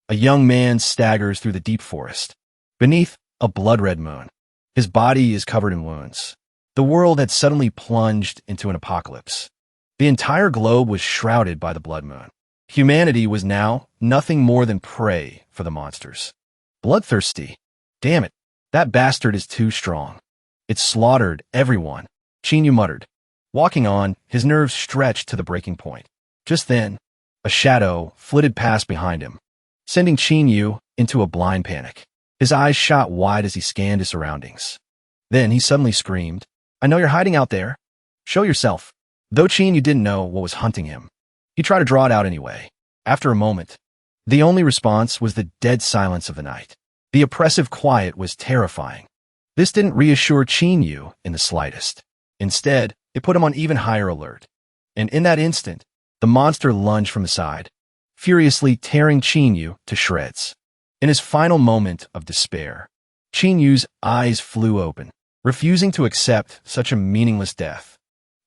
A young man staggers through the deep forest. Beneath a blood-red moon. His body is covered in wounds. The world had suddenly plunged into an apocalypse. The entire globe was shrouded by the blood moon. Humanity was now nothing more than prey for the monsters. Bloodthirsty. Damn it, that bastard is too strong. It slaughtered everyone, Chinyu muttered. Walking on, his nerves stretched to the breaking point. Just then, a shadow flitted past behind him, sending Chinyu into a blind panic. His eyes shot wide as he scanned his surroundings. Then he suddenly screamed, "I know you're hiding out there. Show yourself." Though Chinyu didn't know what was hunting him, he tried to draw it out anyway. After a moment, the only response was the dead silence of the night. The oppressive quiet was terrifying. This didn't reassure Chinyu in the slightest. Instead, it put him on even higher alert. And in that instant, the monster lunged from the side, furiously tearing Chinyu to shreds. In his final moment of despair, Chinyu's eyes flew open, refusing to accept such a meaningless death.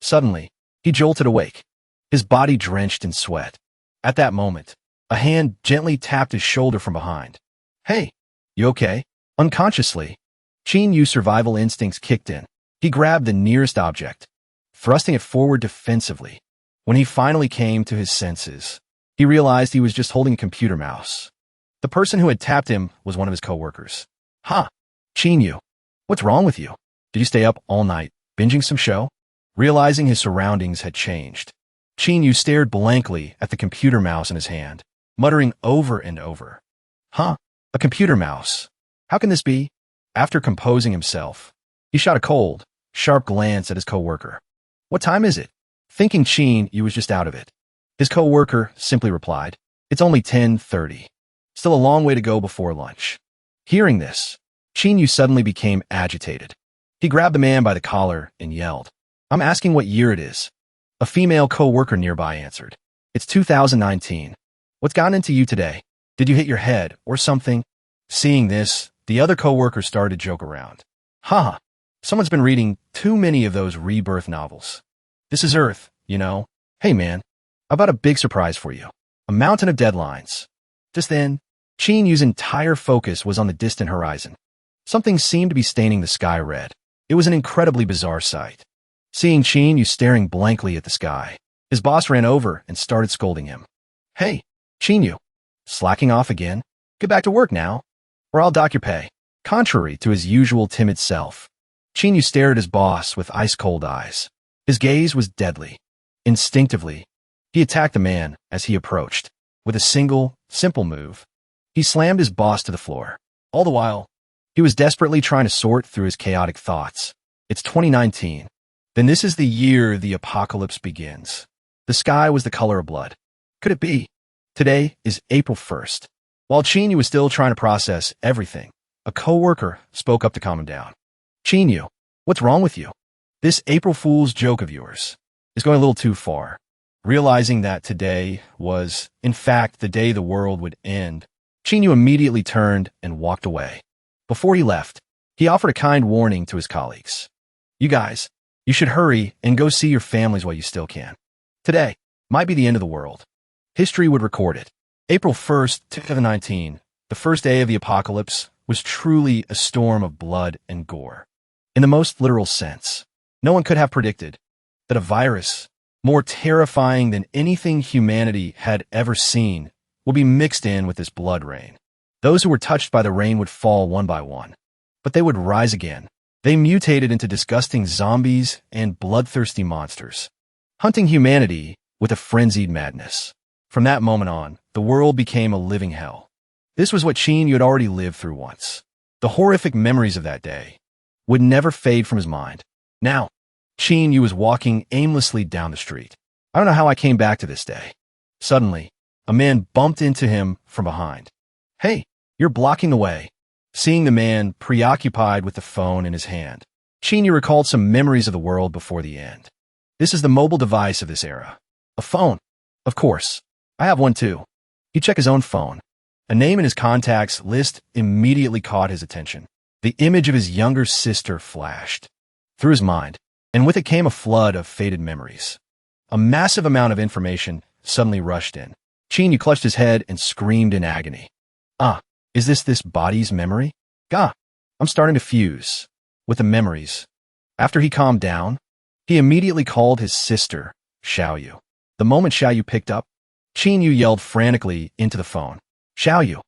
Suddenly, he jolted awake, his body drenched in sweat. At that moment, a hand gently tapped his shoulder from behind. "Hey, you okay?" Unconsciously, Chinyu's survival instincts kicked in. He grabbed the nearest object, thrusting it forward defensively. When he finally came to his senses, he realized he was just holding a computer mouse. The person who had tapped him was one of his coworkers. "Huh, Chinyu, what's wrong with you? Did you stay up all night, binging some show?" Realizing his surroundings had changed, Chinyu stared blankly at the computer mouse in his hand, muttering over and over, "Huh, a computer mouse. How can this be?" After composing himself, he shot a cold, sharp glance at his coworker. "What time is it?" Thinking Chinyu was just out of it, his coworker simply replied, "It's only 10:30. Still a long way to go before lunch." Hearing this, Chinyu suddenly became agitated. He grabbed the man by the collar and yelled, "I'm asking what year it is." A female co-worker nearby answered, "It's 2019. What's gotten into you today? Did you hit your head or something?" Seeing this, the other co-worker started to joke around. "Haha, someone's been reading too many of those rebirth novels. This is Earth, you know. Hey man, I've got a big surprise for you. A mountain of deadlines." Just then, Chinyu's entire focus was on the distant horizon. Something seemed to be staining the sky red. It was an incredibly bizarre sight. Seeing Chinyu staring blankly at the sky, his boss ran over and started scolding him. "Hey, Chinyu, slacking off again? Get back to work now, or I'll dock your pay." Contrary to his usual timid self, Chinyu stared at his boss with ice-cold eyes. His gaze was deadly. Instinctively, he attacked the man as he approached. With a single, simple move, he slammed his boss to the floor. All the while, he was desperately trying to sort through his chaotic thoughts. It's 2019. Then this is the year the apocalypse begins. The sky was the color of blood. Could it be? Today is April 1st. While Chinyu was still trying to process everything, a co-worker spoke up to calm him down. "Chinyu, what's wrong with you? This April Fool's joke of yours is going a little too far." Realizing that today was, in fact, the day the world would end, Chinyu immediately turned and walked away. Before he left, he offered a kind warning to his colleagues. "You guys, you should hurry and go see your families while you still can. Today might be the end of the world. History would record it." April 1st, 2019, the first day of the apocalypse, was truly a storm of blood and gore. In the most literal sense, no one could have predicted that a virus, more terrifying than anything humanity had ever seen, would be mixed in with this blood rain. Those who were touched by the rain would fall one by one, but they would rise again. They mutated into disgusting zombies and bloodthirsty monsters, hunting humanity with a frenzied madness. From that moment on, the world became a living hell. This was what Chinyu had already lived through once. The horrific memories of that day would never fade from his mind. Now, Chinyu was walking aimlessly down the street. "I don't know how I came back to this day." Suddenly, a man bumped into him from behind. "Hey, you're blocking the way." Seeing the man preoccupied with the phone in his hand, Chinyu recalled some memories of the world before the end. This is the mobile device of this era. A phone. Of course. I have one too. He checked his own phone. A name in his contacts list immediately caught his attention. The image of his younger sister flashed through his mind, and with it came a flood of faded memories. A massive amount of information suddenly rushed in. Chinyu clutched his head and screamed in agony. Ah, is this body's memory? Gah, I'm starting to fuse with the memories. After he calmed down, he immediately called his sister, Xiaoyu. The moment Xiaoyu picked up, Qinyu yelled frantically into the phone. Xiaoyu,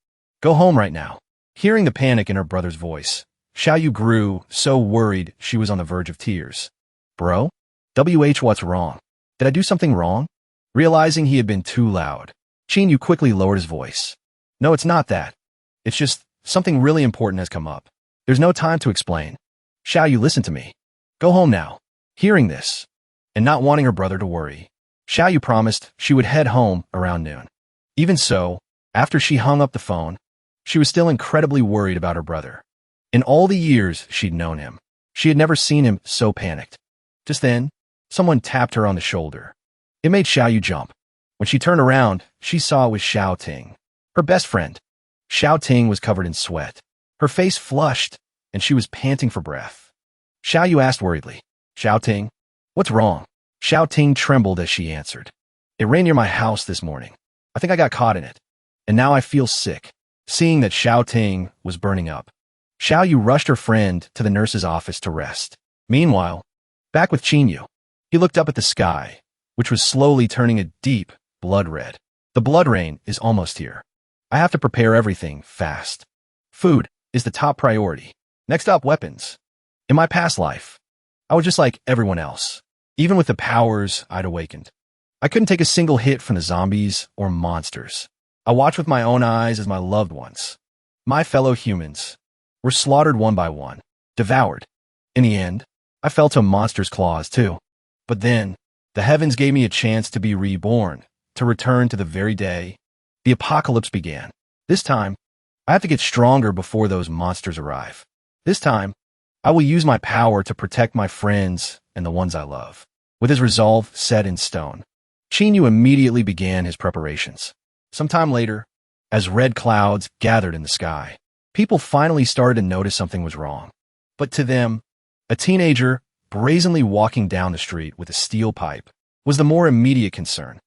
go home right now. Hearing the panic in her brother's voice, Xiaoyu grew so worried she was on the verge of tears. Bro? What's wrong? Did I do something wrong? Realizing he had been too loud, Qinyu quickly lowered his voice. No, it's not that. It's just something really important has come up. There's no time to explain. Xiaoyu, listen to me. Go home now. Hearing this, and not wanting her brother to worry, Xiaoyu promised she would head home around noon. Even so, after she hung up the phone, she was still incredibly worried about her brother. In all the years she'd known him, she had never seen him so panicked. Just then, someone tapped her on the shoulder. It made Xiaoyu jump. When she turned around, she saw it was Xiao Ting, her best friend. Xiao Ting was covered in sweat. Her face flushed, and she was panting for breath. Xiaoyu asked worriedly, Xiao Ting, what's wrong? Xiao Ting trembled as she answered. It rained near my house this morning. I think I got caught in it. And now I feel sick. Seeing that Xiao Ting was burning up, Xiaoyu rushed her friend to the nurse's office to rest. Meanwhile, back with Qinyu, he looked up at the sky, which was slowly turning a deep blood red. The blood rain is almost here. I have to prepare everything fast. Food is the top priority. Next up, weapons. In my past life, I was just like everyone else. Even with the powers I'd awakened, I couldn't take a single hit from the zombies or monsters. I watched with my own eyes as my loved ones, my fellow humans, were slaughtered one by one, devoured. In the end, I fell to a monster's claws too. But then, the heavens gave me a chance to be reborn, to return to the very day the apocalypse began. This time, I have to get stronger before those monsters arrive. This time, I will use my power to protect my friends and the ones I love. With his resolve set in stone, Qinyu immediately began his preparations. Sometime later, as red clouds gathered in the sky, people finally started to notice something was wrong. But to them, a teenager brazenly walking down the street with a steel pipe was the more immediate concern.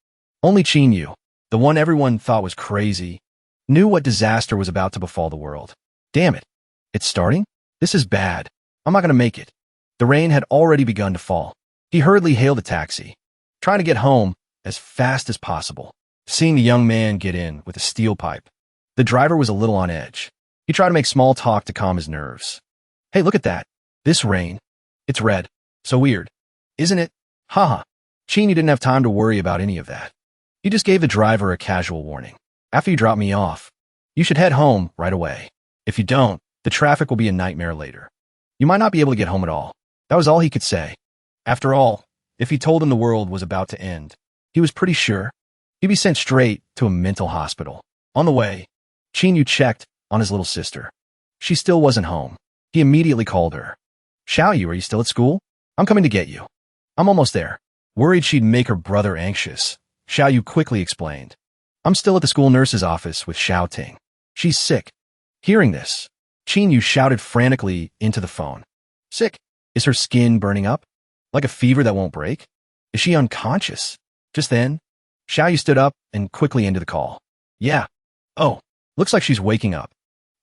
Only Qinyu, the one everyone thought was crazy, knew what disaster was about to befall the world. Damn it. It's starting? This is bad. I'm not going to make it. The rain had already begun to fall. He hurriedly hailed a taxi, trying to get home as fast as possible. Seeing the young man get in with a steel pipe, the driver was a little on edge. He tried to make small talk to calm his nerves. Hey, look at that. This rain. It's red. So weird. Isn't it? Haha. Qinyu didn't have time to worry about any of that. He just gave the driver a casual warning. After you drop me off, you should head home right away. If you don't, the traffic will be a nightmare later. You might not be able to get home at all. That was all he could say. After all, if he told him the world was about to end, he was pretty sure he'd be sent straight to a mental hospital. On the way, Qinyu checked on his little sister. She still wasn't home. He immediately called her. Xiaoyu, are you still at school? I'm coming to get you. I'm almost there. Worried she'd make her brother anxious, Xiaoyu quickly explained. I'm still at the school nurse's office with Xiao Ting. She's sick. Hearing this, Qinyu shouted frantically into the phone. Sick? Is her skin burning up? Like a fever that won't break? Is she unconscious? Just then, Xiaoyu stood up and quickly ended the call. Yeah. Oh, looks like she's waking up.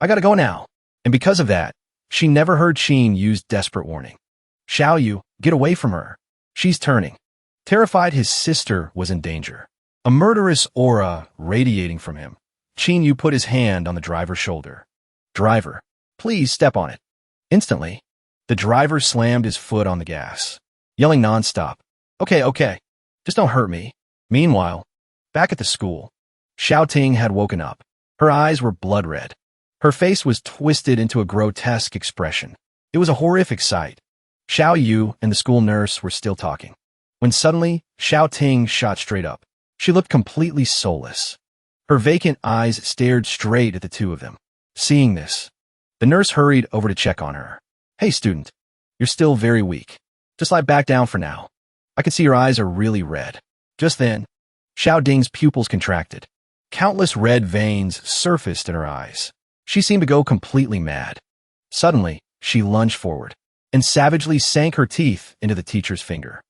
I gotta go now. And because of that, she never heard Qin use desperate warning. Xiaoyu, get away from her. She's turning. Terrified his sister was in danger, a murderous aura radiating from him, Qinyu put his hand on the driver's shoulder. Driver, please step on it. Instantly, the driver slammed his foot on the gas, yelling nonstop. Okay, just don't hurt me. Meanwhile, back at the school, Xiao Ting had woken up. Her eyes were blood red. Her face was twisted into a grotesque expression. It was a horrific sight. Xiao Yu and the school nurse were still talking, when suddenly Xiao Ting shot straight up. She looked completely soulless. Her vacant eyes stared straight at the two of them. Seeing this, the nurse hurried over to check on her. Hey, student, you're still very weak. Just lie back down for now. I can see your eyes are really red. Just then, Xiao Ding's pupils contracted. Countless red veins surfaced in her eyes. She seemed to go completely mad. Suddenly, she lunged forward and savagely sank her teeth into the teacher's finger.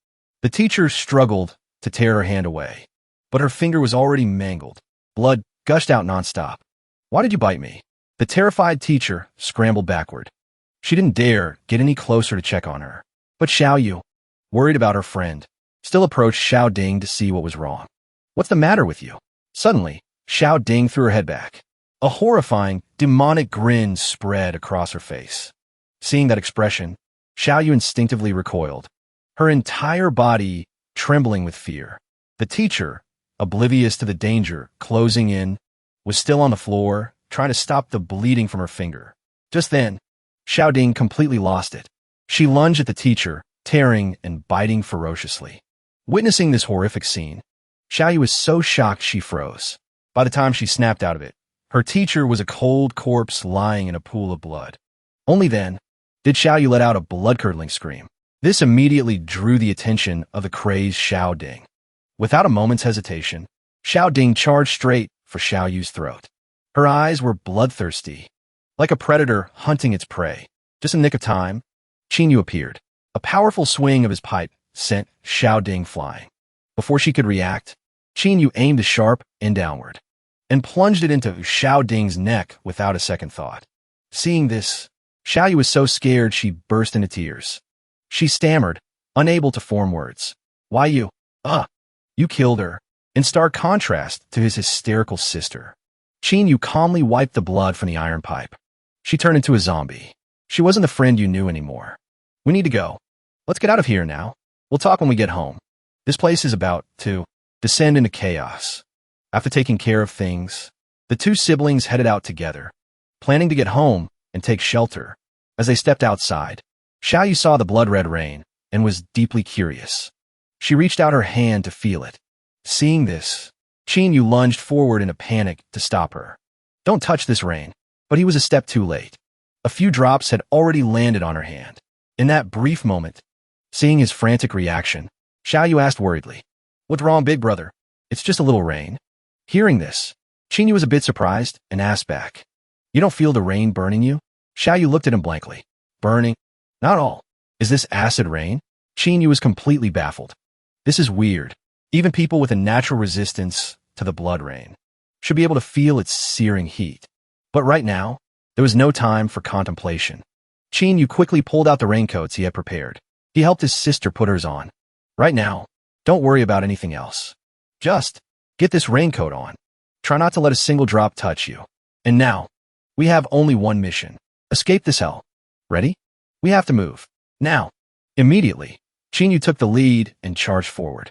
The teacher struggled to tear her hand away, but her finger was already mangled. Blood gushed out nonstop. Why did you bite me? The terrified teacher scrambled backward. She didn't dare get any closer to check on her. But Xiao Yu, worried about her friend, still approached Xiao Ding to see what was wrong. What's the matter with you? Suddenly, Xiao Ding threw her head back. A horrifying, demonic grin spread across her face. Seeing that expression, Xiao Yu instinctively recoiled, her entire body trembling with fear. The teacher, oblivious to the danger closing in, was still on the floor, trying to stop the bleeding from her finger. Just then, Xiao Ding completely lost it. She lunged at the teacher, tearing and biting ferociously. Witnessing this horrific scene, Xiao Yu was so shocked she froze. By the time she snapped out of it, her teacher was a cold corpse lying in a pool of blood. Only then did Xiao Yu let out a blood-curdling scream. This immediately drew the attention of the crazed Xiao Ding. Without a moment's hesitation, Xiao Ding charged straight for Xiao Yu's throat. Her eyes were bloodthirsty, like a predator hunting its prey. Just in the nick of time, Qin Yu appeared. A powerful swing of his pipe sent Xiao Ding flying. Before she could react, Qin Yu aimed a sharp end downward and plunged it into Xiao Ding's neck without a second thought. Seeing this, Xiao Yu was so scared she burst into tears. She stammered, unable to form words. Why you? You killed her. In stark contrast to his hysterical sister, Qin Yu calmly wiped the blood from the iron pipe. She turned into a zombie. She wasn't the friend you knew anymore. We need to go. Let's get out of here now. We'll talk when we get home. This place is about to descend into chaos. After taking care of things, the two siblings headed out together, planning to get home and take shelter. As they stepped outside, Xiao Yu saw the blood-red rain and was deeply curious. She reached out her hand to feel it. Seeing this, Qin Yu lunged forward in a panic to stop her. Don't touch this rain. But he was a step too late. A few drops had already landed on her hand. In that brief moment, seeing his frantic reaction, Xiao Yu asked worriedly, What's wrong, big brother? It's just a little rain. Hearing this, Qin Yu was a bit surprised and asked back, You don't feel the rain burning you? Xiao Yu looked at him blankly. Burning? Not all. Is this acid rain? Qin Yu was completely baffled. This is weird. Even people with a natural resistance to the blood rain should be able to feel its searing heat. But right now, there was no time for contemplation. Qin Yu quickly pulled out the raincoats he had prepared. He helped his sister put hers on. Right now, don't worry about anything else. Just get this raincoat on. Try not to let a single drop touch you. And now, we have only one mission. Escape this hell. Ready? We have to move. Now. Immediately, Qin Yu took the lead and charged forward.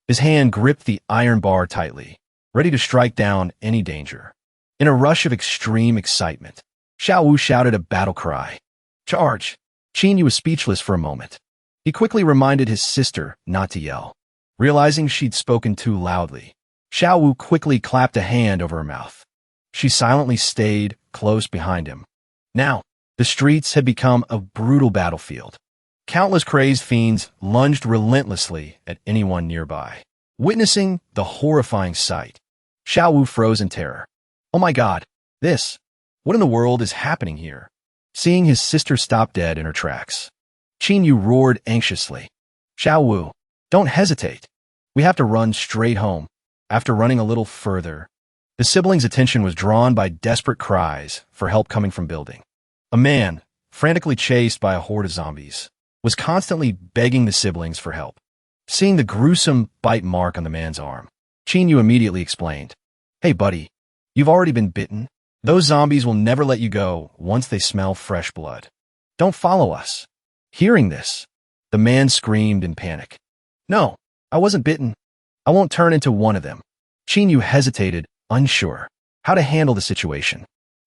His hand gripped the iron bar tightly, ready to strike down any danger. In a rush of extreme excitement, Xiao Wu shouted a battle cry. Charge! Qin Yu was speechless for a moment. He quickly reminded his sister not to yell. Realizing she'd spoken too loudly, Xiao Wu quickly clapped a hand over her mouth. She silently stayed close behind him. Now, the streets had become a brutal battlefield. Countless crazed fiends lunged relentlessly at anyone nearby. Witnessing the horrifying sight, Xiao Wu froze in terror. Oh my God, what in the world is happening here? Seeing his sister stop dead in her tracks, Qin Yu roared anxiously. Xiao Wu, don't hesitate. We have to run straight home. After running a little further, the siblings' attention was drawn by desperate cries for help coming from building. A man, frantically chased by a horde of zombies, was constantly begging the siblings for help. Seeing the gruesome bite mark on the man's arm, Qin Yu immediately explained, Hey buddy, you've already been bitten. Those zombies will never let you go once they smell fresh blood. Don't follow us. Hearing this, the man screamed in panic. No, I wasn't bitten. I won't turn into one of them. Qin Yu hesitated, unsure how to handle the situation.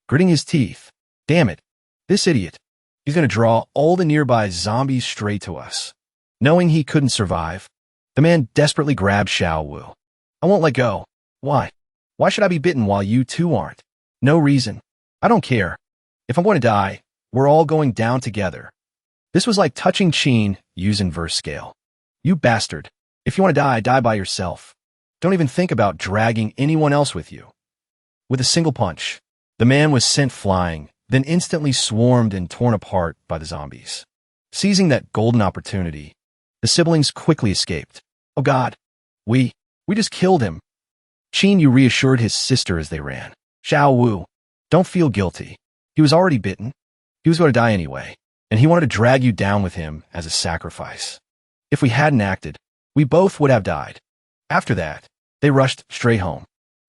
Gritting his teeth. Damn it, this idiot. He's going to draw all the nearby zombies straight to us. Knowing he couldn't survive, the man desperately grabbed Xiao Wu. I won't let go. Why? Why should I be bitten while you two aren't? No reason. I don't care. If I'm going to die, we're all going down together. This was like touching Qin Yu's inverse scale. You bastard. If you want to die, die by yourself. Don't even think about dragging anyone else with you. With a single punch, the man was sent flying, then instantly swarmed and torn apart by the zombies. Seizing that golden opportunity, the siblings quickly escaped. Oh God, we just killed him. Qin Yu reassured his sister as they ran. Xiao Wu, Don't feel guilty. He was already bitten. He was going to die anyway, and he wanted to drag you down with him as a sacrifice. If we hadn't acted, we both would have died. After that, they rushed straight home,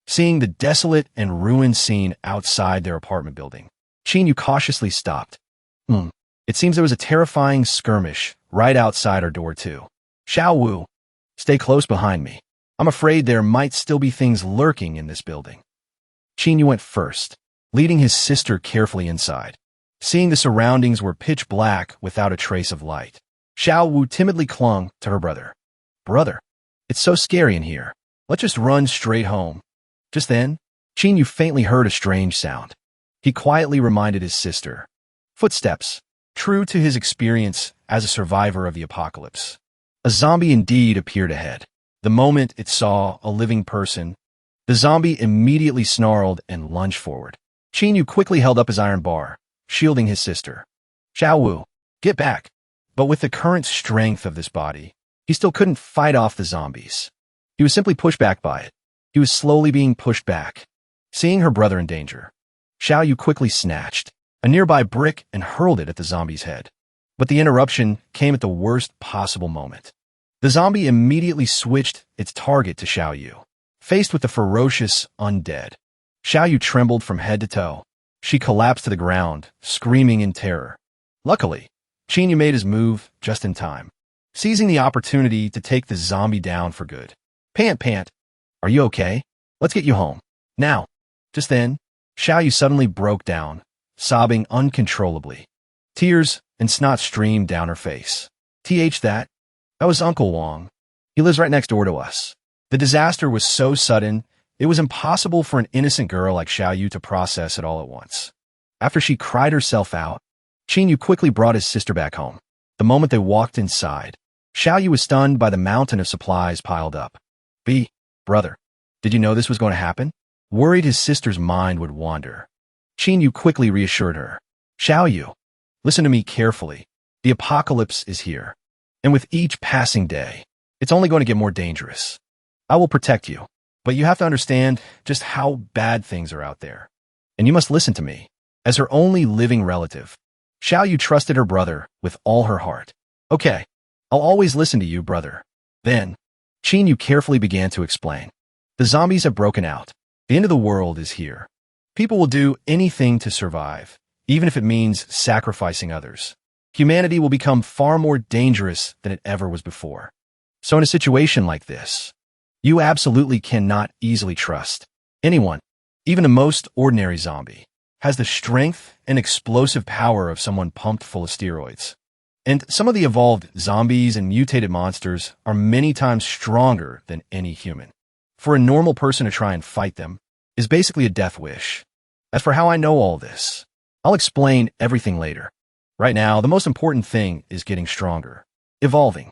seeing the desolate and ruined scene outside their apartment building. Chinyu cautiously stopped. It seems there was a terrifying skirmish right outside our door too. Xiao Wu, stay close behind me. I'm afraid there might still be things lurking in this building. Chinyu went first, leading his sister carefully inside. Seeing the surroundings were pitch black without a trace of light, Xiao Wu timidly clung to her brother. Brother, it's so scary in here. Let's just run straight home. Just then, Chinyu faintly heard a strange sound. He quietly reminded his sister. Footsteps, true to his experience as a survivor of the apocalypse. A zombie indeed appeared ahead. The moment it saw a living person, the zombie immediately snarled and lunged forward. Chinyu quickly held up his iron bar, shielding his sister. Xiao Wu, get back. But with the current strength of this body, he still couldn't fight off the zombies. He was simply pushed back by it. He was slowly being pushed back. Seeing her brother in danger, Xiao Yu quickly snatched a nearby brick and hurled it at the zombie's head. But the interruption came at the worst possible moment. The zombie immediately switched its target to Xiao Yu. Faced with the ferocious undead, Xiao Yu trembled from head to toe. She collapsed to the ground, screaming in terror. Luckily, Chinyu made his move just in time, seizing the opportunity to take the zombie down for good. Pant, are you okay? Let's get you home. Now. Just then, Xiao Yu suddenly broke down, sobbing uncontrollably. Tears and snot streamed down her face. That was Uncle Wong. He lives right next door to us. The disaster was so sudden, it was impossible for an innocent girl like Xiao Yu to process it all at once. After she cried herself out, Chinyu quickly brought his sister back home. The moment they walked inside, Xiao Yu was stunned by the mountain of supplies piled up. Brother, did you know this was going to happen? Worried his sister's mind would wander, Chinyu quickly reassured her. Xiao Yu, listen to me carefully. The apocalypse is here, and with each passing day, it's only going to get more dangerous. I will protect you, but you have to understand just how bad things are out there. And you must listen to me. As her only living relative, Xiao Yu trusted her brother with all her heart. Okay, I'll always listen to you, brother. Then, Chinyu carefully began to explain. The zombies have broken out. The end of the world is here. People will do anything to survive, even if it means sacrificing others. Humanity will become far more dangerous than it ever was before. So in a situation like this, you absolutely cannot easily trust anyone. Even the most ordinary zombie has the strength and explosive power of someone pumped full of steroids. And some of the evolved zombies and mutated monsters are many times stronger than any human. For a normal person to try and fight them is basically a death wish. As for how I know all this, I'll explain everything later. Right now, the most important thing is getting stronger, evolving.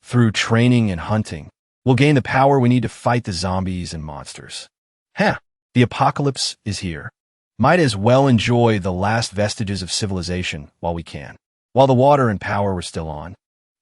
Through training and hunting, we'll gain the power we need to fight the zombies and monsters. The apocalypse is here. Might as well enjoy the last vestiges of civilization while we can. While the water and power were still on,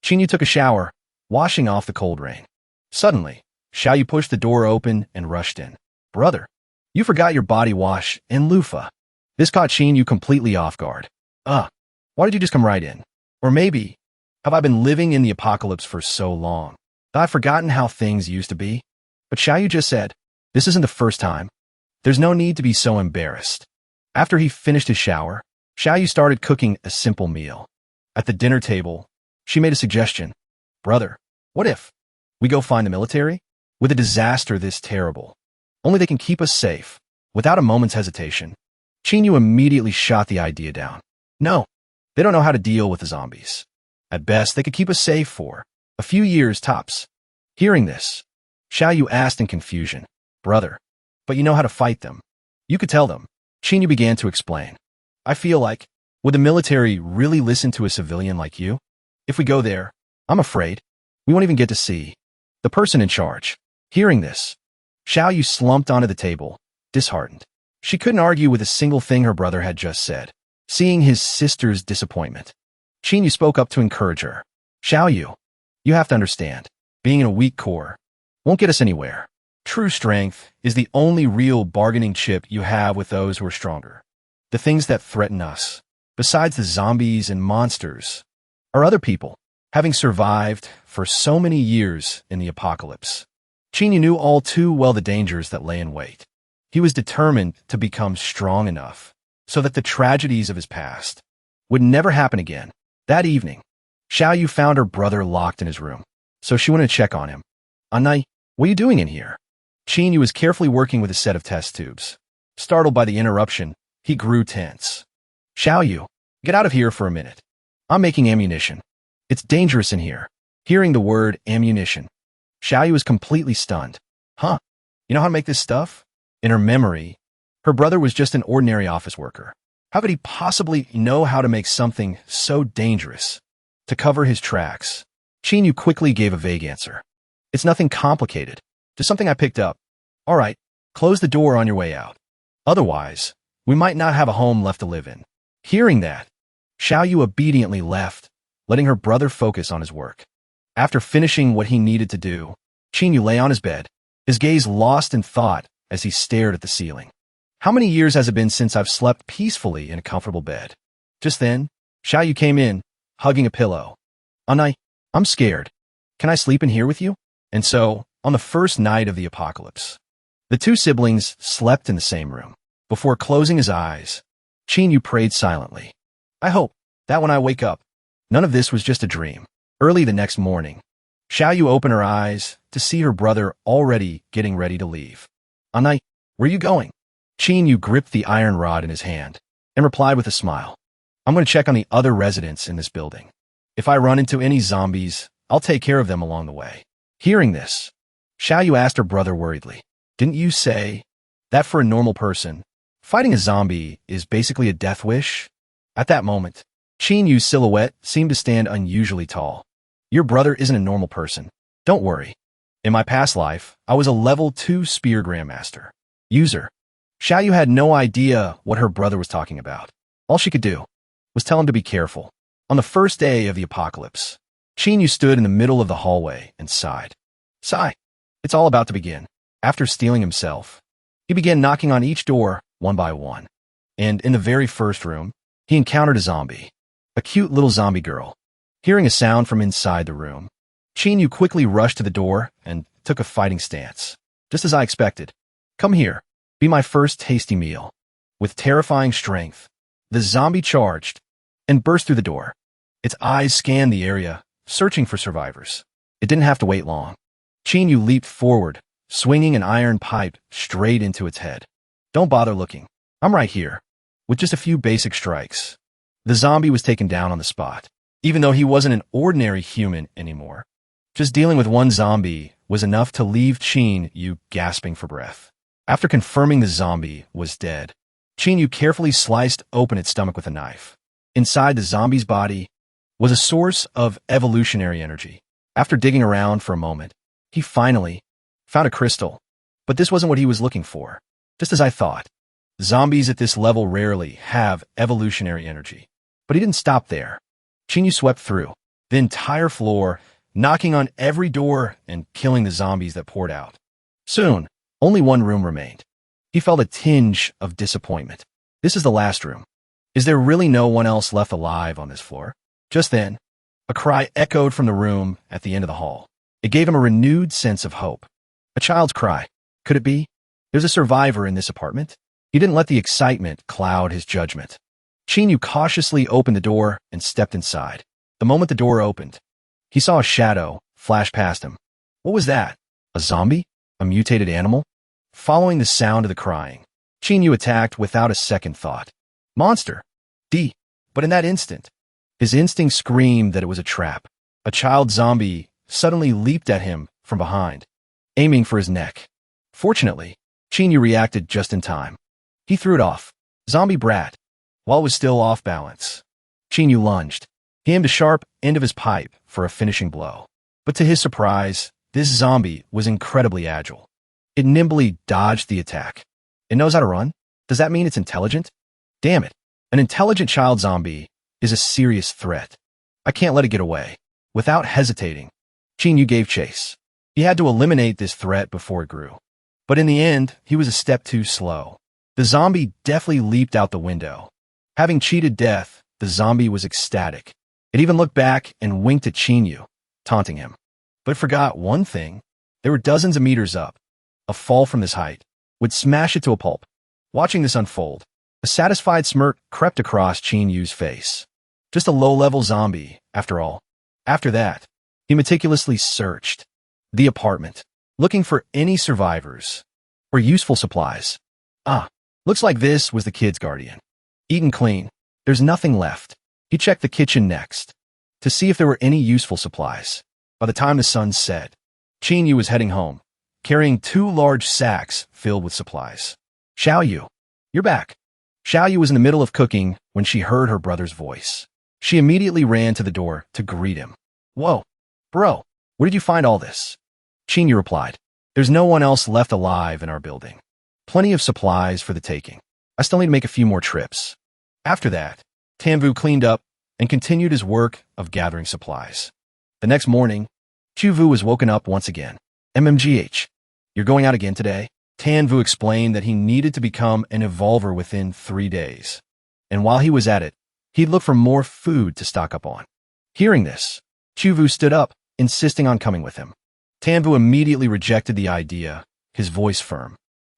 Chinyu took a shower, washing off the cold rain. Suddenly, Xiao Yu pushed the door open and rushed in. Brother, you forgot your body wash and loofah. This caught Chinyu completely off guard. Why did you just come right in? Or maybe, have I been living in the apocalypse for so long that I've forgotten how things used to be? But Xiao Yu just said, this isn't the first time. There's no need to be so embarrassed. After he finished his shower, Xiao Yu started cooking a simple meal. At the dinner table, she made a suggestion. Brother, what if we go find the military? With a disaster this terrible, only they can keep us safe. Without a moment's hesitation, Chinyu immediately shot the idea down. No, they don't know how to deal with the zombies. At best, they could keep us safe for a few years tops. Hearing this, Xiao Yu asked in confusion, Brother, but you know how to fight them. You could tell them. Chinyu began to explain. I feel like, would the military really listen to a civilian like you? If we go there, I'm afraid we won't even get to see the person in charge. Hearing this, Xiao Yu slumped onto the table, disheartened. She couldn't argue with a single thing her brother had just said. Seeing his sister's disappointment, Chinyu spoke up to encourage her. Xiao Yu, you have to understand, being in a weak core won't get us anywhere. True strength is the only real bargaining chip you have with those who are stronger. the things that threaten us, besides the zombies and monsters, are other people, having survived for so many years in the apocalypse. Chinyu knew all too well the dangers that lay in wait. He was determined to become strong enough so that the tragedies of his past would never happen again. That evening, Xiaoyu found her brother locked in his room, so she went to check on him. "Anai, what are you doing in here?" Chinyu was carefully working with a set of test tubes. Startled by the interruption, he grew tense. "Xiaoyu, get out of here for a minute. I'm making ammunition. It's dangerous in here." Hearing the word ammunition, Xiaoyu was completely stunned. "Huh? You know how to make this stuff?" In her memory, her brother was just an ordinary office worker. How could he possibly know how to make something so dangerous? To cover his tracks, Chinyu quickly gave a vague answer. "It's nothing complicated. Just something I picked up." "All right, close the door on your way out. Otherwise, we might not have a home left to live in." Hearing that, Xiaoyu obediently left, letting her brother focus on his work. After finishing what he needed to do, Chinyu lay on his bed, his gaze lost in thought as he stared at the ceiling. "How many years has it been since I've slept peacefully in a comfortable bed?" Just then, Xiaoyu came in, hugging a pillow. "Anai, I'm scared. Can I sleep in here with you?" And so, on the first night of the apocalypse, the two siblings slept in the same room. Before closing his eyes, Chinyu prayed silently. "I hope that when I wake up, none of this was just a dream." Early the next morning, Xiaoyu opened her eyes to see her brother already getting ready to leave. "Anai, where are you going?" Chinyu gripped the iron rod in his hand and replied with a smile. "I'm going to check on the other residents in this building. If I run into any zombies, I'll take care of them along the way." Hearing this, Xiaoyu asked her brother worriedly, "Didn't you say that for a normal person, fighting a zombie is basically a death wish?" At that moment, Chinyu's silhouette seemed to stand unusually tall. "Your brother isn't a normal person. Don't worry. In my past life, I was a level 2 spear grandmaster." User. Xiaoyu had no idea what her brother was talking about. All she could do was tell him to be careful. On the first day of the apocalypse, Chinyu stood in the middle of the hallway and sighed. Sigh. It's all about to begin. After steeling himself, he began knocking on each door one by one. And in the very first room, he encountered a zombie, a cute little zombie girl. Hearing a sound from inside the room, Chinyu quickly rushed to the door and took a fighting stance. Just as I expected. "Come here. Be my first tasty meal." With terrifying strength, the zombie charged and burst through the door. Its eyes scanned the area, searching for survivors. It didn't have to wait long. Chinyu leaped forward, swinging an iron pipe straight into its head. "Don't bother looking. I'm right here." With just a few basic strikes, the zombie was taken down on the spot. Even though he wasn't an ordinary human anymore, just dealing with one zombie was enough to leave Chinyu gasping for breath. After confirming the zombie was dead, Chinyu carefully sliced open its stomach with a knife. Inside the zombie's body was a source of evolutionary energy. After digging around for a moment, he finally found a crystal. But this wasn't what he was looking for. Just as I thought, zombies at this level rarely have evolutionary energy. But he didn't stop there. Chinyu swept through the entire floor, knocking on every door and killing the zombies that poured out. Soon, only one room remained. He felt a tinge of disappointment. This is the last room. Is there really no one else left alive on this floor? Just then, a cry echoed from the room at the end of the hall. It gave him a renewed sense of hope. A child's cry. Could it be? There's a survivor in this apartment? He didn't let the excitement cloud his judgment. Chinyu cautiously opened the door and stepped inside. The moment the door opened, he saw a shadow flash past him. What was that? A zombie? A mutated animal? Following the sound of the crying, Chinyu attacked without a second thought. Monster! D. But in that instant, his instinct screamed that it was a trap. A child zombie suddenly leaped at him from behind, aiming for his neck. Fortunately, Chinyu reacted just in time. He threw it off. Zombie brat. While it was still off balance, Chinyu lunged. He aimed a sharp end of his pipe for a finishing blow. But to his surprise, this zombie was incredibly agile. It nimbly dodged the attack. It knows how to run? Does that mean it's intelligent? Damn it. An intelligent child zombie is a serious threat. I can't let it get away. Without hesitating, Chinyu gave chase. He had to eliminate this threat before it grew. But in the end, he was a step too slow. The zombie deftly leaped out the window. Having cheated death, the zombie was ecstatic. It even looked back and winked at Chinyu, taunting him. But it forgot one thing. They were dozens of meters up. A fall from this height would smash it to a pulp. Watching this unfold, a satisfied smirk crept across Chinyu's face. Just a low-level zombie, after all. After that, he meticulously searched the apartment, looking for any survivors or useful supplies. Looks like this was the kid's guardian. Eaten clean. There's nothing left. He checked the kitchen next to see if there were any useful supplies. By the time the sun set, Chinyu was heading home, carrying 2 large sacks filled with supplies. Xiaoyu, you're back. Xiaoyu was in the middle of cooking when she heard her brother's voice. She immediately ran to the door to greet him. Whoa, bro, where did you find all this? Chinyu replied, there's no one else left alive in our building. Plenty of supplies for the taking. I still need to make a few more trips. After that, Tanvu cleaned up and continued his work of gathering supplies. The next morning, Chuvu was woken up once again. MMGH, you're going out again today? Tanvu explained that he needed to become an evolver within 3 days. And while he was at it, he'd look for more food to stock up on. Hearing this, Chuvu stood up, insisting on coming with him. Tanvu immediately rejected the idea, his voice firm.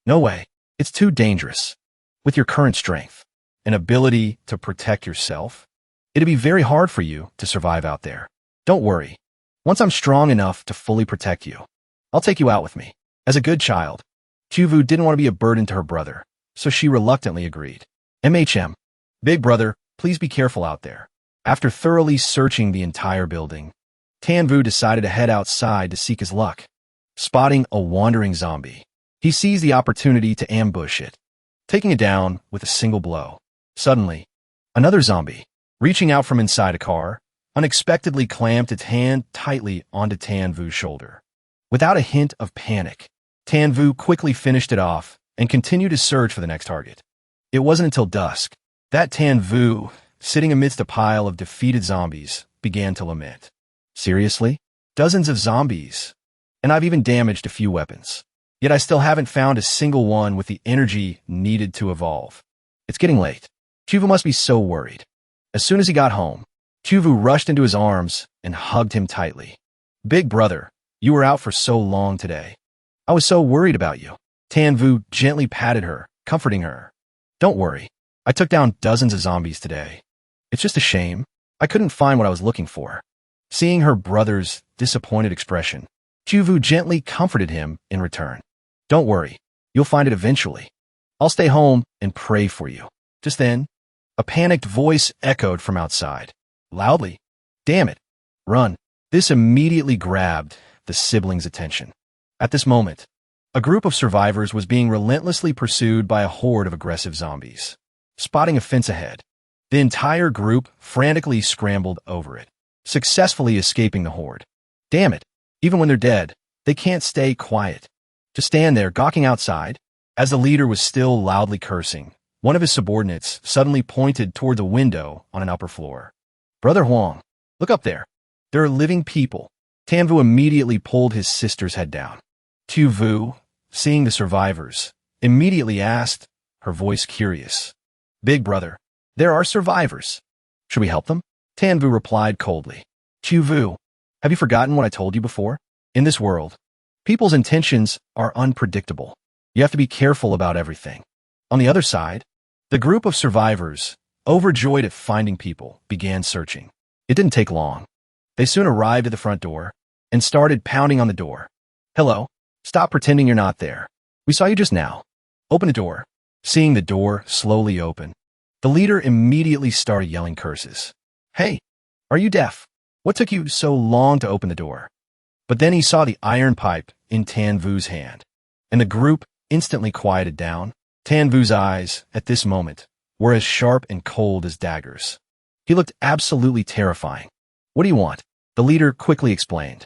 No way. It's too dangerous. With your current strength and ability to protect yourself, it'd be very hard for you to survive out there. Don't worry. Once I'm strong enough to fully protect you, I'll take you out with me. As a good child, Chuvu didn't want to be a burden to her brother, so she reluctantly agreed. MHM. Big brother, please be careful out there. After thoroughly searching the entire building, Tanvu decided to head outside to seek his luck. Spotting a wandering zombie, he seized the opportunity to ambush it, taking it down with a single blow. Suddenly, another zombie, reaching out from inside a car, unexpectedly clamped its hand tightly onto Tanvu's shoulder. Without a hint of panic, Tanvu quickly finished it off and continued his search for the next target. It wasn't until dusk that Tanvu, sitting amidst a pile of defeated zombies, began to lament. Seriously? Dozens of zombies? And I've even damaged a few weapons. Yet I still haven't found a single one with the energy needed to evolve. It's getting late. Chuvu must be so worried. As soon as he got home, Chuvu rushed into his arms and hugged him tightly. Big brother, you were out for so long today. I was so worried about you. Tanvu gently patted her, comforting her. Don't worry. I took down dozens of zombies today. It's just a shame. I couldn't find what I was looking for. Seeing her brother's disappointed expression, Chuvu gently comforted him in return. Don't worry. You'll find it eventually. I'll stay home and pray for you. Just then, a panicked voice echoed from outside. Loudly. Damn it. Run. This immediately grabbed the siblings' attention. At this moment, a group of survivors was being relentlessly pursued by a horde of aggressive zombies. Spotting a fence ahead, the entire group frantically scrambled over it, successfully escaping the horde. Damn it. Even when they're dead, they can't stay quiet. To stand there gawking outside, as the leader was still loudly cursing, one of his subordinates suddenly pointed toward the window on an upper floor. Brother Huang, look up there. There are living people. Tanvu immediately pulled his sister's head down. Chuvu, seeing the survivors, immediately asked, her voice curious. Big brother, there are survivors. Should we help them? Tanvu replied coldly. Chuvu, have you forgotten what I told you before? In this world, people's intentions are unpredictable. You have to be careful about everything. On the other side, the group of survivors, overjoyed at finding people, began searching. It didn't take long. They soon arrived at the front door and started pounding on the door. Hello, stop pretending you're not there. We saw you just now. Open the door. Seeing the door slowly open, the leader immediately started yelling curses. Hey, are you deaf? What took you so long to open the door? But then he saw the iron pipe in Tanvu's hand, and the group instantly quieted down. Tanvu's eyes, at this moment, were as sharp and cold as daggers. He looked absolutely terrifying. What do you want? The leader quickly explained.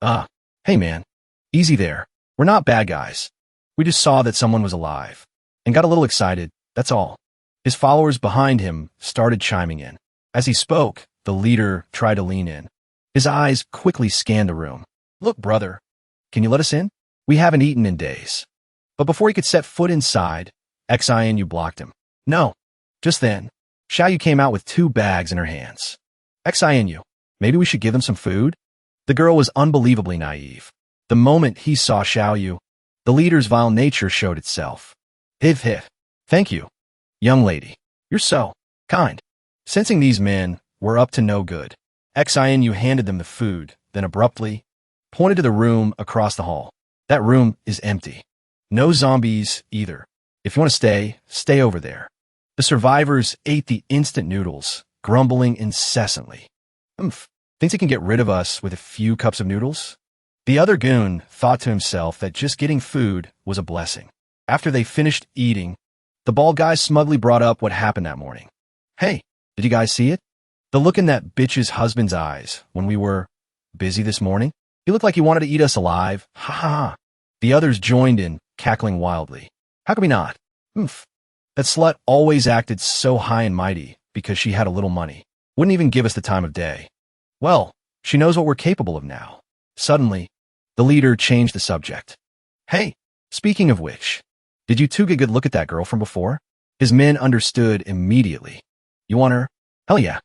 Hey man, easy there. We're not bad guys. We just saw that someone was alive and got a little excited, that's all. His followers behind him started chiming in. As he spoke, the leader tried to lean in. His eyes quickly scanned the room. Look, brother, can you let us in? We haven't eaten in days. But before he could set foot inside, Xinu blocked him. No. Just then, Xiaoyu came out with 2 bags in her hands. Xinu, maybe we should give them some food? The girl was unbelievably naive. The moment he saw Xiaoyu, the leader's vile nature showed itself. Hiv. Thank you, young lady. You're so kind. Sensing these men were up to no good, Xinu handed them the food, then abruptly pointed to the room across the hall. That room is empty. No zombies either. If you want to stay over there. The survivors ate the instant noodles, grumbling incessantly. Thinks he can get rid of us with a few cups of noodles? The other goon thought to himself that just getting food was a blessing. After they finished eating, the bald guy smugly brought up what happened that morning. Hey, did you guys see it? The look in that bitch's husband's eyes when we were busy this morning? He looked like he wanted to eat us alive. Ha ha ha. The others joined in, cackling wildly. How could we not? That slut always acted so high and mighty because she had a little money. Wouldn't even give us the time of day. Well, she knows what we're capable of now. Suddenly, the leader changed the subject. Hey, speaking of which, did you two get a good look at that girl from before? His men understood immediately. You want her? Hell yeah.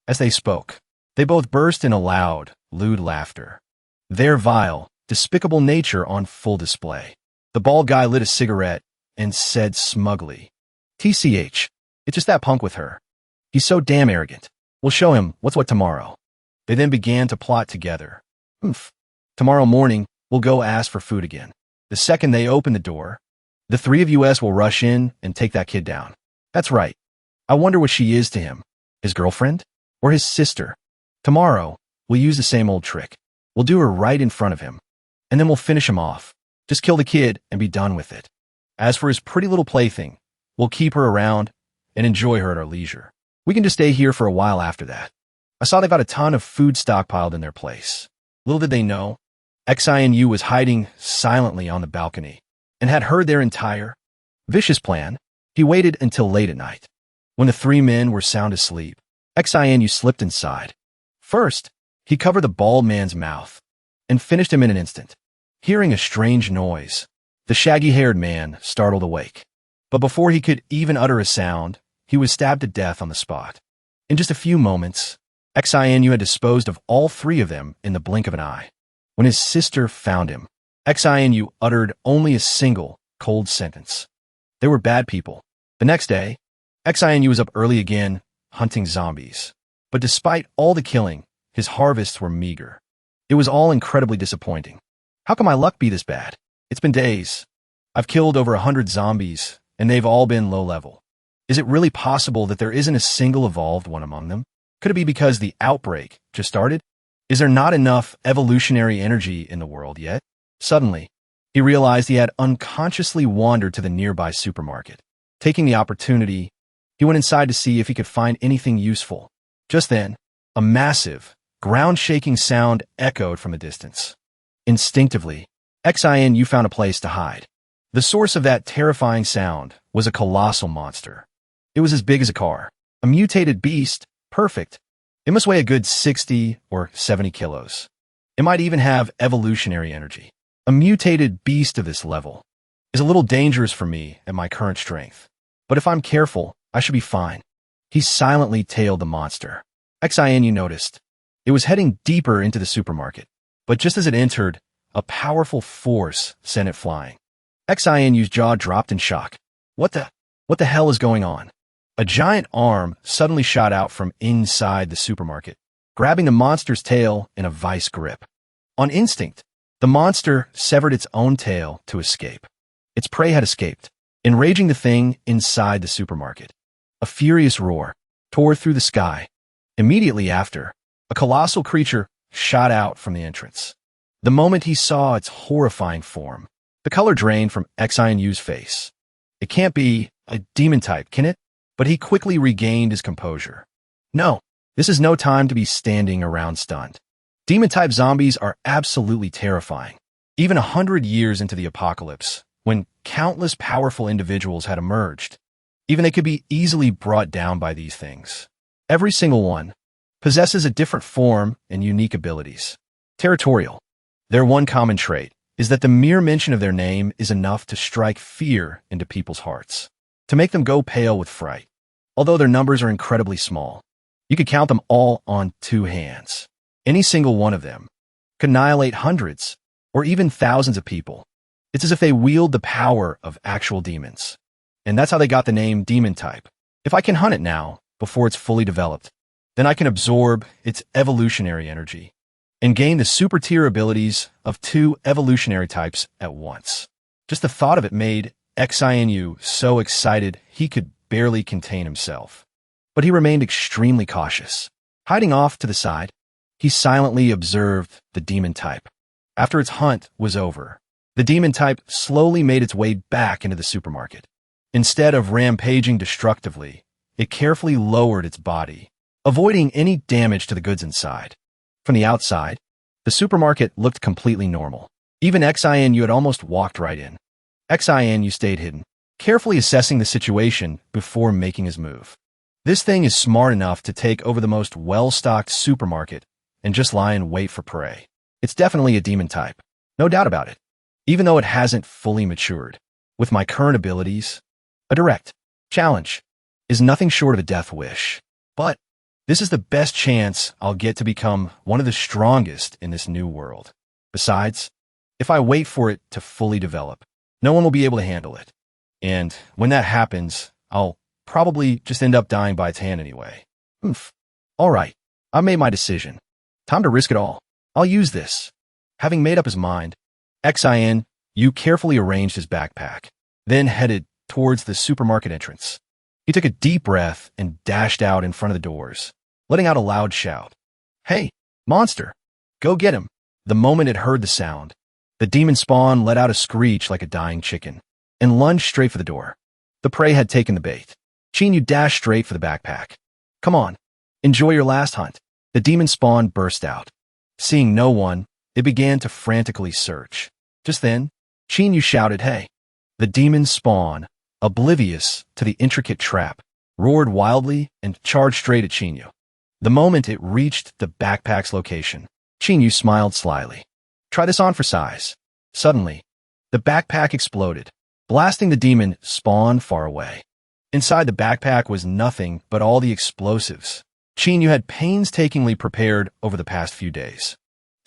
As they spoke, they both burst in a loud, lewd laughter. Their vile, despicable nature on full display. The bald guy lit a cigarette and said smugly, TCH, it's just that punk with her. He's so damn arrogant. We'll show him what's what tomorrow. They then began to plot together. Tomorrow morning, we'll go ask for food again. The second they open the door, the 3 of us will rush in and take that kid down. That's right. I wonder what she is to him. His girlfriend? Or his sister? Tomorrow, we'll use the same old trick. We'll do her right in front of him. And then we'll finish him off. Just kill the kid and be done with it. As for his pretty little plaything, we'll keep her around and enjoy her at our leisure. We can just stay here for a while after that. I saw they've got a ton of food stockpiled in their place. Little did they know, Xinu was hiding silently on the balcony and had heard their entire vicious plan. He waited until late at night. When the 3 men were sound asleep, Xinu slipped inside. First, he covered the bald man's mouth and finished him in an instant. Hearing a strange noise, the shaggy-haired man startled awake. But before he could even utter a sound, he was stabbed to death on the spot. In just a few moments, Xinu had disposed of all 3 of them in the blink of an eye. When his sister found him, Xinu uttered only a single, cold sentence. They were bad people. The next day, Xinu was up early again, hunting zombies. But despite all the killing, his harvests were meager. It was all incredibly disappointing. How can my luck be this bad? It's been days. I've killed over 100 zombies, and they've all been low level. Is it really possible that there isn't a single evolved one among them? Could it be because the outbreak just started? Is there not enough evolutionary energy in the world yet? Suddenly, he realized he had unconsciously wandered to the nearby supermarket. Taking the opportunity, he went inside to see if he could find anything useful. Just then, a massive, ground-shaking sound echoed from a distance. Instinctively, Xinu found a place to hide. The source of that terrifying sound was a colossal monster. It was as big as a car. A mutated beast, perfect. It must weigh a good 60 or 70 kilos. It might even have evolutionary energy. A mutated beast of this level is a little dangerous for me at my current strength. But if I'm careful, I should be fine. He silently tailed the monster. Xinu noticed. It was heading deeper into the supermarket. But just as it entered, a powerful force sent it flying. Xinu's jaw dropped in shock. What the hell is going on? A giant arm suddenly shot out from inside the supermarket, grabbing the monster's tail in a vice grip. On instinct, the monster severed its own tail to escape. Its prey had escaped, enraging the thing inside the supermarket. A furious roar tore through the sky. Immediately after, a colossal creature shot out from the entrance. The moment he saw its horrifying form, the color drained from Xinu's face. It can't be a demon type, can it? But he quickly regained his composure. No, this is no time to be standing around stunned. Demon-type zombies are absolutely terrifying. Even 100 years into the apocalypse, when countless powerful individuals had emerged, even they could be easily brought down by these things. Every single one possesses a different form and unique abilities. Territorial. Their one common trait is that the mere mention of their name is enough to strike fear into people's hearts. to make them go pale with fright. Although their numbers are incredibly small, you could count them all on 2 hands. Any single one of them could annihilate hundreds or even thousands of people. It's as if they wield the power of actual demons. And that's how they got the name demon type. If I can hunt it now, before it's fully developed, then I can absorb its evolutionary energy and gain the super tier abilities of 2 evolutionary types at once. Just the thought of it made Xinu so excited he could barely contain himself. But he remained extremely cautious. Hiding off to the side, he silently observed the demon type. After its hunt was over, the demon type slowly made its way back into the supermarket. Instead of rampaging destructively, it carefully lowered its body, avoiding any damage to the goods inside. From the outside, the supermarket looked completely normal. Even Xinu had almost walked right in. Xinu stayed hidden, carefully assessing the situation before making his move. This thing is smart enough to take over the most well-stocked supermarket and just lie in wait for prey. It's definitely a demon type, no doubt about it. Even though it hasn't fully matured, with my current abilities, a direct challenge is nothing short of a death wish. But this is the best chance I'll get to become one of the strongest in this new world. Besides, if I wait for it to fully develop, no one will be able to handle it. And when that happens, I'll probably just end up dying by its hand anyway. All right, I've made my decision. Time to risk it all. I'll use this. Having made up his mind, Xin carefully arranged his backpack, then headed towards the supermarket entrance. He took a deep breath and dashed out in front of the doors, letting out a loud shout. "Hey, monster, go get him." The moment it heard the sound, the demon spawn let out a screech like a dying chicken and lunged straight for the door. The prey had taken the bait. Chinyu dashed straight for the backpack. "Come on, enjoy your last hunt." The demon spawn burst out. Seeing no one, it began to frantically search. Just then, Chinyu shouted, "Hey!" The demon spawn, oblivious to the intricate trap, roared wildly and charged straight at Chinyu. The moment it reached the backpack's location, Chinyu smiled slyly. "Try this on for size." Suddenly, the backpack exploded, blasting the demon spawn far away. Inside the backpack was nothing but all the explosives Chinyu had painstakingly prepared over the past few days.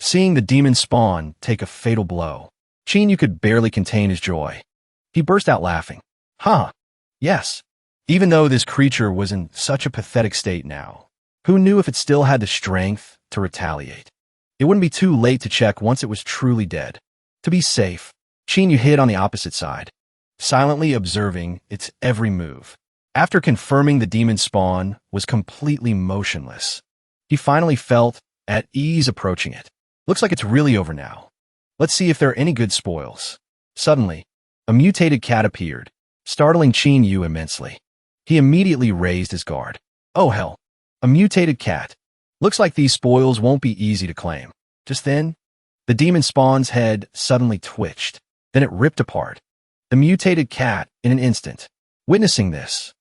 Seeing the demon spawn take a fatal blow, Chinyu could barely contain his joy. He burst out laughing. Yes. Even though this creature was in such a pathetic state now, who knew if it still had the strength to retaliate? It wouldn't be too late to check once it was truly dead. To be safe, Chinyu hid on the opposite side, silently observing its every move. After confirming the demon spawn was completely motionless, he finally felt at ease approaching it. Looks like it's really over now. Let's see if there are any good spoils. Suddenly, a mutated cat appeared, startling Chinyu immensely. He immediately raised his guard. Oh hell, a mutated cat. Looks like these spoils won't be easy to claim. Just then, the demon spawn's head suddenly twitched. Then it ripped apart. The mutated cat in an instant. Witnessing this,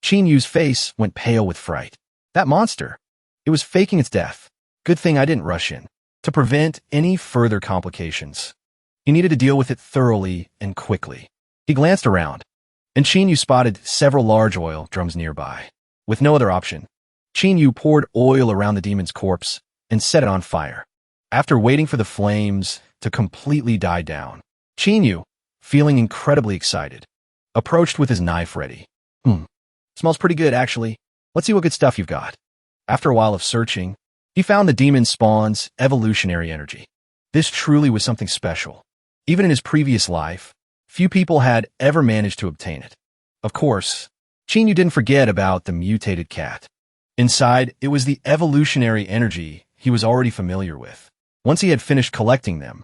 Chinyu's face went pale with fright. That monster. It was faking its death. Good thing I didn't rush in to prevent any further complications. He needed to deal with it thoroughly and quickly. He glanced around, and Chinyu spotted several large oil drums nearby. With no other option, Chinyu poured oil around the demon's corpse and set it on fire. After waiting for the flames to completely die down, Chinyu, feeling incredibly excited, approached with his knife ready. Smells pretty good, actually. Let's see what good stuff you've got. After a while of searching, he found the demon spawn's evolutionary energy. This truly was something special. Even in his previous life, few people had ever managed to obtain it. Of course, Chinyu didn't forget about the mutated cat. Inside, it was the evolutionary energy he was already familiar with. Once he had finished collecting them,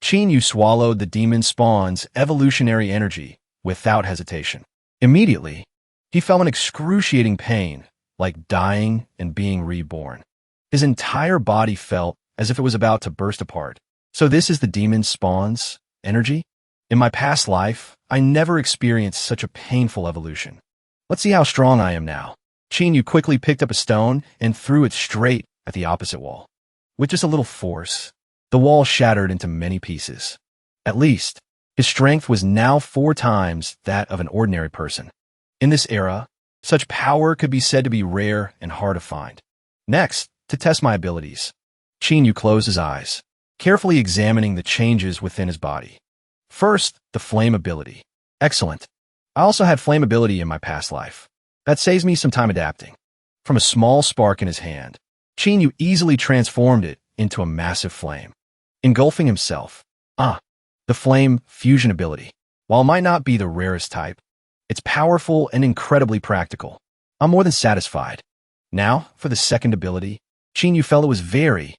Chinyu swallowed the demon spawn's evolutionary energy without hesitation. Immediately, he felt an excruciating pain, like dying and being reborn. His entire body felt as if it was about to burst apart. So this is the demon spawn's energy? In my past life, I never experienced such a painful evolution. Let's see how strong I am now. Chinyu quickly picked up a stone and threw it straight at the opposite wall. With just a little force, the wall shattered into many pieces. At least, his strength was now 4 times that of an ordinary person. In this era, such power could be said to be rare and hard to find. Next, to test my abilities, Chinyu closed his eyes, carefully examining the changes within his body. First, the flame ability. Excellent. I also had flame ability in my past life. That saves me some time adapting. From a small spark in his hand, Chinyu easily transformed it into a massive flame, engulfing himself. The flame fusion ability. While it might not be the rarest type, it's powerful and incredibly practical. I'm more than satisfied. Now, for the second ability, Chinyu felt it was very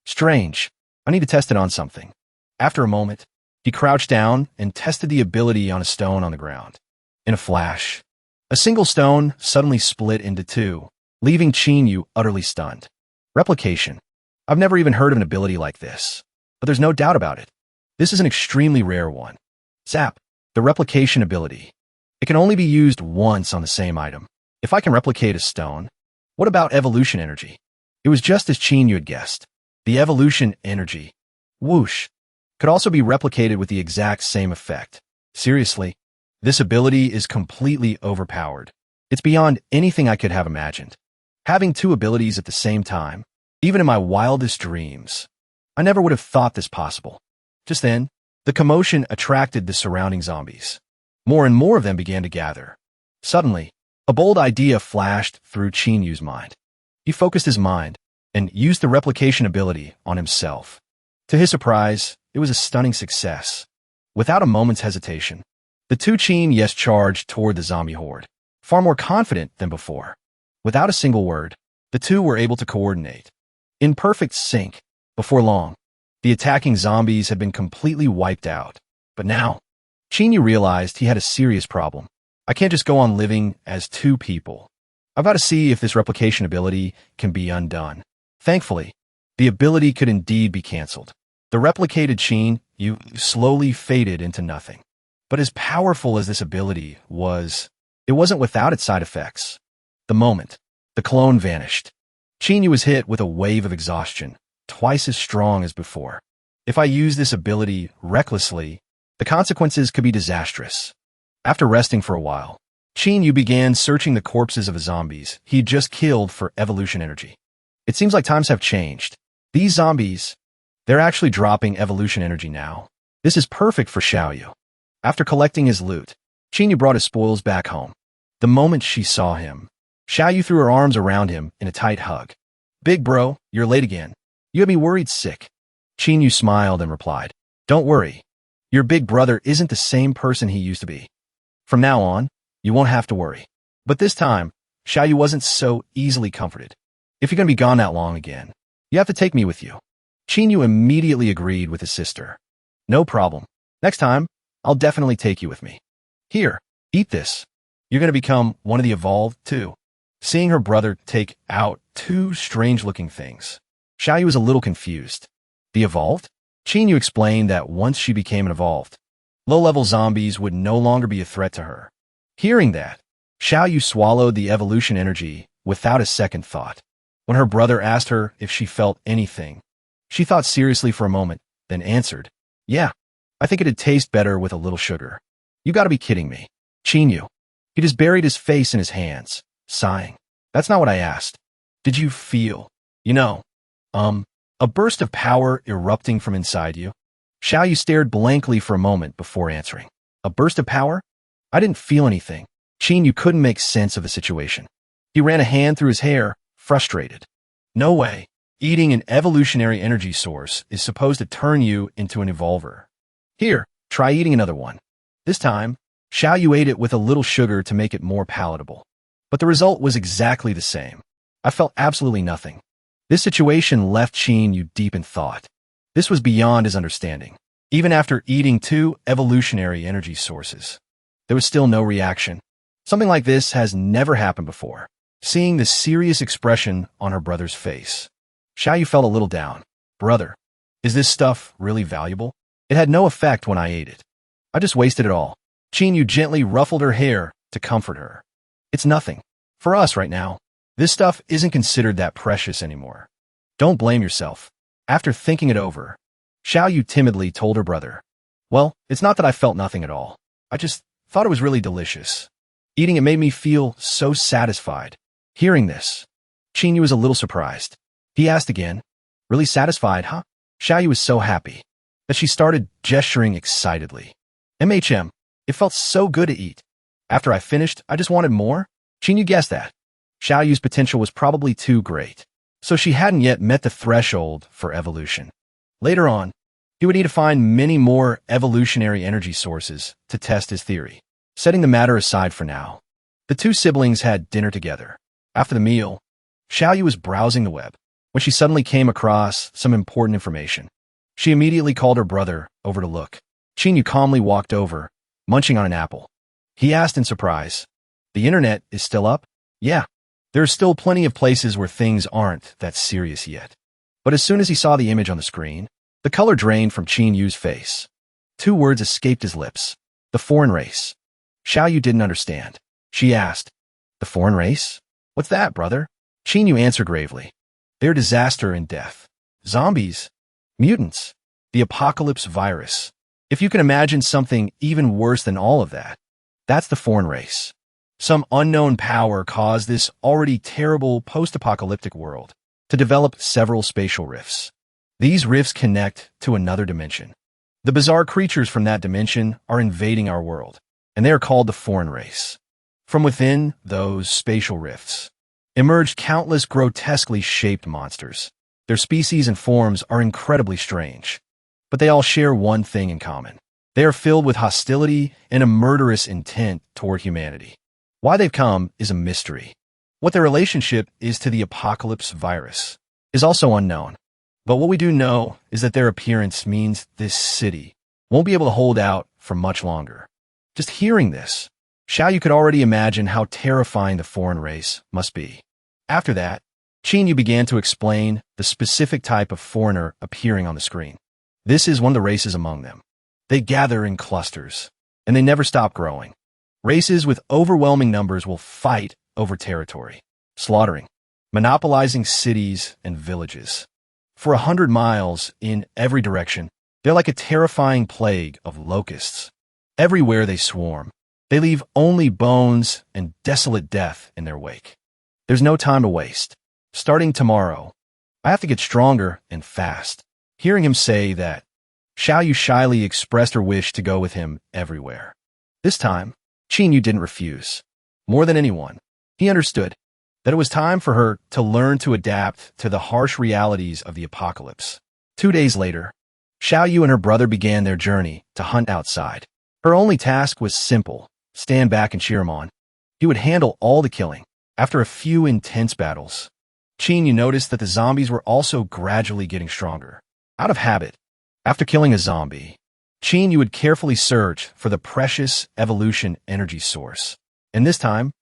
strange. I need to test it on something. After a moment, he crouched down and tested the ability on a stone on the ground. In a flash, a single stone suddenly split into two, leaving Chinyu utterly stunned. Replication. I've never even heard of an ability like this, but there's no doubt about it. This is an extremely rare one. Zap. The replication ability. It can only be used once on the same item. If I can replicate a stone, what about evolution energy? It was just as Chinyu had guessed. The evolution energy, whoosh, could also be replicated with the exact same effect. Seriously, this ability is completely overpowered. It's beyond anything I could have imagined. Having two abilities at the same time, even in my wildest dreams, I never would have thought this possible. Just then, the commotion attracted the surrounding zombies. More and more of them began to gather. Suddenly, a bold idea flashed through Chinyu's mind. He focused his mind and used the replication ability on himself. To his surprise, it was a stunning success. Without a moment's hesitation, the two Chinyus charged toward the zombie horde, far more confident than before. Without a single word, the two were able to coordinate. In perfect sync, before long, the attacking zombies had been completely wiped out. But now, Chinyu realized he had a serious problem. I can't just go on living as two people. I've got to see if this replication ability can be undone. Thankfully, the ability could indeed be canceled. The replicated Chinyu slowly faded into nothing. But as powerful as this ability was, it wasn't without its side effects. The moment the clone vanished, Chinyu was hit with a wave of exhaustion, twice as strong as before. If I use this ability recklessly, the consequences could be disastrous. After resting for a while, Chinyu began searching the corpses of the zombies he'd just killed for evolution energy. It seems like times have changed. These zombies, they're actually dropping evolution energy now. This is perfect for Xiaoyu. After collecting his loot, Chinyu brought his spoils back home. The moment she saw him, Xiaoyu threw her arms around him in a tight hug. "Big bro, you're late again. You had me worried sick." Chinyu smiled and replied, "Don't worry. Your big brother isn't the same person he used to be. From now on, you won't have to worry." But this time, Xiaoyu wasn't so easily comforted. "If you're going to be gone that long again, you have to take me with you." Chinyu immediately agreed with his sister. "No problem. Next time, I'll definitely take you with me. Here, eat this. You're going to become one of the evolved, too." Seeing her brother take out two strange-looking things, Xiaoyu was a little confused. The evolved? Chinyu explained that once she became an evolved, low-level zombies would no longer be a threat to her. Hearing that, Xiaoyu swallowed the evolution energy without a second thought. When her brother asked her if she felt anything, she thought seriously for a moment, then answered, "Yeah, I think it'd taste better with a little sugar." "You gotta be kidding me." Chinyu. He just buried his face in his hands, sighing. "That's not what I asked. Did you feel, a burst of power erupting from inside you?" Xiaoyu stared blankly for a moment before answering. "A burst of power? I didn't feel anything." Chinyu couldn't make sense of the situation. He ran a hand through his hair, frustrated. "No way. Eating an evolutionary energy source is supposed to turn you into an evolver. Here, try eating another one." This time, Xiaoyu ate it with a little sugar to make it more palatable. But the result was exactly the same. I felt absolutely nothing. This situation left Chinyu deep in thought. This was beyond his understanding. Even after eating two evolutionary energy sources, there was still no reaction. Something like this has never happened before. Seeing the serious expression on her brother's face, Xiaoyu felt a little down. "Brother, is this stuff really valuable? It had no effect when I ate it. I just wasted it all." Chinyu gently ruffled her hair to comfort her. "It's nothing. For us right now, this stuff isn't considered that precious anymore. Don't blame yourself." After thinking it over, Xiaoyu timidly told her brother, "Well, it's not that I felt nothing at all. I just thought it was really delicious." Eating it made me feel so satisfied. Hearing this, Qingyu was a little surprised. He asked again, "Really satisfied, huh?" Xiaoyu was so happy that she started gesturing excitedly. It felt so good to eat. After I finished, I just wanted more. Qingyu guessed that Xiaoyu's potential was probably too great, so she hadn't yet met the threshold for evolution. Later on, he would need to find many more evolutionary energy sources to test his theory. Setting the matter aside for now, the two siblings had dinner together. After the meal, Xiaoyu was browsing the web when she suddenly came across some important information. She immediately called her brother over to look. Qingyu calmly walked over, munching on an apple. He asked in surprise, "The internet is still up?" "Yeah, there are still plenty of places where things aren't that serious yet." But as soon as he saw the image on the screen, the color drained from Qingyu's face. Two words escaped his lips: the foreign race. Xiaoyu didn't understand. She asked, "The foreign race? What's that, brother?" Qingyu answered gravely, "They're disaster and death. Zombies. Mutants. The apocalypse virus. If you can imagine something even worse than all of that, that's the foreign race. Some unknown power caused this already terrible post-apocalyptic world to develop several spatial rifts. These rifts connect to another dimension. The bizarre creatures from that dimension are invading our world, and they are called the foreign race. From within those spatial rifts emerged countless grotesquely shaped monsters. Their species and forms are incredibly strange, but they all share one thing in common. They are filled with hostility and a murderous intent toward humanity. Why they've come is a mystery. What their relationship is to the apocalypse virus is also unknown. But what we do know is that their appearance means this city won't be able to hold out for much longer. Just hearing this, Xiaoyu could already imagine how terrifying the foreign race must be. After that, Qingyu began to explain the specific type of foreigner appearing on the screen. This is one of the races among them. They gather in clusters, and they never stop growing. Races with overwhelming numbers will fight over territory, slaughtering, monopolizing cities and villages. For 100 miles in every direction, they're like a terrifying plague of locusts. Everywhere they swarm, they leave only bones and desolate death in their wake. There's no time to waste. Starting tomorrow, I have to get stronger and fast. Hearing him say that, Xiaoyu shyly expressed her wish to go with him everywhere. This time, Qingyu didn't refuse. More than anyone, he understood that it was time for her to learn to adapt to the harsh realities of the apocalypse. 2 days later, Xiaoyu and her brother began their journey to hunt outside. Her only task was simple: stand back and cheer him on. He would handle all the killing. After a few intense battles, Qingyu noticed that the zombies were also gradually getting stronger. Out of habit, after killing a zombie, Qingyu would carefully search for the precious evolution energy source. And this time,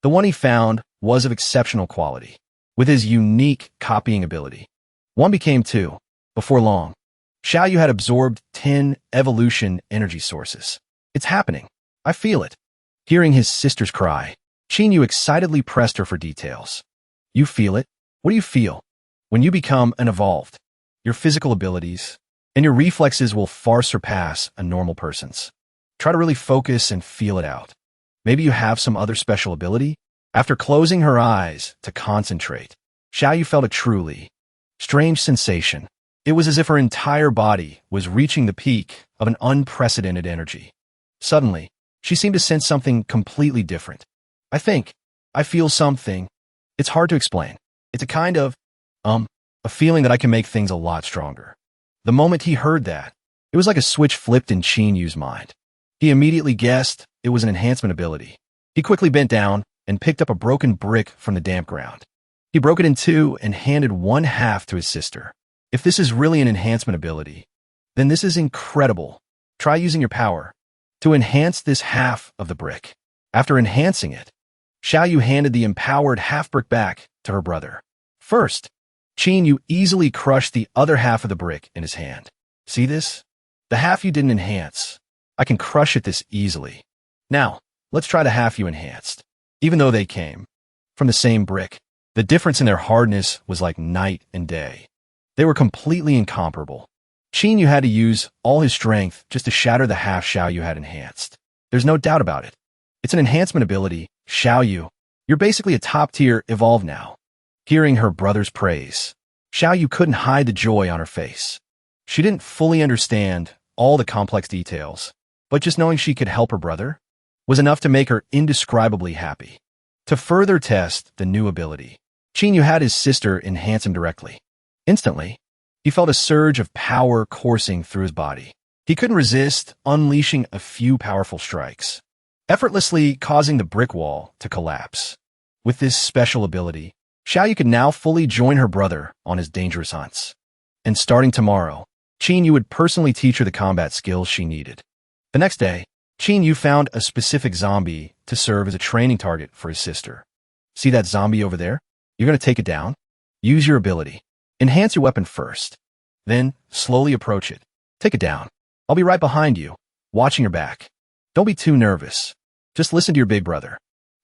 the one he found was of exceptional quality, with his unique copying ability. One became two. Before long, Xiaoyu had absorbed 10 evolution energy sources. "It's happening. I feel it." Hearing his sister's cry, Qingyu excitedly pressed her for details. "You feel it? What do you feel?" "When you become an evolved, your physical abilities and your reflexes will far surpass a normal person's. Try to really focus and feel it out. Maybe you have some other special ability?" After closing her eyes to concentrate, Xiaoyu felt a truly strange sensation. It was as if her entire body was reaching the peak of an unprecedented energy. Suddenly, she seemed to sense something completely different. I feel something. It's hard to explain. It's a kind of, a feeling that I can make things a lot stronger." The moment he heard that, it was like a switch flipped in Qinyu's mind. He immediately guessed it was an enhancement ability. He quickly bent down and picked up a broken brick from the damp ground. He broke it in two and handed one half to his sister. "If this is really an enhancement ability, then this is incredible. Try using your power to enhance this half of the brick." After enhancing it, Xiaoyu handed the empowered half-brick back to her brother. First, Qingyu easily crushed the other half of the brick in his hand. "See this? The half you didn't enhance. I can crush it this easily. Now, let's try the half you enhanced." Even though they came from the same brick, the difference in their hardness was like night and day. They were completely incomparable. Qingyu had to use all his strength just to shatter the half Xiaoyu had enhanced. There's no doubt about it. It's an enhancement ability, Xiao Yu. You're basically a top-tier evolve now. Hearing her brother's praise, Xiao Yu couldn't hide the joy on her face. She didn't fully understand all the complex details, but just knowing she could help her brother was enough to make her indescribably happy. To further test the new ability, Qin Yu had his sister enhance him directly. Instantly, he felt a surge of power coursing through his body. He couldn't resist unleashing a few powerful strikes, effortlessly causing the brick wall to collapse. With this special ability, Xiao Yu could now fully join her brother on his dangerous hunts. And starting tomorrow, Qin Yu would personally teach her the combat skills she needed. The next day, Qin Yu found a specific zombie to serve as a training target for his sister. See that zombie over there? You're going to take it down? Use your ability. Enhance your weapon first. Then, slowly approach it. Take it down. I'll be right behind you, watching your back. Don't be too nervous. Just listen to your big brother.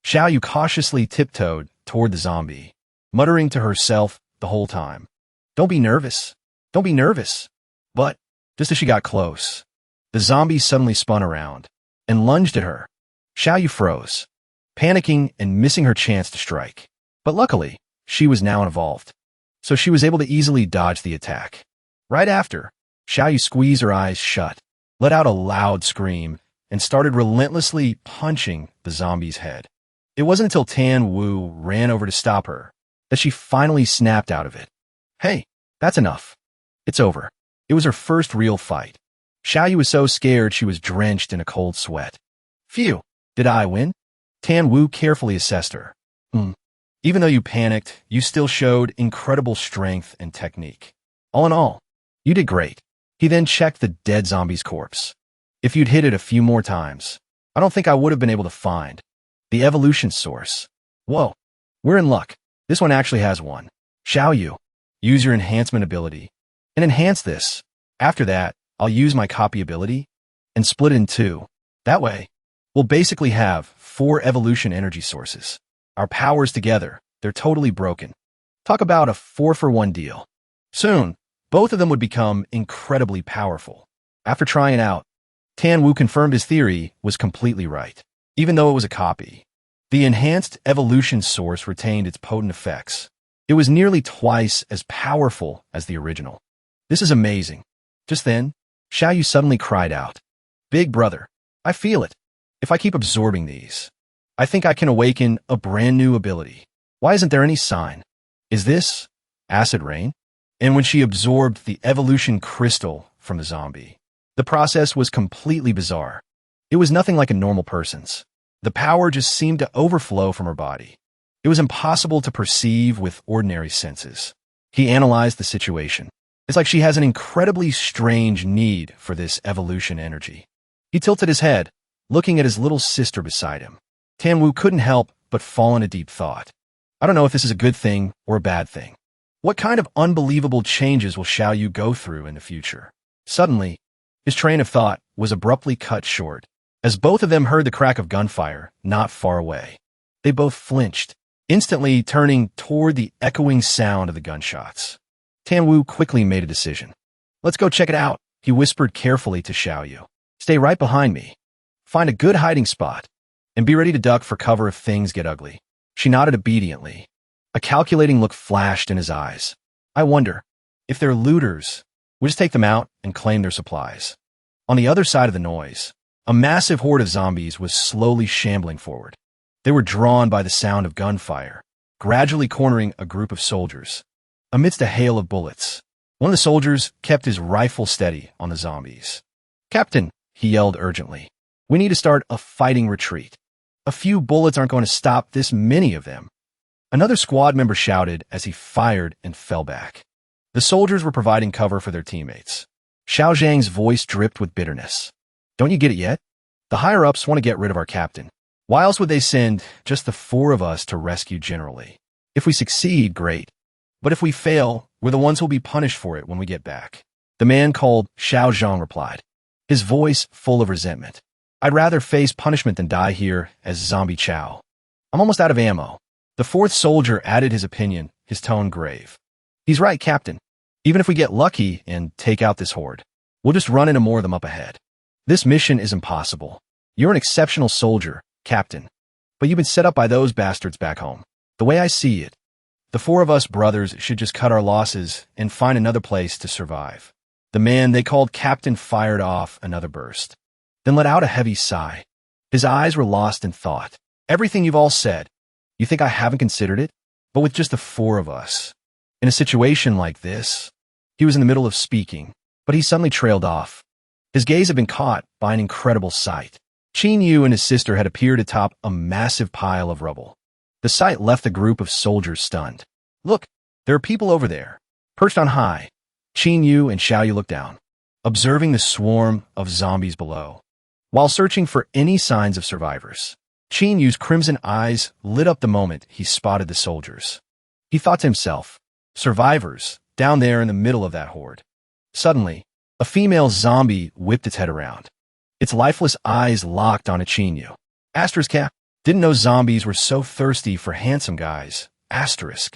Xiao Yu cautiously tiptoed toward the zombie, muttering to herself the whole time. Don't be nervous. Don't be nervous. But, just as she got close, the zombie suddenly spun around and lunged at her. Xiao Yu froze, panicking and missing her chance to strike. But luckily, she was now evolved, so she was able to easily dodge the attack. Right after, Xiao Yu squeezed her eyes shut, let out a loud scream, and started relentlessly punching the zombie's head. It wasn't until Tan Wu ran over to stop her that she finally snapped out of it. Hey, that's enough. It's over. It was her first real fight. Xiao Yu was so scared she was drenched in a cold sweat. Phew, did I win? Tan Wu carefully assessed her. Even though you panicked, you still showed incredible strength and technique. All in all, you did great. He then checked the dead zombie's corpse. If you'd hit it a few more times, I don't think I would have been able to find the evolution source. Whoa, we're in luck. This one actually has one. Xiao Yu, use your enhancement ability and enhance this. After that, I'll use my copy ability and split it in two. That way, we'll basically have 4 evolution energy sources. Our powers together, they're totally broken. Talk about a 4-for-1 deal. Soon, both of them would become incredibly powerful. After trying it out, Tan Wu confirmed his theory was completely right. Even though it was a copy, the enhanced evolution source retained its potent effects. It was nearly twice as powerful as the original. This is amazing. Just then, Xiao Yu suddenly cried out, Big brother, I feel it. If I keep absorbing these, I think I can awaken a brand new ability. Why isn't there any sign? Is this acid rain? And when she absorbed the evolution crystal from the zombie, the process was completely bizarre. It was nothing like a normal person's. The power just seemed to overflow from her body. It was impossible to perceive with ordinary senses. He analyzed the situation. It's like she has an incredibly strange need for this evolution energy. He tilted his head, looking at his little sister beside him. Tan Wu couldn't help but fall into deep thought. I don't know if this is a good thing or a bad thing. What kind of unbelievable changes will Xiao Yu go through in the future? Suddenly, his train of thought was abruptly cut short, as both of them heard the crack of gunfire not far away. They both flinched, instantly turning toward the echoing sound of the gunshots. Tan Wu quickly made a decision. Let's go check it out, he whispered carefully to Xiao Yu. Stay right behind me. Find a good hiding spot, and be ready to duck for cover if things get ugly. She nodded obediently. A calculating look flashed in his eyes. I wonder if they're looters. We'll just take them out and claim their supplies. On the other side of the noise, a massive horde of zombies was slowly shambling forward. They were drawn by the sound of gunfire, gradually cornering a group of soldiers. Amidst a hail of bullets, one of the soldiers kept his rifle steady on the zombies. Captain, he yelled urgently, we need to start a fighting retreat. A few bullets aren't going to stop this many of them. Another squad member shouted as he fired and fell back. The soldiers were providing cover for their teammates. Xiao Zhang's voice dripped with bitterness. Don't you get it yet? The higher-ups want to get rid of our captain. Why else would they send just the 4 of us to rescue generally? If we succeed, great. But if we fail, we're the ones who'll be punished for it when we get back. The man called Xiao Zhang replied, his voice full of resentment. I'd rather face punishment than die here as Zombie Chow. I'm almost out of ammo. The 4th soldier added his opinion, his tone grave. He's right, Captain. Even if we get lucky and take out this horde, we'll just run into more of them up ahead. This mission is impossible. You're an exceptional soldier, Captain. But you've been set up by those bastards back home. The way I see it, the four of us brothers should just cut our losses and find another place to survive. The man they called Captain fired off another burst, then let out a heavy sigh. His eyes were lost in thought. Everything you've all said, you think I haven't considered it? But with just the four of us, in a situation like this, he was in the middle of speaking, but he suddenly trailed off. His gaze had been caught by an incredible sight. Qin Yu and his sister had appeared atop a massive pile of rubble. The sight left the group of soldiers stunned. Look, there are people over there, perched on high. Qin Yu and Xiaoyu looked down, observing the swarm of zombies below. While searching for any signs of survivors, Qin Yu's crimson eyes lit up the moment he spotted the soldiers. He thought to himself, survivors, down there in the middle of that horde. Suddenly, a female zombie whipped its head around. Its lifeless eyes locked on Qin Yu. Asterisk. Didn't know zombies were so thirsty for handsome guys. Asterisk.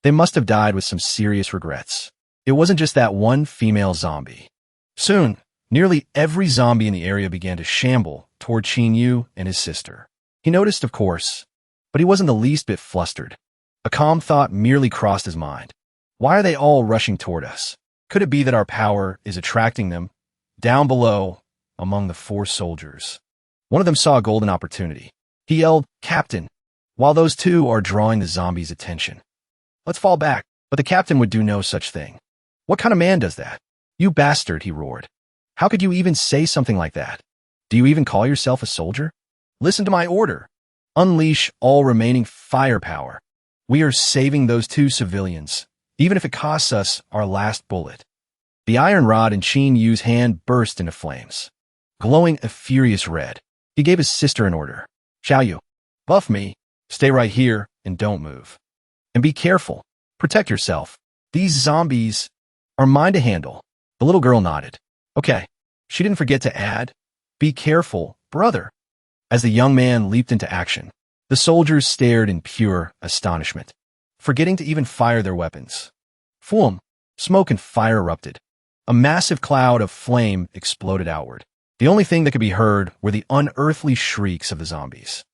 They must have died with some serious regrets. It wasn't just that one female zombie. Soon, nearly every zombie in the area began to shamble toward Qin Yu and his sister. He noticed, of course, but he wasn't the least bit flustered. A calm thought merely crossed his mind. Why are they all rushing toward us? Could it be that our power is attracting them? Down below, among the four soldiers, one of them saw a golden opportunity. He yelled, "Captain," while those two are drawing the zombies' attention. Let's fall back. But the captain would do no such thing. What kind of man does that? You bastard, he roared. How could you even say something like that? Do you even call yourself a soldier? Listen to my order. Unleash all remaining firepower. We are saving those two civilians, even if it costs us our last bullet. The iron rod in Qin Yu's hand burst into flames, glowing a furious red. He gave his sister an order. Xiaoyu, buff me, stay right here, and don't move. And be careful. Protect yourself. These zombies are mine to handle. The little girl nodded. Okay. She didn't forget to add, be careful, brother. As the young man leaped into action, the soldiers stared in pure astonishment, forgetting to even fire their weapons. Foom! Smoke and fire erupted. A massive cloud of flame exploded outward. The only thing that could be heard were the unearthly shrieks of the zombies.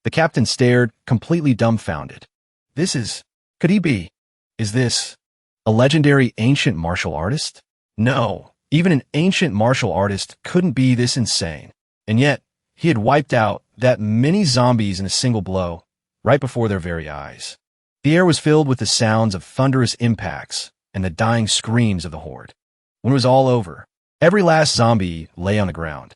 The captain stared, completely dumbfounded. Could he be? Is this a legendary ancient martial artist? No, even an ancient martial artist couldn't be this insane. And yet, he had wiped out that many zombies in a single blow, right before their very eyes. The air was filled with the sounds of thunderous impacts and the dying screams of the horde. When it was all over, every last zombie lay on the ground,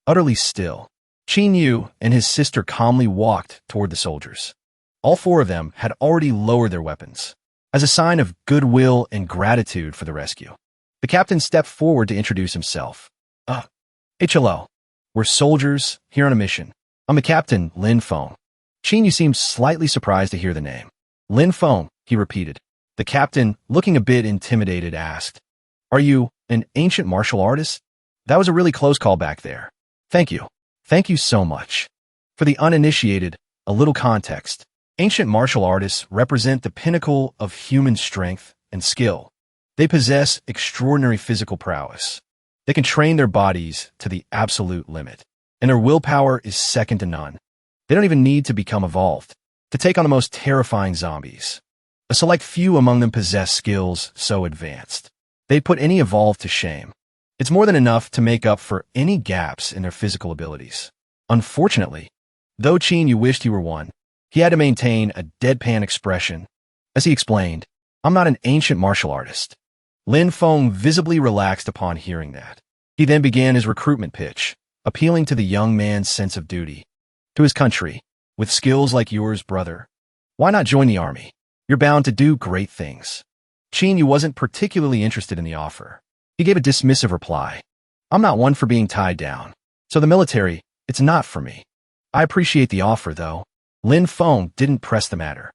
utterly still. Qin Yu and his sister calmly walked toward the soldiers. All four of them had already lowered their weapons, as a sign of goodwill and gratitude for the rescue. The captain stepped forward to introduce himself. Hello. We're soldiers here on a mission. I'm the captain, Lin Feng. Qin Yu seemed slightly surprised to hear the name. Lin Feng, he repeated. The captain, looking a bit intimidated, asked, Are you an ancient martial artist? That was a really close call back there. Thank you. Thank you so much. For the uninitiated, a little context. Ancient martial artists represent the pinnacle of human strength and skill. They possess extraordinary physical prowess. They can train their bodies to the absolute limit, and their willpower is second to none. They don't even need to become evolved to take on the most terrifying zombies. A select few among them possess skills so advanced they'd put any evolved to shame. It's more than enough to make up for any gaps in their physical abilities. Unfortunately, though Qin Yu wished he were one, he had to maintain a deadpan expression. As he explained, I'm not an ancient martial artist. Lin Feng visibly relaxed upon hearing that. He then began his recruitment pitch, appealing to the young man's sense of duty. To his country, with skills like yours, brother, why not join the army? You're bound to do great things. Qin Yu wasn't particularly interested in the offer. He gave a dismissive reply. I'm not one for being tied down. So the military, it's not for me. I appreciate the offer, though. Lin Feng didn't press the matter.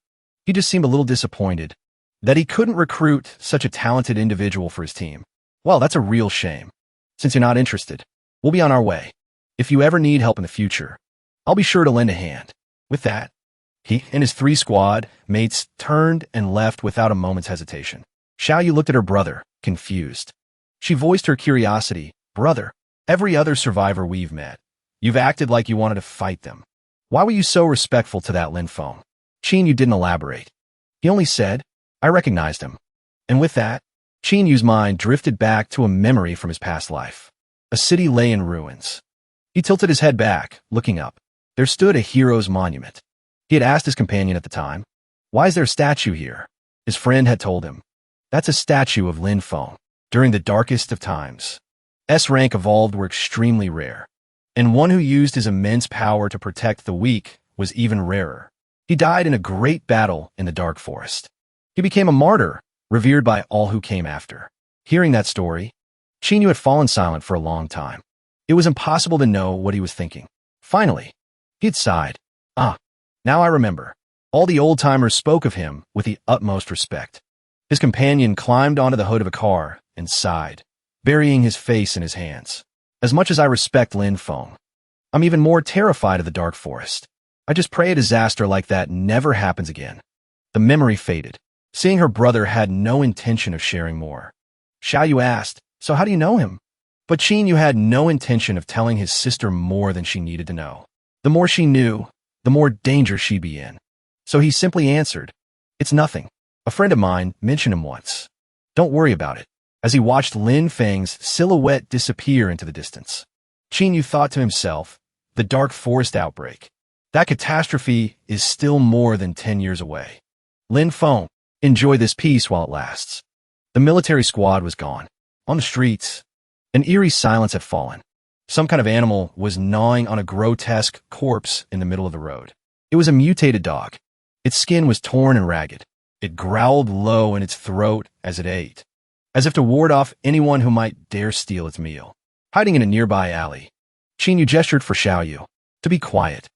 He just seemed a little disappointed that he couldn't recruit such a talented individual for his team. Well, that's a real shame. Since you're not interested, we'll be on our way. If you ever need help in the future, I'll be sure to lend a hand. With that, he and his 3 squad mates turned and left without a moment's hesitation. Xiaoyu looked at her brother, confused. She voiced her curiosity. Brother, every other survivor we've met, you've acted like you wanted to fight them. Why were you so respectful to that Linfeng? Yu didn't elaborate. He only said, I recognized him. And with that, Yu's mind drifted back to a memory from his past life. A city lay in ruins. He tilted his head back, looking up. There stood a hero's monument. He had asked his companion at the time, why is there a statue here? His friend had told him, that's a statue of Linfeng. During the darkest of times, S-rank evolved were extremely rare, and one who used his immense power to protect the weak was even rarer. He died in a great battle in the dark forest. He became a martyr, revered by all who came after. Hearing that story, Yu had fallen silent for a long time. It was impossible to know what he was thinking. Finally, he had sighed. Now I remember. All the old-timers spoke of him with the utmost respect. His companion climbed onto the hood of a car and sighed, burying his face in his hands. As much as I respect Linfeng, I'm even more terrified of the dark forest. I just pray a disaster like that never happens again. The memory faded. Seeing her brother had no intention of sharing more. Xiaoyu asked, so how do you know him? But Yu had no intention of telling his sister more than she needed to know. The more she knew, the more danger she'd be in. So he simply answered, it's nothing. A friend of mine mentioned him once. Don't worry about it. As he watched Lin Feng's silhouette disappear into the distance, Yu thought to himself, the dark forest outbreak. That catastrophe is still more than 10 years away. Linfeng, enjoy this peace while it lasts. The military squad was gone. On the streets, an eerie silence had fallen. Some kind of animal was gnawing on a grotesque corpse in the middle of the road. It was a mutated dog. Its skin was torn and ragged. It growled low in its throat as it ate, as if to ward off anyone who might dare steal its meal. Hiding in a nearby alley, Yu gestured for Xiaoyu to be quiet.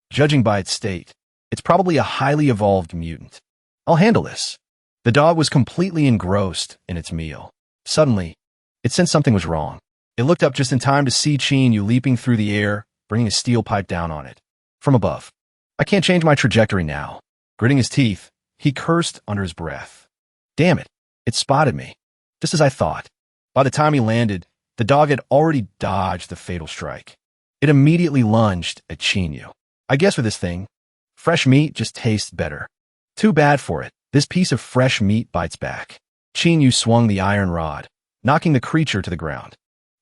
Judging by its state, it's probably a highly evolved mutant. I'll handle this. The dog was completely engrossed in its meal. Suddenly, it sensed something was wrong. It looked up just in time to see Yu leaping through the air, bringing a steel pipe down on it. From above. I can't change my trajectory now. Gritting his teeth, he cursed under his breath. Damn it, it spotted me. Just as I thought. By the time he landed, the dog had already dodged the fatal strike. It immediately lunged at Yu. I guess with this thing, fresh meat just tastes better. Too bad for it. This piece of fresh meat bites back. Yu swung the iron rod, knocking the creature to the ground.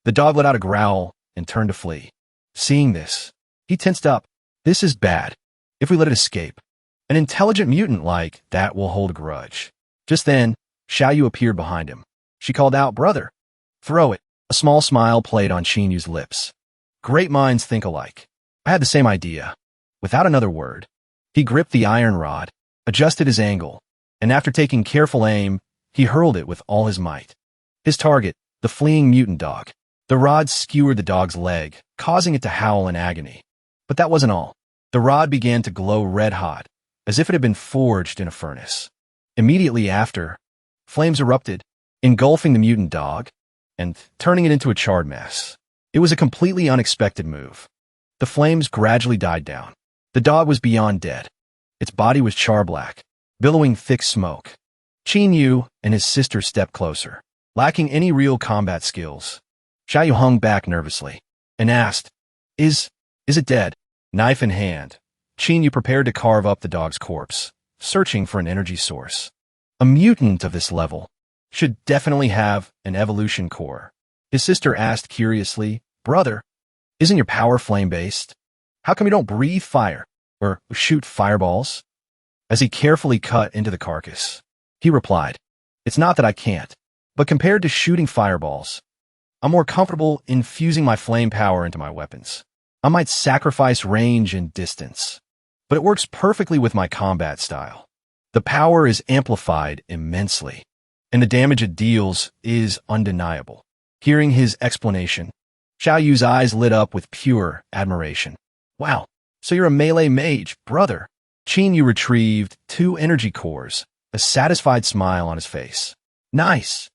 The dog let out a growl and turned to flee. Seeing this, he tensed up. This is bad. If we let it escape, an intelligent mutant like that will hold a grudge. Just then, Xiaoyu appeared behind him. She called out, brother. Throw it. A small smile played on Yu's lips. Great minds think alike. I had the same idea. Without another word, he gripped the iron rod, adjusted his angle, and after taking careful aim, he hurled it with all his might. His target, the fleeing mutant dog. The rod skewered the dog's leg, causing it to howl in agony. But that wasn't all. The rod began to glow red-hot, as if it had been forged in a furnace. Immediately after, flames erupted, engulfing the mutant dog and turning it into a charred mess. It was a completely unexpected move. The flames gradually died down. The dog was beyond dead. Its body was char-black, billowing thick smoke. Yu and his sister stepped closer, lacking any real combat skills. Xiaoyu hung back nervously and asked, Is it dead? Knife in hand, Yu prepared to carve up the dog's corpse, searching for an energy source. A mutant of this level should definitely have an evolution core. His sister asked curiously, brother, isn't your power flame-based? How come you don't breathe fire or shoot fireballs? As he carefully cut into the carcass, he replied, it's not that I can't, but compared to shooting fireballs, I'm more comfortable infusing my flame power into my weapons. I might sacrifice range and distance, but it works perfectly with my combat style. The power is amplified immensely, and the damage it deals is undeniable. Hearing his explanation, Xiaoyu's eyes lit up with pure admiration. Wow, so you're a melee mage, brother. Yu retrieved 2 energy cores, a satisfied smile on his face. Nice.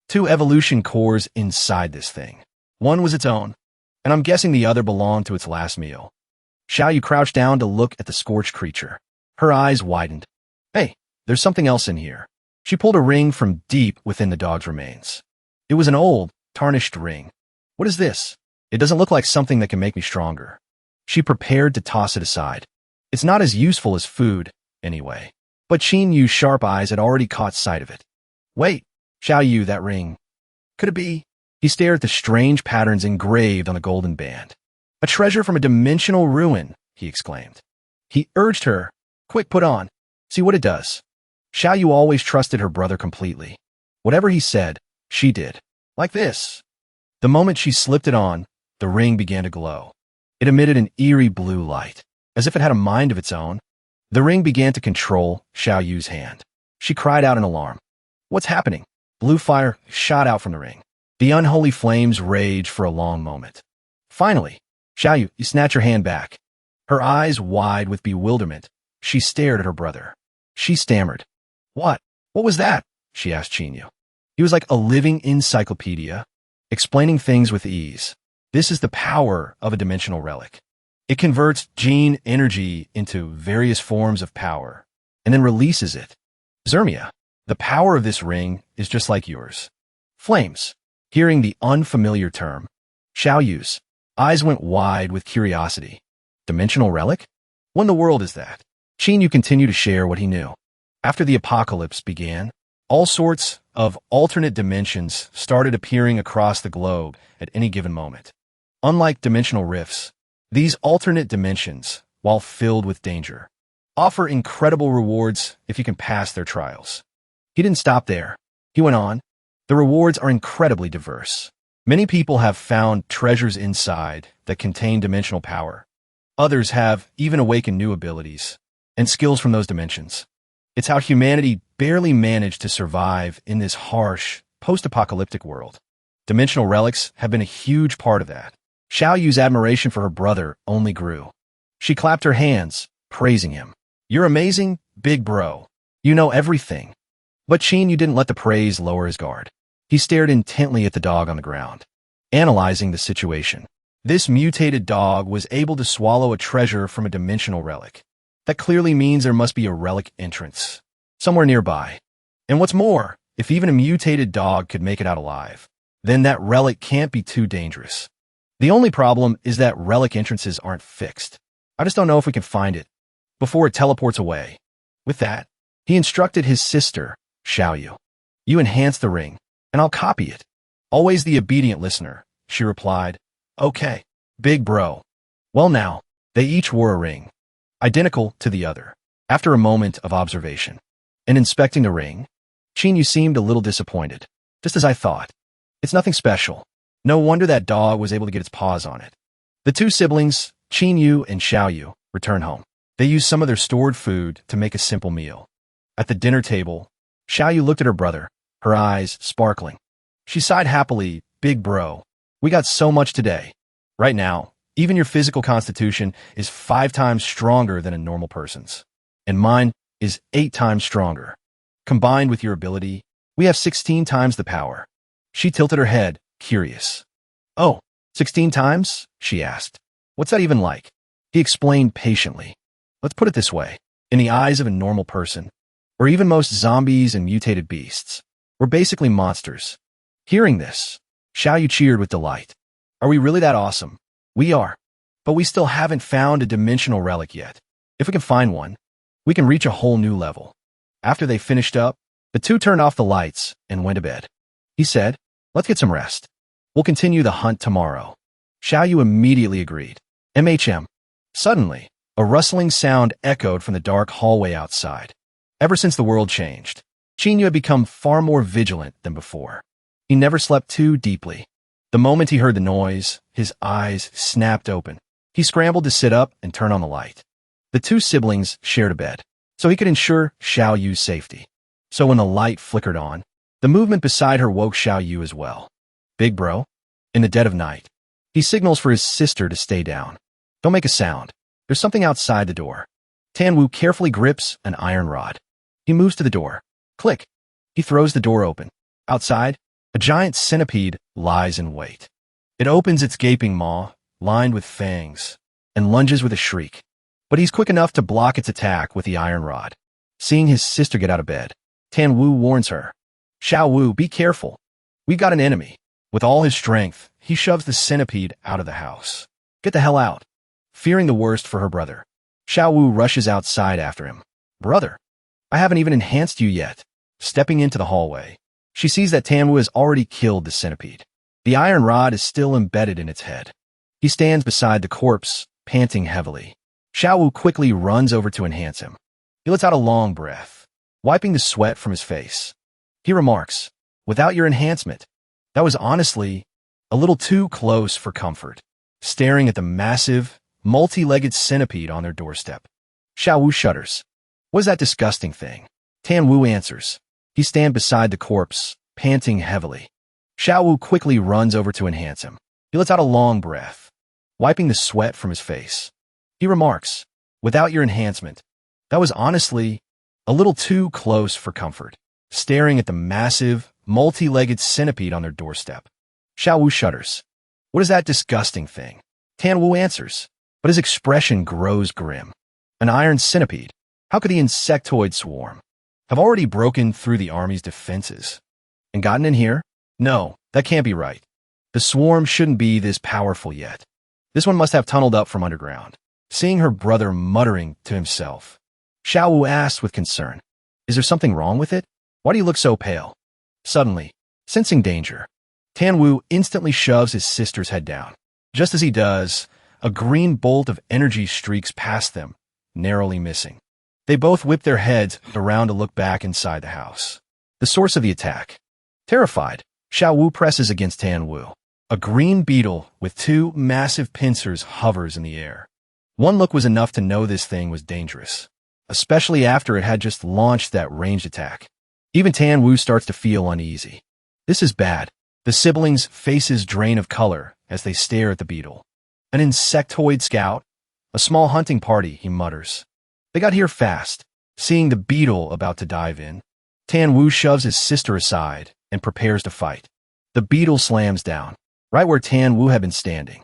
2 evolution cores inside this thing. One was its own, and I'm guessing the other belonged to its last meal. Xiaoyu crouched down to look at the scorched creature. Her eyes widened. Hey, there's something else in here. She pulled a ring from deep within the dog's remains. It was an old, tarnished ring. What is this? It doesn't look like something that can make me stronger. She prepared to toss it aside. It's not as useful as food, anyway. But Qin Yu's sharp eyes had already caught sight of it. Wait, Xiao Yu, that ring. Could it be? He stared at the strange patterns engraved on the golden band. A treasure from a dimensional ruin, he exclaimed. He urged her, quick, put on. See what it does. Xiao Yu always trusted her brother completely. Whatever he said, she did. Like this. The moment she slipped it on, the ring began to glow. It emitted an eerie blue light, as if it had a mind of its own. The ring began to control Xiao Yu's hand. She cried out in alarm. What's happening? Blue fire shot out from the ring. The unholy flames raged for a long moment. Finally, Xiao Yu, you snatch her hand back. Her eyes wide with bewilderment, she stared at her brother. She stammered. What? What was that? She asked Qin Yu. He was like a living encyclopedia, explaining things with ease. This is the power of a dimensional relic. It converts gene energy into various forms of power, and then releases it. Zermia, the power of this ring is just like yours. Flames. Hearing the unfamiliar term, Xiao Yu's eyes went wide with curiosity. Dimensional relic? What in the world is that? Qin Yu continued to share what he knew. After the apocalypse began, all sorts of alternate dimensions started appearing across the globe at any given moment. Unlike dimensional rifts, these alternate dimensions, while filled with danger, offer incredible rewards if you can pass their trials. He didn't stop there. He went on. The rewards are incredibly diverse. Many people have found treasures inside that contain dimensional power. Others have even awakened new abilities and skills from those dimensions. It's how humanity barely managed to survive in this harsh, post-apocalyptic world. Dimensional relics have been a huge part of that. Xiao Yu's admiration for her brother only grew. She clapped her hands, praising him. You're amazing, big bro. You know everything. But Qin Yu didn't let the praise lower his guard. He stared intently at the dog on the ground, analyzing the situation. This mutated dog was able to swallow a treasure from a dimensional relic. That clearly means there must be a relic entrance, somewhere nearby. And what's more, if even a mutated dog could make it out alive, then that relic can't be too dangerous. The only problem is that relic entrances aren't fixed. I just don't know if we can find it before it teleports away. With that, he instructed his sister, Xiao Yu. You enhance the ring, and I'll copy it. Always the obedient listener, she replied. Okay, big bro. Well now, they each wore a ring, identical to the other. After a moment of observation and inspecting the ring, Qin Yu seemed a little disappointed, just as I thought. It's nothing special. No wonder that dog was able to get its paws on it. The two siblings, Qin Yu and Xiao Yu, returned home. They used some of their stored food to make a simple meal. At the dinner table, Xiao Yu looked at her brother, her eyes sparkling. She sighed happily, big bro. We got so much today. Right now, even your physical constitution is 5 times stronger than a normal person's. And mine is 8 times stronger. Combined with your ability, we have 16 times the power. She tilted her head, curious. Oh, 16 times? She asked. What's that even like? He explained patiently. Let's put it this way. In the eyes of a normal person, or even most zombies and mutated beasts, we're basically monsters. Hearing this, Xiao Yu cheered with delight. Are we really that awesome? We are. But we still haven't found a dimensional relic yet. If we can find one, we can reach a whole new level. After they finished up, the two turned off the lights and went to bed. He said, let's get some rest. We'll continue the hunt tomorrow. Xiao Yu immediately agreed. MHM. Suddenly, a rustling sound echoed from the dark hallway outside. Ever since the world changed, Qin Yu had become far more vigilant than before. He never slept too deeply. The moment he heard the noise, his eyes snapped open. He scrambled to sit up and turn on the light. The two siblings shared a bed, so he could ensure Xiao Yu's safety. So when the light flickered on, the movement beside her woke Xiao Yu as well. Big bro, in the dead of night, he signals for his sister to stay down. Don't make a sound. There's something outside the door. Tanwu carefully grips an iron rod. He moves to the door. Click. He throws the door open. Outside, a giant centipede lies in wait. It opens its gaping maw, lined with fangs, and lunges with a shriek. But he's quick enough to block its attack with the iron rod. Seeing his sister get out of bed, Tanwu warns her. Xiao Wu, be careful. We've got an enemy. With all his strength, he shoves the centipede out of the house. Get the hell out. Fearing the worst for her brother, Xiao Wu rushes outside after him. Brother, I haven't even enhanced you yet. Stepping into the hallway, she sees that Tanwu has already killed the centipede. The iron rod is still embedded in its head. He stands beside the corpse, panting heavily. Xiao Wu quickly runs over to enhance him. He lets out a long breath, wiping the sweat from his face. He remarks, without your enhancement, that was honestly a little too close for comfort. Staring at the massive, multi-legged centipede on their doorstep, Xiao Wu shudders. What is that disgusting thing? Tan Wu answers. He stands beside the corpse, panting heavily. Xiao Wu quickly runs over to enhance him. He lets out a long breath, wiping the sweat from his face. He remarks, without your enhancement, that was honestly a little too close for comfort. Staring at the massive, multi-legged centipede on their doorstep, Xiao Wu shudders. What is that disgusting thing? Tan Wu answers, but his expression grows grim. An iron centipede? How could the insectoid swarm have already broken through the army's defenses and gotten in here? No, that can't be right. The swarm shouldn't be this powerful yet. This one must have tunneled up from underground. Seeing her brother muttering to himself, Xiao Wu asks with concern, is there something wrong with it? Why do you look so pale? Suddenly, sensing danger, Tan Wu instantly shoves his sister's head down. Just as he does, a green bolt of energy streaks past them, narrowly missing. They both whip their heads around to look back inside the house. The source of the attack. Terrified, Xiao Wu presses against Tan Wu. A green beetle with two massive pincers hovers in the air. One look was enough to know this thing was dangerous, especially after it had just launched that ranged attack. Even Tan Wu starts to feel uneasy. This is bad. The siblings' faces drain of color as they stare at the beetle. An insectoid scout? A small hunting party, he mutters. They got here fast. Seeing the beetle about to dive in, Tan Wu shoves his sister aside and prepares to fight. The beetle slams down, right where Tan Wu had been standing.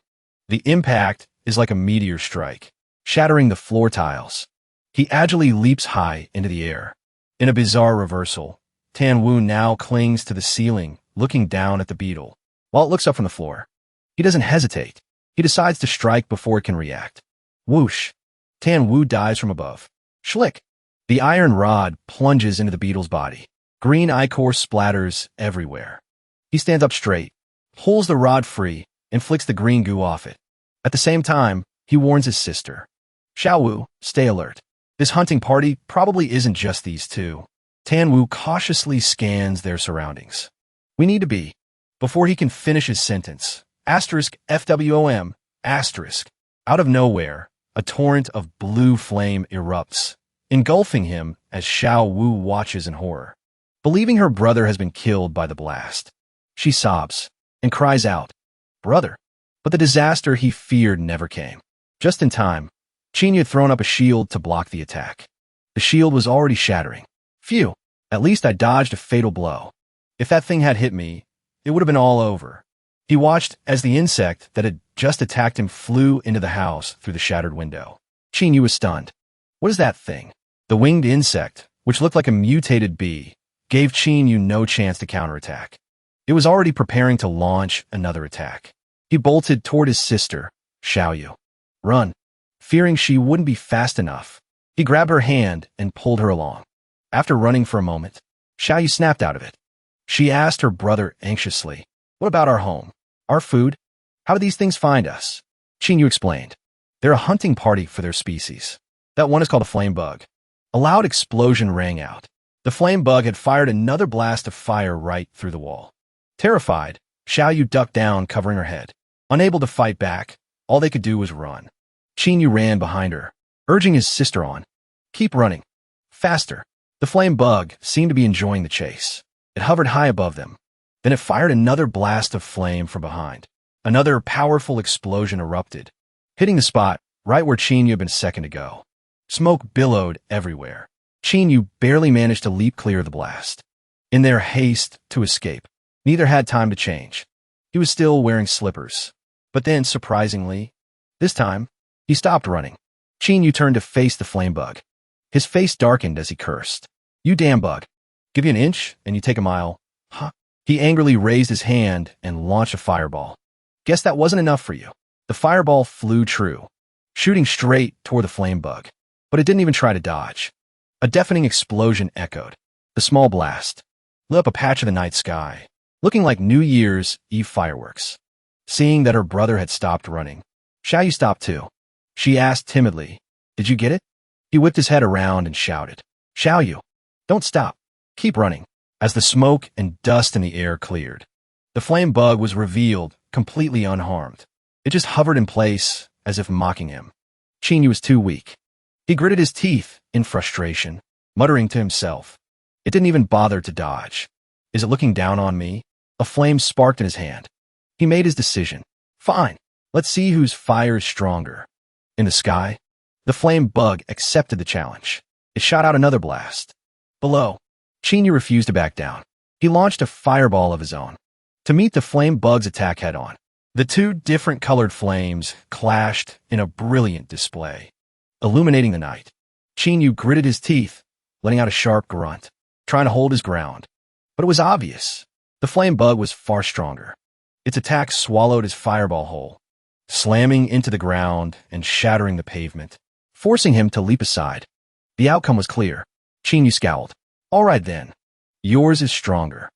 The impact is like a meteor strike, shattering the floor tiles. He agilely leaps high into the air. In a bizarre reversal, Tan Wu now clings to the ceiling, looking down at the beetle. While it looks up from the floor, he doesn't hesitate. He decides to strike before it can react. Whoosh! Tan Wu dives from above. Schlick! The iron rod plunges into the beetle's body. Green ichor splatters everywhere. He stands up straight, pulls the rod free, and flicks the green goo off it. At the same time, he warns his sister. Xiao Wu, stay alert. This hunting party probably isn't just these two. Tan Wu cautiously scans their surroundings. We need to be. Before he can finish his sentence, FWOM, out of nowhere, a torrent of blue flame erupts, engulfing him as Xiao Wu watches in horror. Believing her brother has been killed by the blast, she sobs and cries out, Brother! But the disaster he feared never came. Just in time, Qin had thrown up a shield to block the attack. The shield was already shattering. Phew, at least I dodged a fatal blow. If that thing had hit me, it would have been all over. He watched as the insect that had just attacked him flew into the house through the shattered window. Qin was stunned. What is that thing? The winged insect, which looked like a mutated bee, gave Qin no chance to counterattack. It was already preparing to launch another attack. He bolted toward his sister, Xiao Yu. Run. Fearing she wouldn't be fast enough, he grabbed her hand and pulled her along. After running for a moment, Xiao Yu snapped out of it. She asked her brother anxiously, What about our home? Our food? How did these things find us? Qin explained. They're a hunting party for their species. That one is called a flame bug. A loud explosion rang out. The flame bug had fired another blast of fire right through the wall. Terrified, Xiao Yu ducked down, covering her head. Unable to fight back, all they could do was run. Qin ran behind her, urging his sister on. Keep running. Faster. The flame bug seemed to be enjoying the chase. It hovered high above them. Then it fired another blast of flame from behind. Another powerful explosion erupted, hitting the spot right where Qin had been a second ago. Smoke billowed everywhere. Qin barely managed to leap clear of the blast. In their haste to escape, neither had time to change. He was still wearing slippers. But then, surprisingly, this time, he stopped running. Qin turned to face the flame bug. His face darkened as he cursed. You damn bug. Give you an inch and you take a mile. Huh? He angrily raised his hand and launched a fireball. Guess that wasn't enough for you. The fireball flew true, shooting straight toward the flame bug. But it didn't even try to dodge. A deafening explosion echoed. The small blast lit up a patch of the night sky, looking like New Year's Eve fireworks. Seeing that her brother had stopped running, Xiaoyu stopped too. She asked timidly, "Did you get it?" He whipped his head around and shouted, "Xiaoyu, don't stop. Keep running." As the smoke and dust in the air cleared, the flame bug was revealed completely unharmed. It just hovered in place as if mocking him. Qinyu was too weak. He gritted his teeth in frustration, muttering to himself. It didn't even bother to dodge. Is it looking down on me? A flame sparked in his hand. He made his decision. Fine, let's see whose fire is stronger. In the sky, the flame bug accepted the challenge. It shot out another blast. Below, Qinyu refused to back down. He launched a fireball of his own to meet the flame bug's attack head-on. The two different colored flames clashed in a brilliant display, illuminating the night. Qinyu gritted his teeth, letting out a sharp grunt, trying to hold his ground. But it was obvious. The flame bug was far stronger. Its attack swallowed his fireball whole, slamming into the ground and shattering the pavement, forcing him to leap aside. The outcome was clear. Qinyu scowled. All right then. Yours is stronger.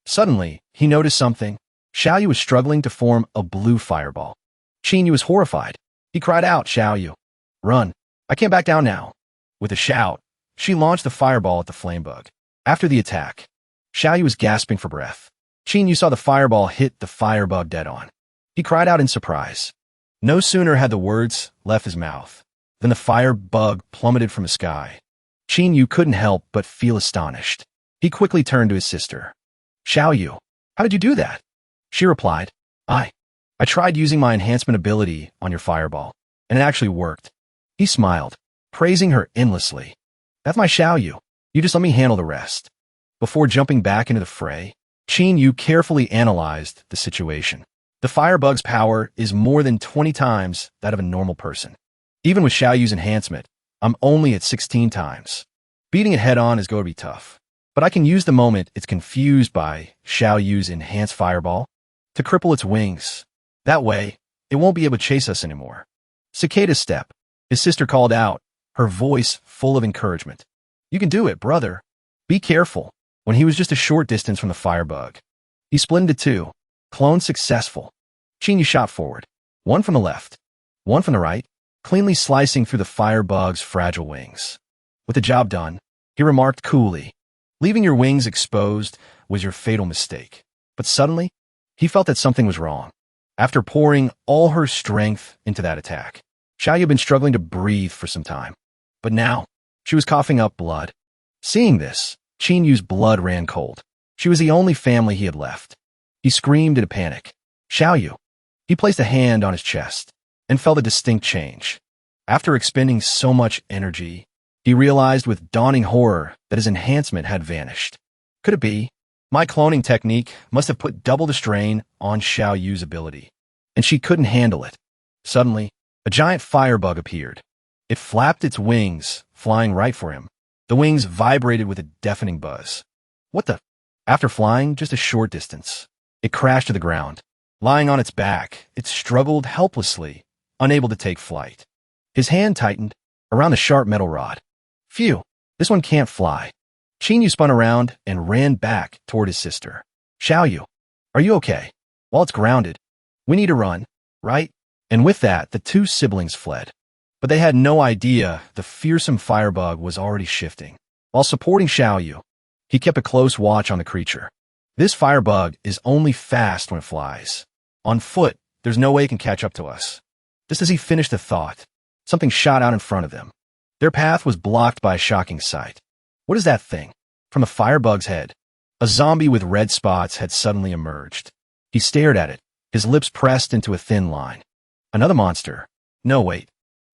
Suddenly, he noticed something. Xiaoyu was struggling to form a blue fireball. Qinyu was horrified. He cried out, "Xiaoyu, run. I can't back down now." With a shout, she launched the fireball at the flame bug. After the attack, Xiaoyu was gasping for breath. Qinyu saw the fireball hit the firebug dead on. He cried out in surprise. No sooner had the words left his mouth than the firebug plummeted from the sky. Qinyu couldn't help but feel astonished. He quickly turned to his sister. "Xiaoyu, how did you do that?" She replied, I tried using my enhancement ability on your fireball, and it actually worked." He smiled, praising her endlessly. "That's my Xiaoyu. You just let me handle the rest." Before jumping back into the fray, Qinyu carefully analyzed the situation. The firebug's power is more than 20 times that of a normal person. Even with Xiaoyu's enhancement, I'm only at 16 times. Beating it head-on is going to be tough. But I can use the moment it's confused by Xiaoyu's enhanced fireball to cripple its wings. That way, it won't be able to chase us anymore. "Cicada step," his sister called out, her voice full of encouragement. "You can do it, brother. Be careful." When he was just a short distance from the firebug, he split into two. Clone successful. Qinyu shot forward. One from the left, one from the right, cleanly slicing through the firebug's fragile wings. With the job done, he remarked coolly, "Leaving your wings exposed was your fatal mistake." But suddenly, he felt that something was wrong. After pouring all her strength into that attack, Xiaoyu had been struggling to breathe for some time. But now, she was coughing up blood. Seeing this, Qinyu's blood ran cold. She was the only family he had left. He screamed in a panic. "Xiaoyu." He placed a hand on his chest and felt a distinct change. After expending so much energy, he realized with dawning horror that his enhancement had vanished. Could it be? My cloning technique must have put double the strain on Xiaoyu's ability, and she couldn't handle it. Suddenly, a giant firebug appeared. It flapped its wings, flying right for him. The wings vibrated with a deafening buzz. What the? After flying just a short distance, it crashed to the ground. Lying on its back, it struggled helplessly, unable to take flight. His hand tightened around the sharp metal rod. Phew, this one can't fly. Qinyu spun around and ran back toward his sister. "Xiaoyu, are you okay? While it's grounded, we need to run, right?" And with that, the two siblings fled. But they had no idea the fearsome firebug was already shifting. While supporting Xiaoyu, he kept a close watch on the creature. This firebug is only fast when it flies. On foot, there's no way it can catch up to us. Just as he finished the thought, something shot out in front of them. Their path was blocked by a shocking sight. What is that thing? From the firebug's head, a zombie with red spots had suddenly emerged. He stared at it, his lips pressed into a thin line. Another monster? No, wait.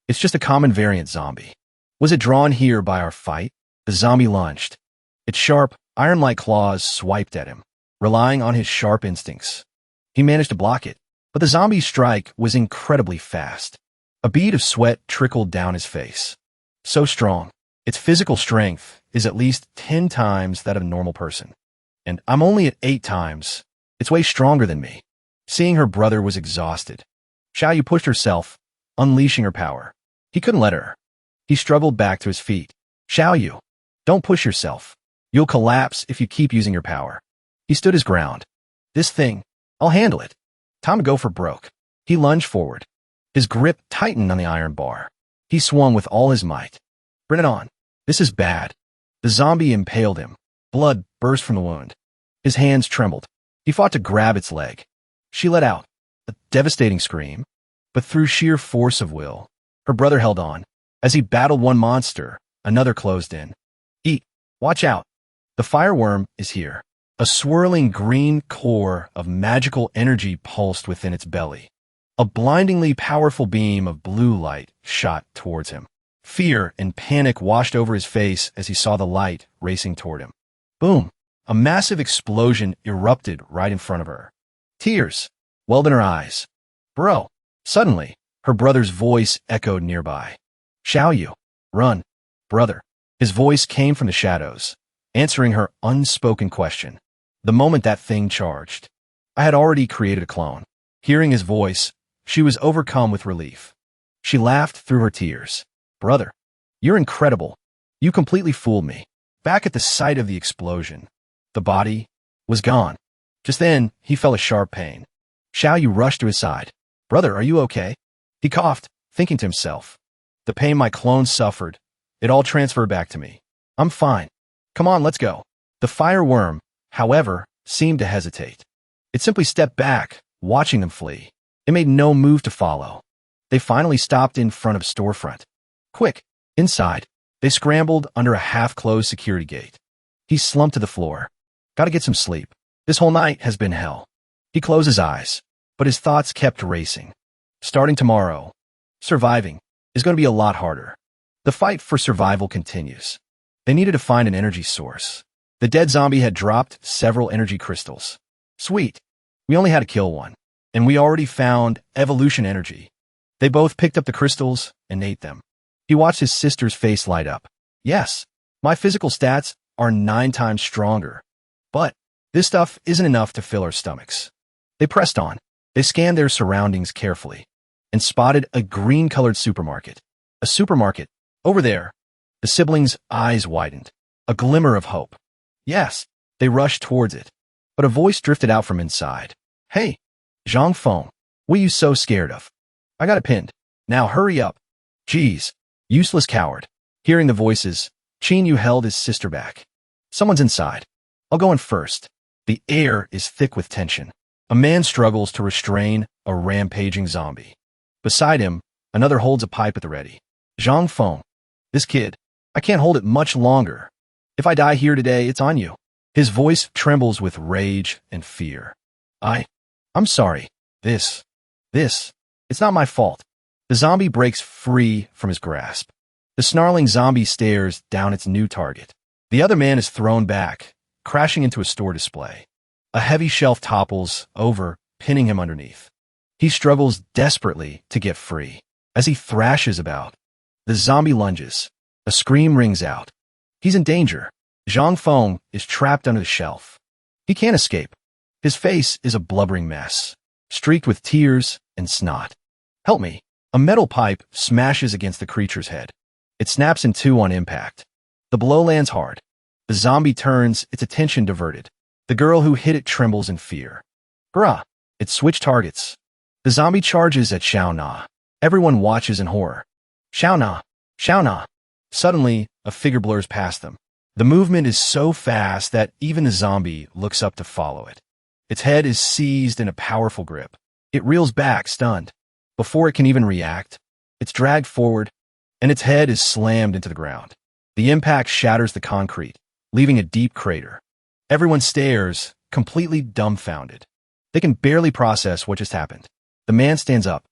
It's just a common variant zombie. Was it drawn here by our fight? The zombie lunged. Its sharp, iron-like claws swiped at him, relying on his sharp instincts. He managed to block it, but the zombie's strike was incredibly fast. A bead of sweat trickled down his face. So strong, its physical strength is at least 10 times that of a normal person. And I'm only at 8 times. It's way stronger than me. Seeing her brother was exhausted, Xiaoyu pushed herself, unleashing her power. He couldn't let her. He struggled back to his feet. Xiaoyu, don't push yourself. You'll collapse if you keep using your power. He stood his ground. This thing, I'll handle it. Time to go for broke. He lunged forward. His grip tightened on the iron bar. He swung with all his might. Bring it on. This is bad. The zombie impaled him. Blood burst from the wound. His hands trembled. He fought to grab its leg. She let out a devastating scream, but through sheer force of will, her brother held on. As he battled one monster, another closed in. Eat. Watch out. The fireworm is here. A swirling green core of magical energy pulsed within its belly. A blindingly powerful beam of blue light shot towards him. Fear and panic washed over his face as he saw the light racing toward him. Boom! A massive explosion erupted right in front of her. Tears welled in her eyes. Bro! Suddenly, her brother's voice echoed nearby. Xiaoyu, run, brother. His voice came from the shadows, answering her unspoken question. The moment that thing charged, I had already created a clone. Hearing his voice, she was overcome with relief. She laughed through her tears. Brother, you're incredible. You completely fooled me. Back at the site of the explosion, the body was gone. Just then, he felt a sharp pain. Xiaoyu rushed to his side. Brother, are you okay? He coughed, thinking to himself. The pain my clone suffered, it all transferred back to me. I'm fine. Come on, let's go. The fireworm, however, seemed to hesitate. It simply stepped back, watching them flee. It made no move to follow. They finally stopped in front of a storefront. Quick, inside. They scrambled under a half-closed security gate. He slumped to the floor. Gotta get some sleep. This whole night has been hell. He closed his eyes, but his thoughts kept racing. Starting tomorrow, surviving is going to be a lot harder. The fight for survival continues. They needed to find an energy source. The dead zombie had dropped several energy crystals. Sweet. We only had to kill one, and we already found evolution energy. They both picked up the crystals and ate them. He watched his sister's face light up. Yes, my physical stats are 9 times stronger, but this stuff isn't enough to fill our stomachs. They pressed on. They scanned their surroundings carefully and spotted a green-colored supermarket. A supermarket. Over there. The siblings' eyes widened. A glimmer of hope. Yes, they rushed towards it. But a voice drifted out from inside. Hey, Zhang Feng, what are you so scared of? I got it pinned. Now hurry up. Geez, useless coward. Hearing the voices, Qin Yu held his sister back. Someone's inside. I'll go in first. The air is thick with tension. A man struggles to restrain a rampaging zombie. Beside him, another holds a pipe at the ready. Zhang Feng, this kid, I can't hold it much longer. If I die here today, it's on you. His voice trembles with rage and fear. I'm sorry. It's not my fault. The zombie breaks free from his grasp. The snarling zombie stares down its new target. The other man is thrown back, crashing into a store display. A heavy shelf topples over, pinning him underneath. He struggles desperately to get free. As he thrashes about, the zombie lunges. A scream rings out. He's in danger. Zhang Feng is trapped under the shelf. He can't escape. His face is a blubbering mess, streaked with tears and snot. Help me. A metal pipe smashes against the creature's head. It snaps in two on impact. The blow lands hard. The zombie turns, its attention diverted. The girl who hit it trembles in fear. Bruh, it switched targets. The zombie charges at Xiao Na. Everyone watches in horror. Xiao Na! Xiao Na! Suddenly, a figure blurs past them. The movement is so fast that even the zombie looks up to follow it. Its head is seized in a powerful grip. It reels back, stunned. Before it can even react, it's dragged forward, and its head is slammed into the ground. The impact shatters the concrete, leaving a deep crater. Everyone stares, completely dumbfounded. They can barely process what just happened. The man stands up.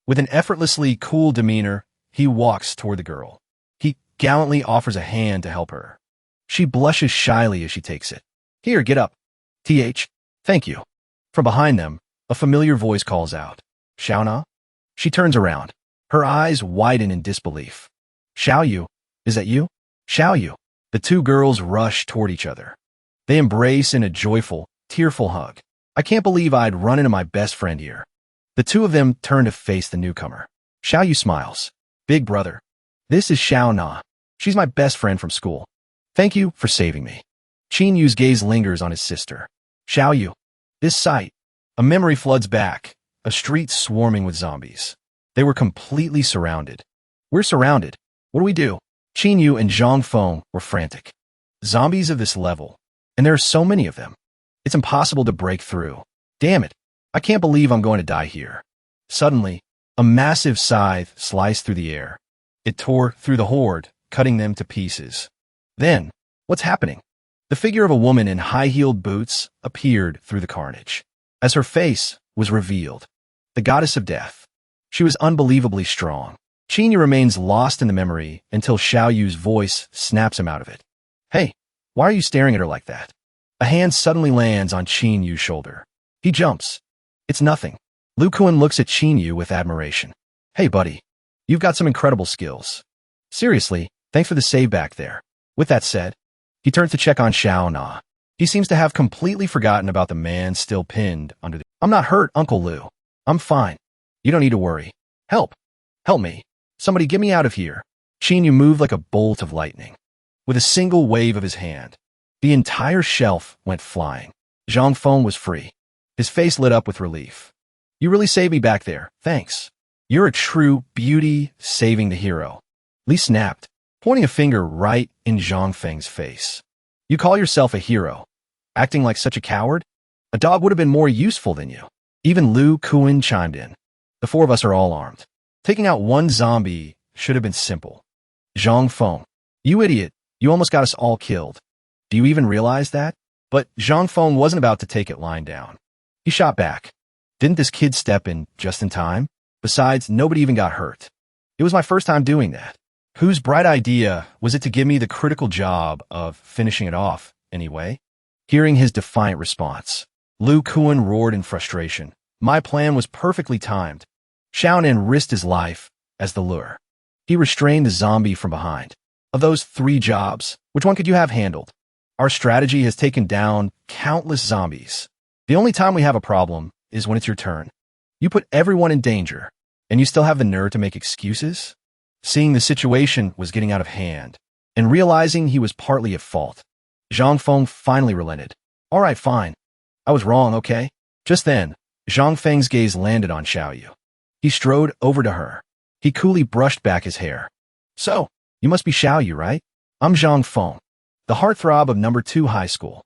With an effortlessly cool demeanor, he walks toward the girl. He gallantly offers a hand to help her. She blushes shyly as she takes it. Here, get up. Thank you. From behind them, a familiar voice calls out. Xiaona? She turns around. Her eyes widen in disbelief. Xiaoyu, is that you? Xiaoyu. The two girls rush toward each other. They embrace in a joyful, tearful hug. I can't believe I'd run into my best friend here. The two of them turn to face the newcomer. Xiaoyu smiles. Big brother. This is Xiao Na. She's my best friend from school. Thank you for saving me. Qin Yu's gaze lingers on his sister. Xiao Yu. This sight. A memory floods back, a street swarming with zombies. They were completely surrounded. We're surrounded. What do we do? Qin Yu and Zhang Feng were frantic. Zombies of this level. And there are so many of them. It's impossible to break through. Damn it. I can't believe I'm going to die here. Suddenly, a massive scythe sliced through the air. It tore through the horde, cutting them to pieces. Then, what's happening? The figure of a woman in high-heeled boots appeared through the carnage. As her face was revealed, the goddess of death. She was unbelievably strong. Qin Yu remains lost in the memory until Xiao Yu's voice snaps him out of it. Hey, why are you staring at her like that? A hand suddenly lands on Qin Yu's shoulder. He jumps. It's nothing. Lu Kuan looks at Qin Yu with admiration. Hey, buddy. You've got some incredible skills. Seriously, thanks for the save back there. With that said, he turns to check on Xiao Na. He seems to have completely forgotten about the man still pinned under the... I'm not hurt, Uncle Lu. I'm fine. You don't need to worry. Help. Help me. Somebody get me out of here. Qin Yu moved like a bolt of lightning. With a single wave of his hand, the entire shelf went flying. Zhang Feng was free. His face lit up with relief. You really saved me back there. Thanks. You're a true beauty saving the hero. Li snapped, pointing a finger right in Zhang Feng's face. You call yourself a hero, acting like such a coward? A dog would have been more useful than you. Even Lu Kuan chimed in. The four of us are all armed. Taking out one zombie should have been simple. Zhang Feng. You idiot. You almost got us all killed. Do you even realize that? But Zhang Feng wasn't about to take it lying down. He shot back. Didn't this kid step in just in time? Besides, nobody even got hurt. It was my first time doing that. Whose bright idea was it to give me the critical job of finishing it off, anyway? Hearing his defiant response, Lu Kuan roared in frustration. My plan was perfectly timed. Shounen risked his life as the lure. He restrained the zombie from behind. Of those 3 jobs, which one could you have handled? Our strategy has taken down countless zombies. The only time we have a problem is when it's your turn. You put everyone in danger, and you still have the nerve to make excuses? Seeing the situation was getting out of hand, and realizing he was partly at fault, Zhang Feng finally relented. All right, fine. I was wrong, okay? Just then, Zhang Feng's gaze landed on Xiao Yu. He strode over to her. He coolly brushed back his hair. So, you must be Xiao Yu, right? I'm Zhang Feng, the heartthrob of number 2 high school.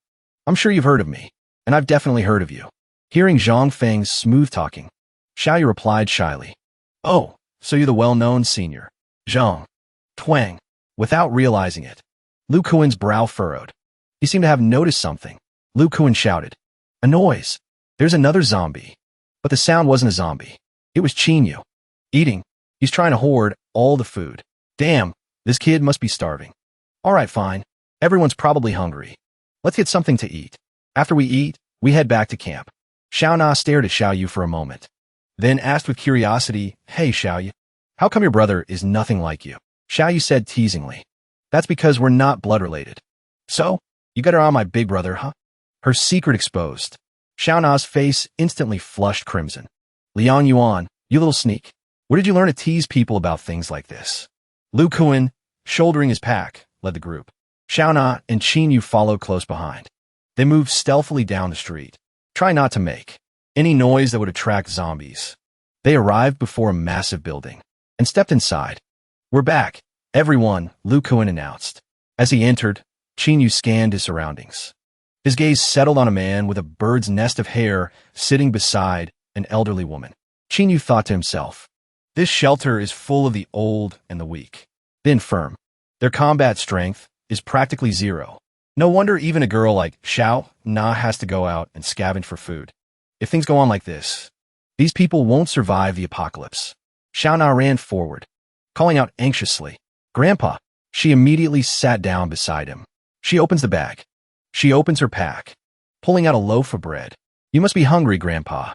I'm sure you've heard of me, and I've definitely heard of you. Hearing Zhang Feng's smooth talking, Xiao Yu replied shyly. Oh, so you're the well-known senior. Zhang. Twang. Without realizing it, Lu Kuan's brow furrowed. He seemed to have noticed something. Lu Kuan shouted. A noise. There's another zombie. But the sound wasn't a zombie. It was Qin Yu. Eating. He's trying to hoard all the food. Damn, this kid must be starving. All right, fine. Everyone's probably hungry. Let's get something to eat. After we eat, we head back to camp. Xiao Na stared at Xiao Yu for a moment, then asked with curiosity, Hey, Xiao Yu, how come your brother is nothing like you? Xiao Yu said teasingly. That's because we're not blood-related. So, you got her on my big brother, huh? Her secret exposed. Xiao Na's face instantly flushed crimson. Liang Yuan, you little sneak. Where did you learn to tease people about things like this? Lu Kuan, shouldering his pack, led the group. Xiao Na and Qin Yu followed close behind. They moved stealthily down the street. Try not to make any noise that would attract zombies. They arrived before a massive building and stepped inside. We're back, everyone, Lu Kuan announced. As he entered, Qin Yu scanned his surroundings. His gaze settled on a man with a bird's nest of hair sitting beside an elderly woman. Qin Yu thought to himself, this shelter is full of the old and the weak, the infirm. Their combat strength is practically zero. No wonder even a girl like Xiao Na has to go out and scavenge for food. If things go on like this, these people won't survive the apocalypse. Xiao Na ran forward, calling out anxiously, Grandpa. She immediately sat down beside him. She opens the bag. She opens her pack, pulling out a loaf of bread. You must be hungry, Grandpa.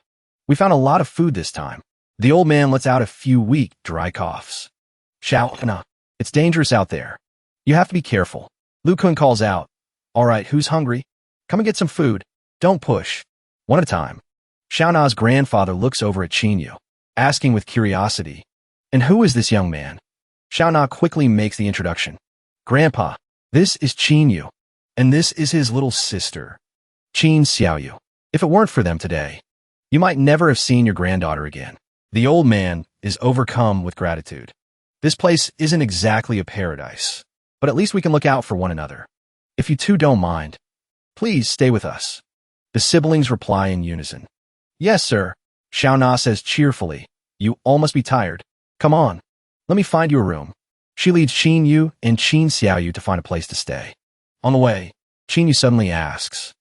We found a lot of food this time. The old man lets out a few weak, dry coughs. Xiao Na, it's dangerous out there. You have to be careful. Lu Kuan calls out, All right, who's hungry? Come and get some food. Don't push. One at a time. Xiao Na's grandfather looks over at Qin Yu, asking with curiosity, And who is this young man? Xiao Na quickly makes the introduction. Grandpa, this is Qin Yu, and this is his little sister, Qin Xiaoyu. If it weren't for them today, you might never have seen your granddaughter again. The old man is overcome with gratitude. This place isn't exactly a paradise, but at least we can look out for one another. If you two don't mind, please stay with us. The siblings reply in unison. Yes, sir, Xiao Na says cheerfully. You all must be tired. Come on, let me find you a room. She leads Qin Yu and Qin Xiaoyu to find a place to stay. On the way, Qin Yu suddenly asks,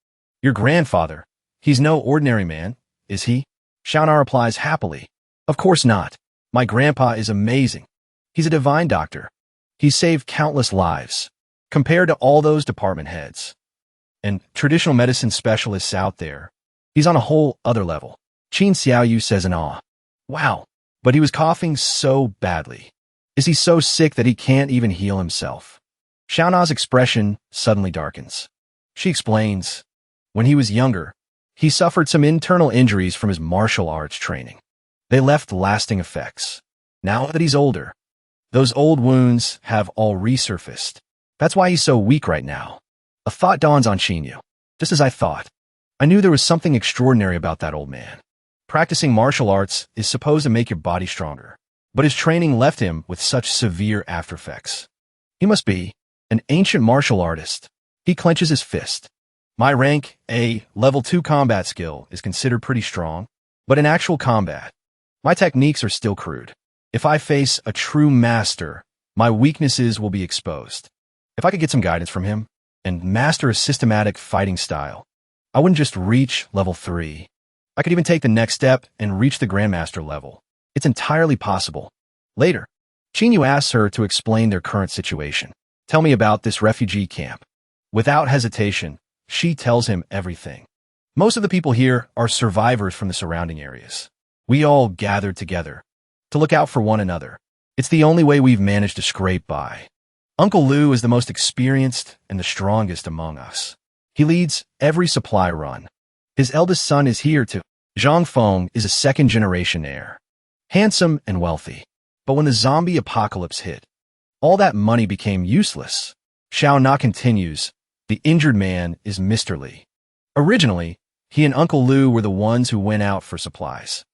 Your grandfather, he's no ordinary man, is he? Xiao Na replies happily, Of course not. My grandpa is amazing. He's a divine doctor. He's saved countless lives, compared to all those department heads and traditional medicine specialists out there. He's on a whole other level. Qin Xiaoyu says in awe, Wow, but he was coughing so badly. Is he so sick that he can't even heal himself? Xiao Na's expression suddenly darkens. She explains, when he was younger, he suffered some internal injuries from his martial arts training. They left lasting effects. Now that he's older, those old wounds have all resurfaced. That's why he's so weak right now. A thought dawns on Qin Yu. Just as I thought. I knew there was something extraordinary about that old man. Practicing martial arts is supposed to make your body stronger, but his training left him with such severe aftereffects. He must be an ancient martial artist. He clenches his fist. My rank, a level 2 combat skill, is considered pretty strong, but in actual combat, my techniques are still crude. If I face a true master, my weaknesses will be exposed. If I could get some guidance from him and master a systematic fighting style, I wouldn't just reach level 3. I could even take the next step and reach the Grandmaster level. It's entirely possible. Later, Qin Yu asks her to explain their current situation. Tell me about this refugee camp. Without hesitation, she tells him everything. Most of the people here are survivors from the surrounding areas. We all gathered together to look out for one another. It's the only way we've managed to scrape by. Uncle Lu is the most experienced and the strongest among us. He leads every supply run. His eldest son is here too. Zhang Feng is a second-generation heir, handsome and wealthy. But when the zombie apocalypse hit, all that money became useless. Xiao Na continues, the injured man is Mr. Li. Originally, he and Uncle Lu were the ones who went out for supplies.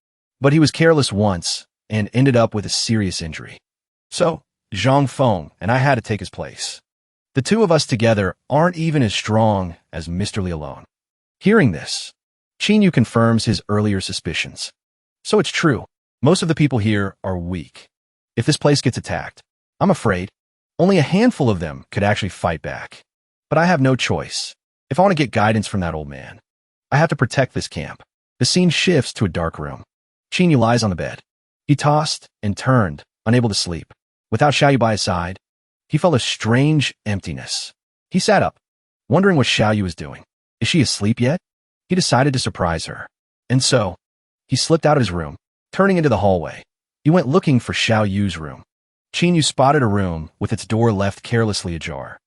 But he was careless once and ended up with a serious injury. So, Zhang Feng and I had to take his place. The two of us together aren't even as strong as Mr. Li alone. Hearing this, Qin Yu confirms his earlier suspicions. So it's true. Most of the people here are weak. If this place gets attacked, I'm afraid only a handful of them could actually fight back. But I have no choice. If I want to get guidance from that old man, I have to protect this camp. The scene shifts to a dark room. Qin Yu lies on the bed. He tossed and turned, unable to sleep. Without Xiaoyu by his side, he felt a strange emptiness. He sat up, wondering what Xiaoyu was doing. Is she asleep yet? He decided to surprise her. And so, he slipped out of his room, turning into the hallway. He went looking for Xiaoyu's room. Qin Yu spotted a room with its door left carelessly ajar.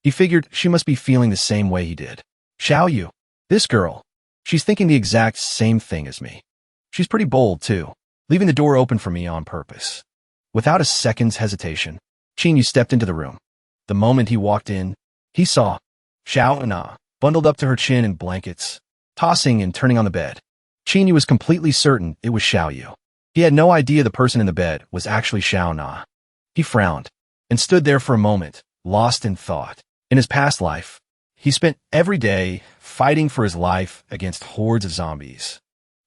He figured she must be feeling the same way he did. Xiaoyu, this girl, she's thinking the exact same thing as me. She's pretty bold, too, leaving the door open for me on purpose. Without a second's hesitation, Qin Yu stepped into the room. The moment he walked in, he saw Xiao Na, bundled up to her chin in blankets, tossing and turning on the bed. Qin Yu was completely certain it was Xiaoyu. He had no idea the person in the bed was actually Xiao Na. He frowned and stood there for a moment, lost in thought. In his past life, he spent every day fighting for his life against hordes of zombies,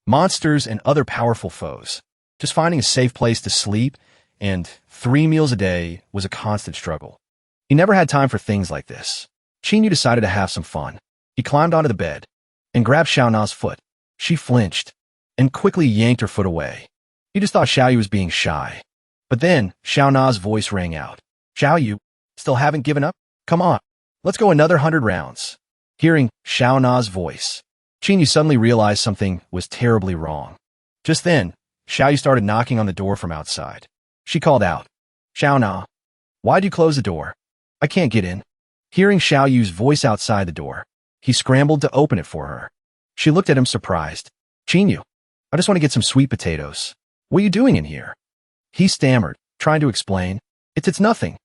monsters, and other powerful foes. Just finding a safe place to sleep and 3 meals a day was a constant struggle. He never had time for things like this. Qin Yu decided to have some fun. He climbed onto the bed and grabbed Xiao Na's foot. She flinched and quickly yanked her foot away. He just thought Xiaoyu was being shy. But then Xiao Na's voice rang out. Xiaoyu, still haven't given up? Come on, let's go another 100 rounds. Hearing Xiao Na's voice, Qin Yu suddenly realized something was terribly wrong. Just then, Xiaoyu started knocking on the door from outside. She called out, Xiao Na, why'd you close the door? I can't get in. Hearing Xiaoyu's voice outside the door, he scrambled to open it for her. She looked at him surprised. Qin Yu, I just want to get some sweet potatoes. What are you doing in here? He stammered, trying to explain. It's nothing.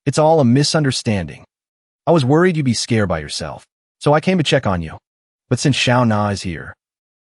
It's all a misunderstanding. I was worried you'd be scared by yourself, so I came to check on you. But since Xiao Na is here,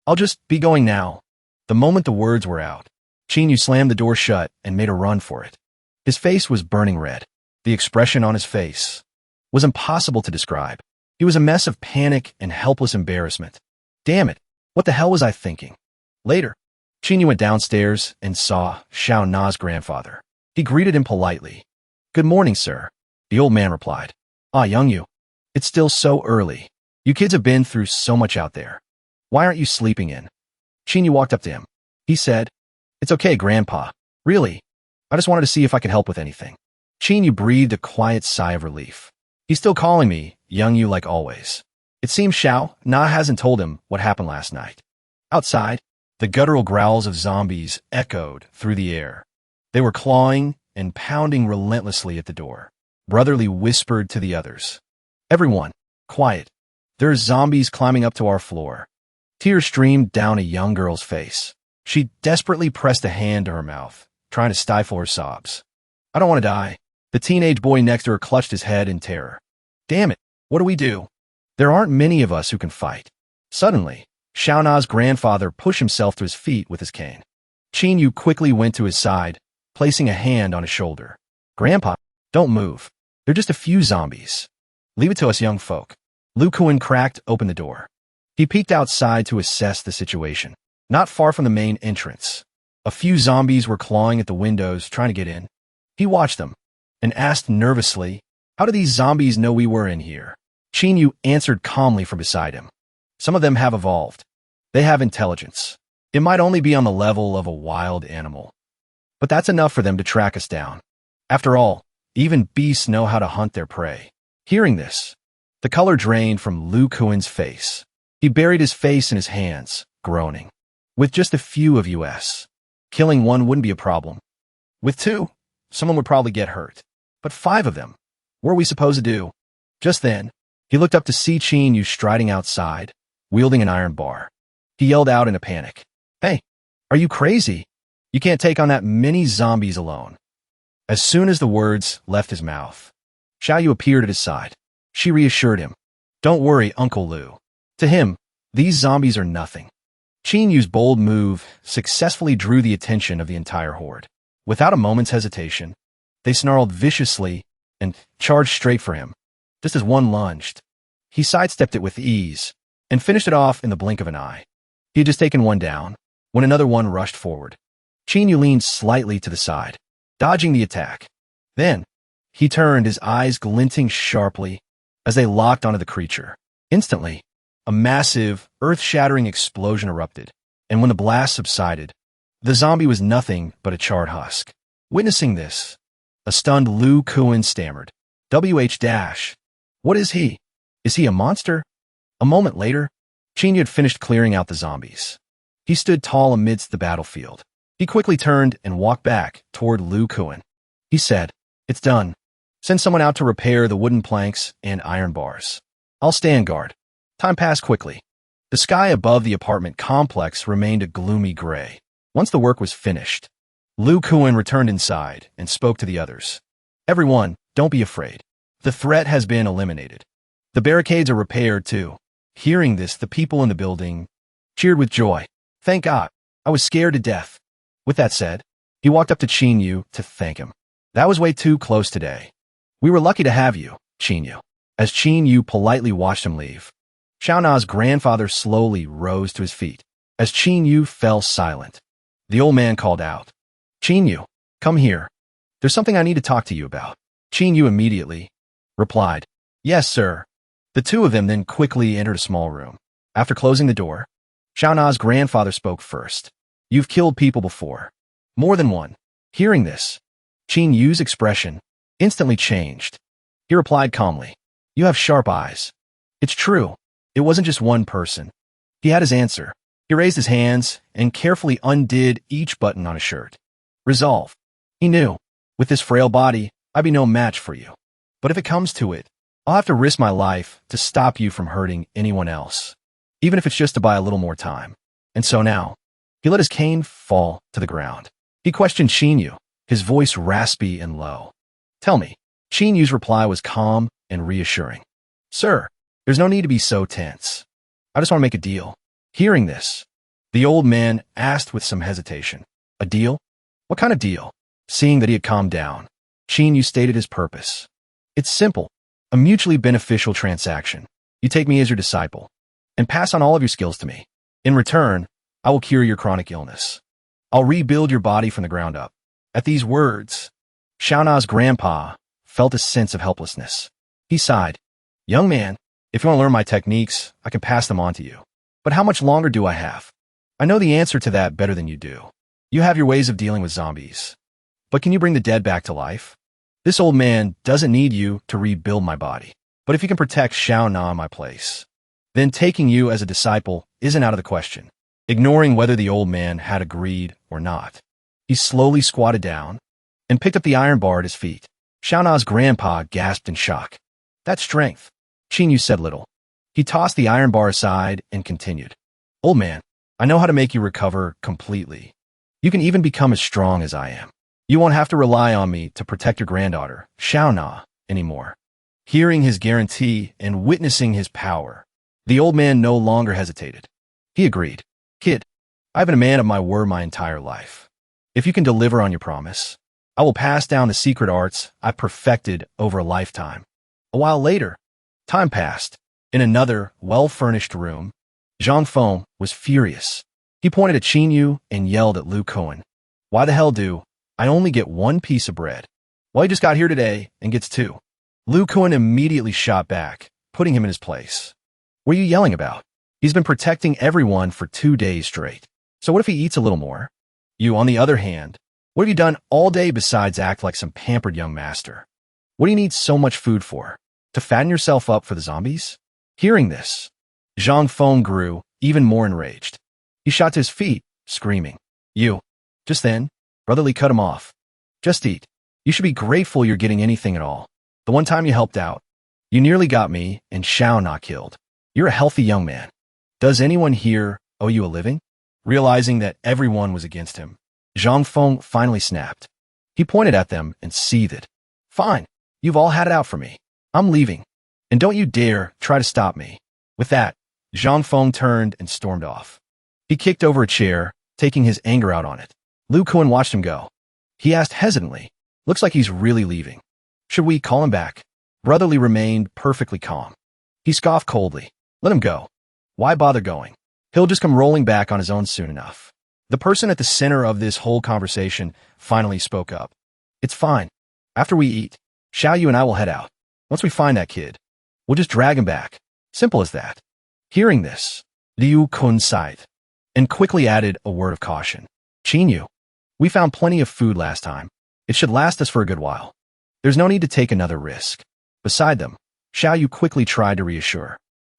I'll just be going now." The moment the words were out, Qinyu slammed the door shut and made a run for it. His face was burning red. The expression on his face was impossible to describe. He was a mess of panic and helpless embarrassment. Damn it, what the hell was I thinking? Later, Qinyu went downstairs and saw Xiao Na's grandfather. He greeted him politely. "Good morning, sir," the old man replied. "Ah, young you. It's still so early. You kids have been through so much out there. Why aren't you sleeping in?" Qinyu walked up to him. He said, "It's okay, Grandpa. Really, I just wanted to see if I could help with anything." Qinyu breathed a quiet sigh of relief. He's still calling me young you like always. It seems Xiao Na hasn't told him what happened last night. Outside, the guttural growls of zombies echoed through the air. They were clawing and pounding relentlessly at the door. Brotherly whispered to the others, "Everyone, quiet. There's zombies climbing up to our floor." Tears streamed down a young girl's face. She desperately pressed a hand to her mouth, trying to stifle her sobs. "I don't want to die." The teenage boy next to her clutched his head in terror. "Damn it, what do we do? There aren't many of us who can fight." Suddenly, Xiao Na's grandfather pushed himself to his feet with his cane. Qinyu quickly went to his side, placing a hand on his shoulder. "Grandpa, don't move. They're just a few zombies. Leave it to us young folk." Lu Kuan cracked open the door. He peeked outside to assess the situation. Not far from the main entrance, a few zombies were clawing at the windows trying to get in. He watched them and asked nervously, "How do these zombies know we were in here?" Qinyu answered calmly from beside him. "Some of them have evolved. They have intelligence. It might only be on the level of a wild animal, but that's enough for them to track us down. After all, even beasts know how to hunt their prey." Hearing this, the color drained from Lu Kuan's face. He buried his face in his hands, groaning. With just a few of us, killing one wouldn't be a problem. With two, someone would probably get hurt. But 5 of them, what are we supposed to do? Just then, he looked up to see Qinyu striding outside, wielding an iron bar. He yelled out in a panic, "Hey, are you crazy? You can't take on that many zombies alone." As soon as the words left his mouth, Xiaoyu appeared at his side. She reassured him, "Don't worry, Uncle Lu. To him, these zombies are nothing." Qinyu's bold move successfully drew the attention of the entire horde. Without a moment's hesitation, they snarled viciously and charged straight for him. Just as one lunged, he sidestepped it with ease and finished it off in the blink of an eye. He had just taken one down when another one rushed forward. Qinyu leaned slightly to the side, dodging the attack. Then, he turned, his eyes glinting sharply as they locked onto the creature. Instantly, a massive, earth-shattering explosion erupted, and when the blast subsided, the zombie was nothing but a charred husk. Witnessing this, a stunned Lu Kuan stammered, "WH-. What is he? Is he a monster?" A moment later, Qinyu had finished clearing out the zombies. He stood tall amidst the battlefield. He quickly turned and walked back toward Lu Kuan. He said, "It's done. Send someone out to repair the wooden planks and iron bars. I'll stand guard." Time passed quickly. The sky above the apartment complex remained a gloomy gray. Once the work was finished, Lu Kuan returned inside and spoke to the others. "Everyone, don't be afraid. The threat has been eliminated. The barricades are repaired too." Hearing this, the people in the building cheered with joy. "Thank God. I was scared to death." With that said, he walked up to Qinyu to thank him. "That was way too close today. We were lucky to have you, Qinyu." As Qinyu politely watched him leave, Xiao Na's grandfather slowly rose to his feet. As Qinyu fell silent, the old man called out, "Qinyu, come here. There's something I need to talk to you about." Qinyu immediately replied, "Yes, sir." The two of them then quickly entered a small room. After closing the door, Xiao Na's grandfather spoke first. "You've killed people before. More than one." Hearing this, Qinyu's expression instantly changed. He replied calmly, "You have sharp eyes. It's true. It wasn't just one person." He had his answer. He raised his hands and carefully undid each button on his shirt. Resolve. He knew, with this frail body, I'd be no match for you. But if it comes to it, I'll have to risk my life to stop you from hurting anyone else, even if it's just to buy a little more time. And so now, he let his cane fall to the ground. He questioned Qinyu, his voice raspy and low. Tell me. Qin Yu's reply was calm and reassuring. Sir, there's no need to be so tense. I just want to make a deal. Hearing this, the old man asked with some hesitation. A deal? What kind of deal? Seeing that he had calmed down, Qin Yu stated his purpose. It's simple. A mutually beneficial transaction. You take me as your disciple and pass on all of your skills to me. In return, I will cure your chronic illness. I'll rebuild your body from the ground up. At these words, Xiaona's grandpa felt a sense of helplessness. He sighed. Young man, if you want to learn my techniques, I can pass them on to you. But how much longer do I have? I know the answer to that better than you do. You have your ways of dealing with zombies. But can you bring the dead back to life? This old man doesn't need you to rebuild my body. But if you can protect Xiaona in my place, then taking you as a disciple isn't out of the question. Ignoring whether the old man had agreed or not, he slowly squatted down and picked up the iron bar at his feet. Xiaona's grandpa gasped in shock. That's strength. Qin Yu said little. He tossed the iron bar aside and continued. Old man, I know how to make you recover completely. You can even become as strong as I am. You won't have to rely on me to protect your granddaughter, Xiaona, anymore. Hearing his guarantee and witnessing his power, the old man no longer hesitated. He agreed. Kid, I've been a man of my word my entire life. If you can deliver on your promise, I will pass down the secret arts I perfected over a lifetime. A while later, time passed. In another, well-furnished room, Zhang Feng was furious. He pointed at Qin Yu and yelled at Lu Kuan. Why the hell do I only get one piece of bread? Well, he just got here today and gets two. Lu Kuan immediately shot back, putting him in his place. What are you yelling about? He's been protecting everyone for 2 days straight. So what if he eats a little more? You, on the other hand, what have you done all day besides act like some pampered young master? What do you need so much food for? To fatten yourself up for the zombies? Hearing this, Zhang Feng grew even more enraged. He shot to his feet, screaming. You. Just then, Brotherly cut him off. Just eat. You should be grateful you're getting anything at all. The one time you helped out, you nearly got me and Xiaona killed. You're a healthy young man. Does anyone here owe you a living? Realizing that everyone was against him, Zhang Feng finally snapped. He pointed at them and seethed. Fine, you've all had it out for me. I'm leaving. And don't you dare try to stop me. With that, Zhang Feng turned and stormed off. He kicked over a chair, taking his anger out on it. Lu Kuan watched him go. He asked hesitantly, looks like he's really leaving. Should we call him back? Brotherly remained perfectly calm. He scoffed coldly. Let him go. Why bother going? He'll just come rolling back on his own soon enough. The person at the center of this whole conversation finally spoke up. It's fine. After we eat, Xiao Yu and I will head out. Once we find that kid, we'll just drag him back. Simple as that. Hearing this, Liu Kun sighed and quickly added a word of caution. Qin Yu, we found plenty of food last time. It should last us for a good while. There's no need to take another risk. Beside them, Xiao Yu quickly tried to reassure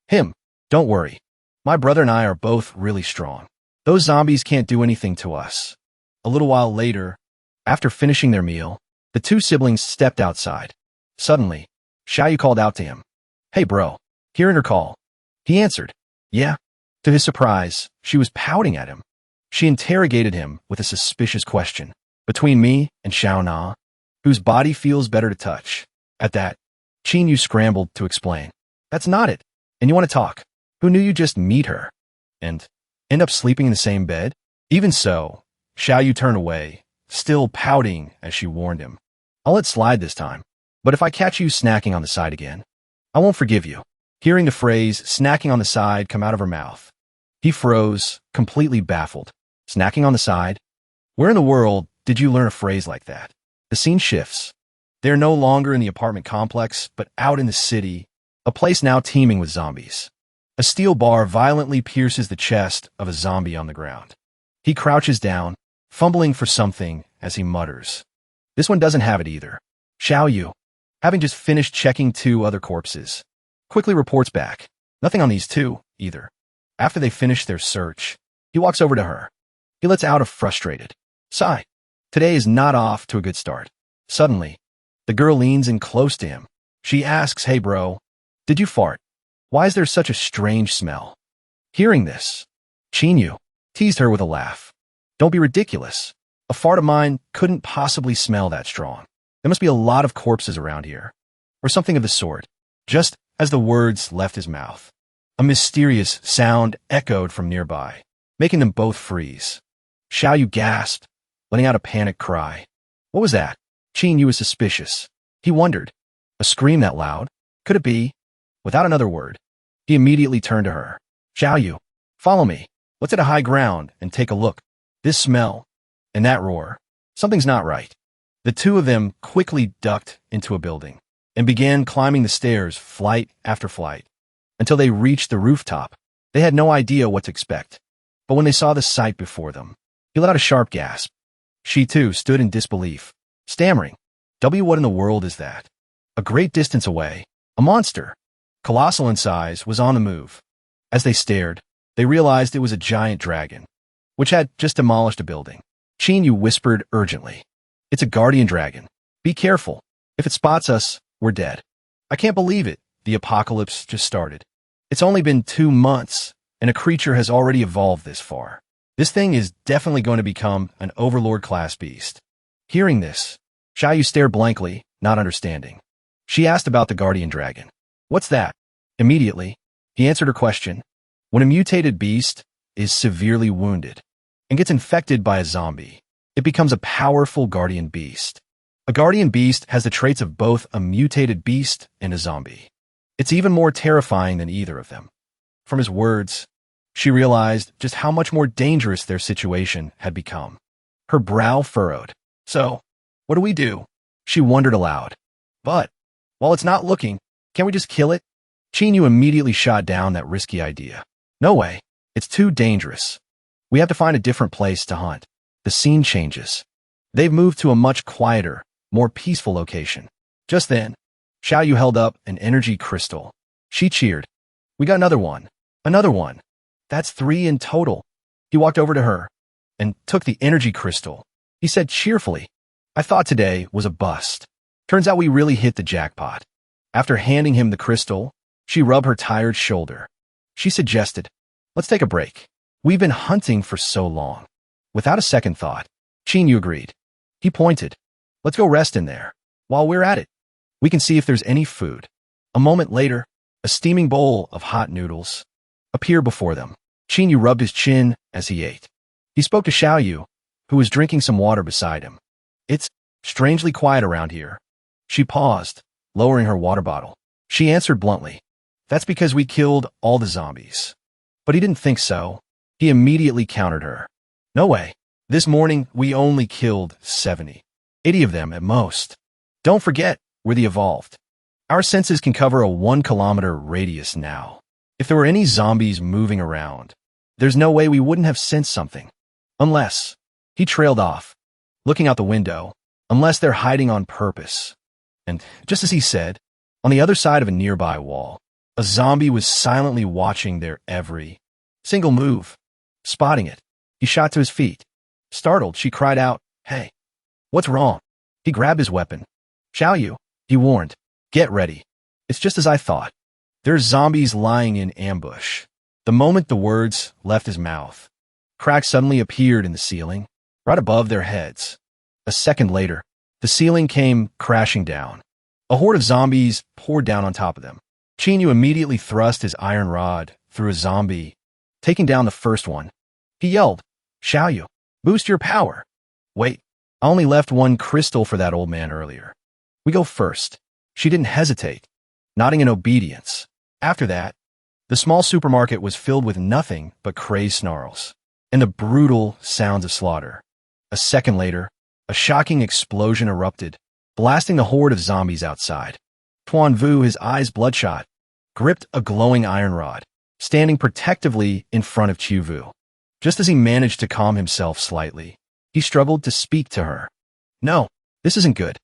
him. Don't worry. My brother and I are both really strong. Those zombies can't do anything to us. A little while later, after finishing their meal, the two siblings stepped outside. Suddenly, Xiao Yu called out to him. Hey bro, hearing her call. He answered. Yeah. To his surprise, she was pouting at him. She interrogated him with a suspicious question. Between me and Xiaona, whose body feels better to touch? At that, Qin Yu scrambled to explain. That's not it. And you want to talk? Who knew you just meet her? And end up sleeping in the same bed? Even so, Xiao Yu turned away, still pouting as she warned him. I'll let slide this time. But if I catch you snacking on the side again, I won't forgive you. Hearing the phrase snacking on the side come out of her mouth, he froze, completely baffled. Snacking on the side? Where in the world did you learn a phrase like that? The scene shifts. They're no longer in the apartment complex, but out in the city, a place now teeming with zombies. A steel bar violently pierces the chest of a zombie on the ground. He crouches down, fumbling for something as he mutters. This one doesn't have it either. Xiao Yu, having just finished checking 2 other corpses, quickly reports back. Nothing on these 2, either. After they finish their search, he walks over to her. He lets out a frustrated sigh. Today is not off to a good start. Suddenly, the girl leans in close to him. She asks, hey bro, did you fart? Why is there such a strange smell? Hearing this, Qin Yu teased her with a laugh. Don't be ridiculous. A fart of mine couldn't possibly smell that strong. There must be a lot of corpses around here, or something of the sort. Just as the words left his mouth, a mysterious sound echoed from nearby, making them both freeze. Xiaoyu gasped, letting out a panicked cry. What was that? Qin Yu was suspicious. He wondered. A scream that loud? Could it be? Without another word, he immediately turned to her. Xiaoyu, follow me. Let's hit a high ground and take a look. This smell and that roar. Something's not right. The two of them quickly ducked into a building and began climbing the stairs flight after flight until they reached the rooftop. They had no idea what to expect, but when they saw the sight before them, he let out a sharp gasp. She too stood in disbelief, stammering. What in the world is that? A great distance away, a monster, colossal in size, was on the move. As they stared, they realized it was a giant dragon, which had just demolished a building. Qin Yu whispered urgently. It's a guardian dragon. Be careful. If it spots us, we're dead. I can't believe it. The apocalypse just started. It's only been 2 months, and a creature has already evolved this far. This thing is definitely going to become an overlord-class beast. Hearing this, Xiaoyu stared blankly, not understanding. She asked about the guardian dragon. What's that? Immediately, he answered her question. When a mutated beast is severely wounded and gets infected by a zombie, it becomes a powerful guardian beast. A guardian beast has the traits of both a mutated beast and a zombie. It's even more terrifying than either of them. From his words, she realized just how much more dangerous their situation had become. Her brow furrowed. So, what do we do? She wondered aloud. But, while it's not looking, can't we just kill it? Qin Yu immediately shot down that risky idea. No way. It's too dangerous. We have to find a different place to hunt. The scene changes. They've moved to a much quieter, more peaceful location. Just then, Xiaoyu held up an energy crystal. She cheered. We got another one. Another one. That's 3 in total. He walked over to her and took the energy crystal. He said cheerfully, I thought today was a bust. Turns out we really hit the jackpot. After handing him the crystal, she rubbed her tired shoulder. She suggested, let's take a break. We've been hunting for so long. Without a second thought, Qin Yu agreed. He pointed. Let's go rest in there. While we're at it, we can see if there's any food. A moment later, a steaming bowl of hot noodles appeared before them. Qin Yu rubbed his chin as he ate. He spoke to Xiaoyu, who was drinking some water beside him. It's strangely quiet around here. She paused, lowering her water bottle. She answered bluntly, that's because we killed all the zombies. But he didn't think so. He immediately countered her. No way. This morning, we only killed 70. 80 of them at most. Don't forget, we're the evolved. Our senses can cover a 1-kilometer radius now. If there were any zombies moving around, there's no way we wouldn't have sensed something. Unless, he trailed off, looking out the window, unless they're hiding on purpose. And just as he said, on the other side of a nearby wall, a zombie was silently watching their every single move. Spotting it, he shot to his feet. Startled, she cried out, Hey, what's wrong? He grabbed his weapon. Xiaoyu, he warned, get ready. It's just as I thought. There's zombies lying in ambush. The moment the words left his mouth, cracks suddenly appeared in the ceiling, right above their heads. A second later, the ceiling came crashing down. A horde of zombies poured down on top of them. Qin Yu immediately thrust his iron rod through a zombie, taking down the first one. He yelled, Xiaoyu, boost your power. Wait, I only left 1 crystal for that old man earlier. We go first. She didn't hesitate, nodding in obedience. After that, the small supermarket was filled with nothing but crazed snarls and the brutal sounds of slaughter. A second later, a shocking explosion erupted, blasting the horde of zombies outside. Tuan Vu, his eyes bloodshot, gripped a glowing iron rod, standing protectively in front of Chu Vu. Just as he managed to calm himself slightly, he struggled to speak to her. No, this isn't good.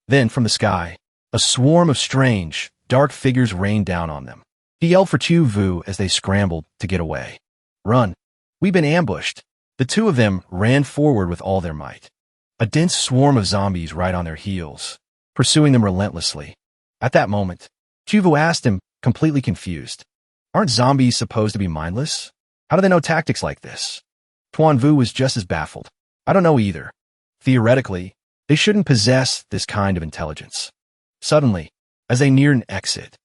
Then, from the sky, a swarm of strange, dark figures rained down on them. He yelled for Chu Vu as they scrambled to get away. Run. We've been ambushed. The two of them ran forward with all their might. A dense swarm of zombies right on their heels, pursuing them relentlessly. At that moment, Chu Vu asked him, completely confused, aren't zombies supposed to be mindless? How do they know tactics like this? Tuan Vu was just as baffled. I don't know either. Theoretically, They shouldn't possess this kind of intelligence. Suddenly, as they neared an exit,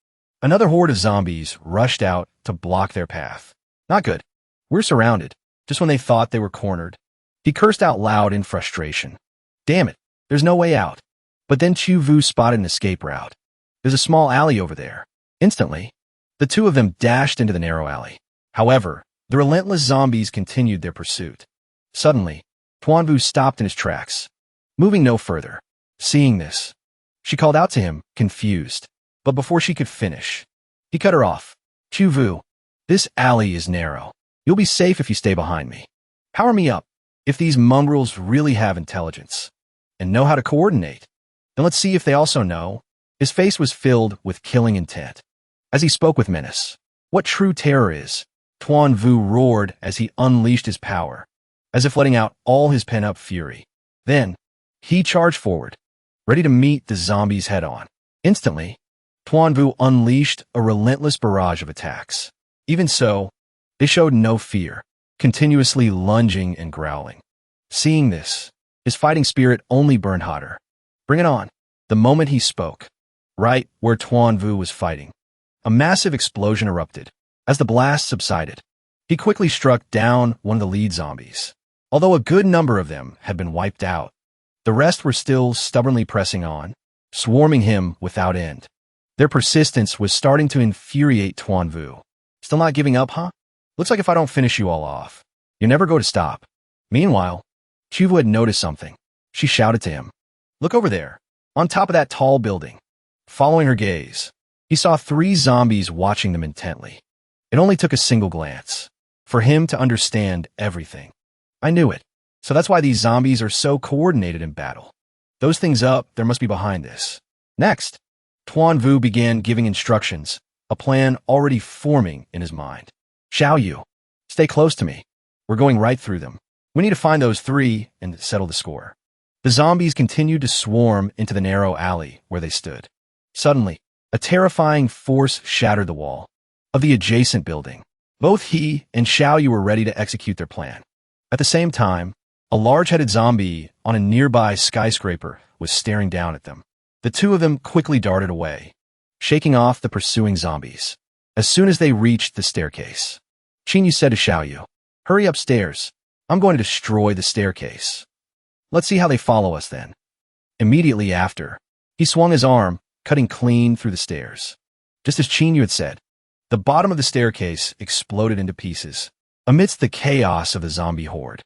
another horde of zombies rushed out to block their path. Not good. We're surrounded. Just when they thought they were cornered, he cursed out loud in frustration. Damn it, there's no way out. But then Chu Vu spotted an escape route. There's a small alley over there. Instantly, the two of them dashed into the narrow alley. However, the relentless zombies continued their pursuit. Suddenly, Tuan Vu stopped in his tracks, moving no further. Seeing this, she called out to him, confused. But before she could finish, he cut her off. Chu Vu, this alley is narrow. You'll be safe if you stay behind me. Power me up. If these mongrels really have intelligence and know how to coordinate, then let's see if they also know. His face was filled with killing intent. As he spoke with menace, what true terror is, Tuan Vu roared as he unleashed his power, as if letting out all his pent-up fury. Then, he charged forward, ready to meet the zombies head-on. Instantly, Tuan Vu unleashed a relentless barrage of attacks. Even so, they showed no fear, continuously lunging and growling. Seeing this, his fighting spirit only burned hotter. Bring it on. The moment he spoke, right where Tuan Vu was fighting, a massive explosion erupted. As the blast subsided, he quickly struck down one of the lead zombies. Although a good number of them had been wiped out, the rest were still stubbornly pressing on, swarming him without end. Their persistence was starting to infuriate Tuan Vu. Still not giving up, huh? Looks like if I don't finish you all off, you never go to stop. Meanwhile, Chu Vu had noticed something. She shouted to him. Look over there, on top of that tall building. Following her gaze, he saw 3 zombies watching them intently. It only took a single glance for him to understand everything. I knew it. So that's why these zombies are so coordinated in battle. Those things up there must be behind this. Next, Tuan Vu began giving instructions, a plan already forming in his mind. Xiao Yu, stay close to me. We're going right through them. We need to find those 3 and settle the score. The zombies continued to swarm into the narrow alley where they stood. Suddenly, a terrifying force shattered the wall of the adjacent building. Both he and Xiao Yu were ready to execute their plan. At the same time, a large-headed zombie on a nearby skyscraper was staring down at them. The two of them quickly darted away, shaking off the pursuing zombies. As soon as they reached the staircase, Qin Yu said to Xiao Yu, hurry upstairs. I'm going to destroy the staircase. Let's see how they follow us then. Immediately after, he swung his arm, cutting clean through the stairs. Just as Qin Yu had said, the bottom of the staircase exploded into pieces. Amidst the chaos of the zombie horde,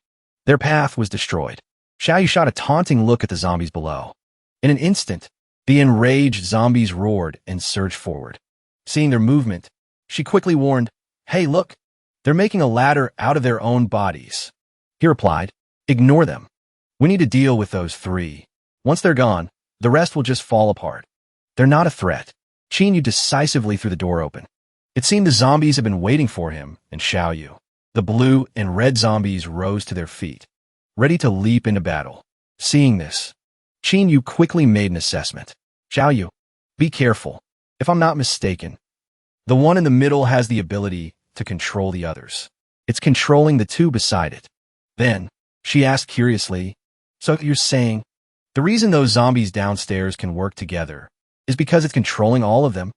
their path was destroyed. Xiao Yu shot a taunting look at the zombies below. In an instant, the enraged zombies roared and surged forward. Seeing their movement, she quickly warned, hey, look, they're making a ladder out of their own bodies. He replied, ignore them. We need to deal with those 3. Once they're gone, the rest will just fall apart. They're not a threat. Qin Yu decisively threw the door open. It seemed the zombies had been waiting for him and Xiao Yu. The blue and red zombies rose to their feet, ready to leap into battle. Seeing this, Qin Yu quickly made an assessment. Xiao Yu, be careful. If I'm not mistaken, the one in the middle has the ability to control the others. It's controlling the 2 beside it. Then, she asked curiously, so you're saying the reason those zombies downstairs can work together is because it's controlling all of them?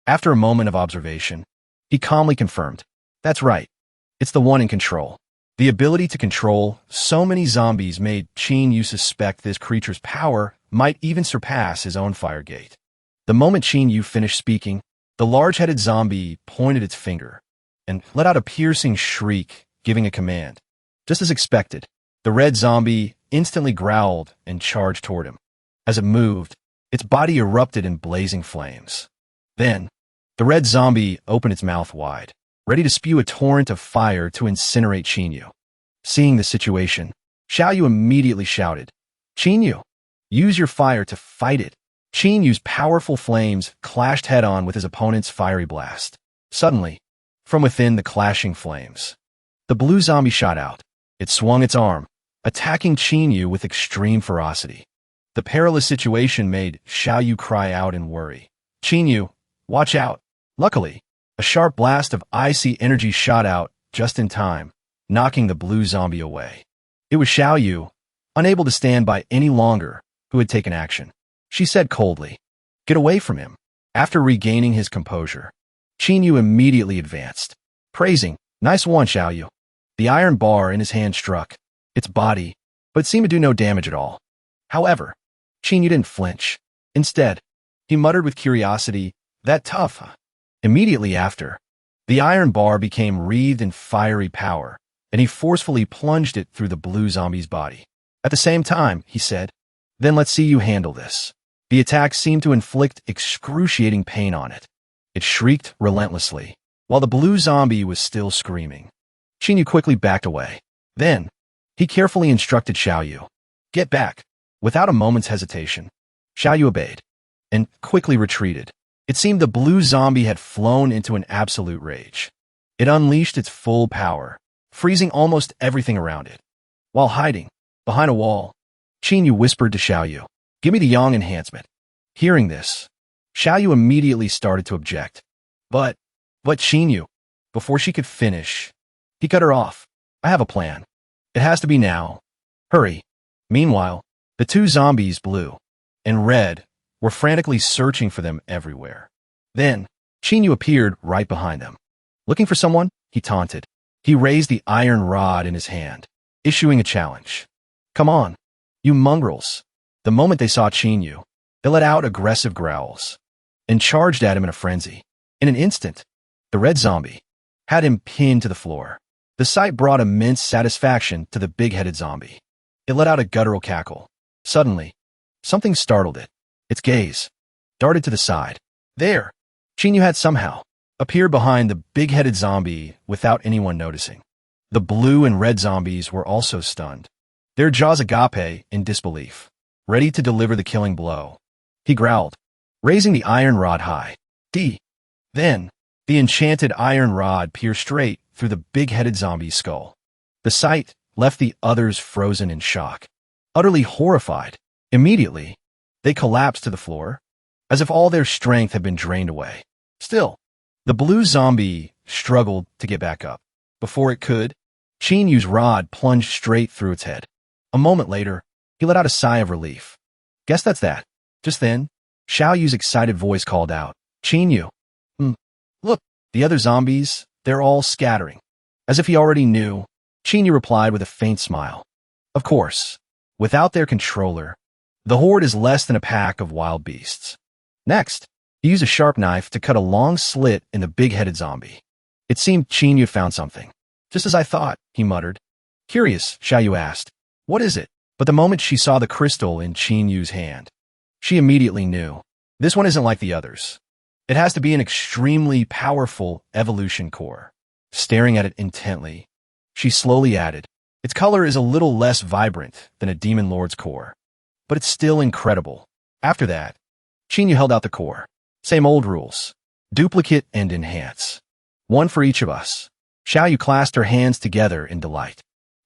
After a moment of observation, he calmly confirmed, that's right. It's the one in control. The ability to control so many zombies made Qin Yu suspect this creature's power might even surpass his own fire gate. The moment Qin Yu finished speaking, the large-headed zombie pointed its finger and let out a piercing shriek, giving a command. Just as expected, the red zombie instantly growled and charged toward him. As it moved, its body erupted in blazing flames. Then, the red zombie opened its mouth wide, ready to spew a torrent of fire to incinerate Qin Yu. Seeing the situation, Xiao Yu immediately shouted, Qin Yu, use your fire to fight it. Qin Yu's powerful flames clashed head-on with his opponent's fiery blast. Suddenly, from within the clashing flames, the blue zombie shot out. It swung its arm, attacking Qin Yu with extreme ferocity. The perilous situation made Xiao Yu cry out in worry. Qin Yu, watch out. Luckily, a sharp blast of icy energy shot out just in time, knocking the blue zombie away. It was Xiao Yu, unable to stand by any longer, who had taken action. She said coldly, "Get away from him." After regaining his composure, Qinyu immediately advanced, praising, "Nice one, Xiaoyu." The iron bar in his hand struck its body, but seemed to do no damage at all. However, Qinyu didn't flinch. Instead, he muttered with curiosity, "That tough, huh?" Immediately after, the iron bar became wreathed in fiery power, and he forcefully plunged it through the blue zombie's body. At the same time, he said, "Then let's see you handle this." The attack seemed to inflict excruciating pain on it. It shrieked relentlessly, while the blue zombie was still screaming. Qinyu quickly backed away. Then, he carefully instructed Xiaoyu, "Get back." Without a moment's hesitation, Xiaoyu obeyed and quickly retreated. It seemed the blue zombie had flown into an absolute rage. It unleashed its full power, freezing almost everything around it. While hiding behind a wall, Qinyu whispered to Xiaoyu, "Give me the yang enhancement." Hearing this, Xiaoyu immediately started to object. But Qinyu, before she could finish, he cut her off. "I have a plan. It has to be now. Hurry." Meanwhile, the two zombies, blue and red, were frantically searching for them everywhere. Then, Qinyu appeared right behind them. "Looking for someone?" he taunted. He raised the iron rod in his hand, issuing a challenge. "Come on, you mongrels." The moment they saw Qinyu, they let out aggressive growls and charged at him in a frenzy. In an instant, the red zombie had him pinned to the floor. The sight brought immense satisfaction to the big-headed zombie. It let out a guttural cackle. Suddenly, something startled it. Its gaze darted to the side. There, Qinyu had somehow appeared behind the big-headed zombie without anyone noticing. The blue and red zombies were also stunned, their jaws agape in disbelief, ready to deliver the killing blow. He growled, raising the iron rod high. Then, the enchanted iron rod pierced straight through the big-headed zombie's skull. The sight left the others frozen in shock, utterly horrified. Immediately, they collapsed to the floor, as if all their strength had been drained away. Still, the blue zombie struggled to get back up. Before it could, Qinyu's rod plunged straight through its head. A moment later, he let out a sigh of relief. "Guess that's that." Just then, Xiaoyu's excited voice called out, "Qinyu, look, the other zombies, they're all scattering." As if he already knew, Qinyu replied with a faint smile. "Of course, without their controller, the horde is less than a pack of wild beasts." Next, he used a sharp knife to cut a long slit in the big-headed zombie. It seemed Qinyu found something. "Just as I thought," he muttered. Curious, Xiaoyu asked, "What is it?" But the moment she saw the crystal in Qinyu's hand, she immediately knew. This one isn't like the others. It has to be an extremely powerful evolution core. Staring at it intently, she slowly added, "Its color is a little less vibrant than a demon lord's core, but it's still incredible." After that, Qinyu held out the core. Same old rules. Duplicate and enhance. One for each of us. Xiaoyu clasped her hands together in delight.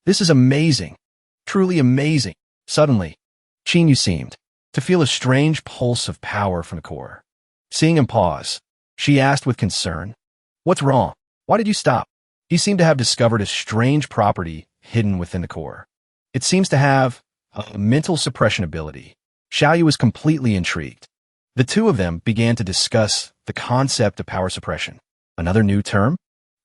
"This is amazing. Truly amazing." Suddenly, Qinyu seemed to feel a strange pulse of power from the core. Seeing him pause, she asked with concern, "What's wrong? Why did you stop?" He seemed to have discovered a strange property hidden within the core. It seems to have a mental suppression ability. Xiaoyu was completely intrigued. The two of them began to discuss the concept of power suppression. Another new term?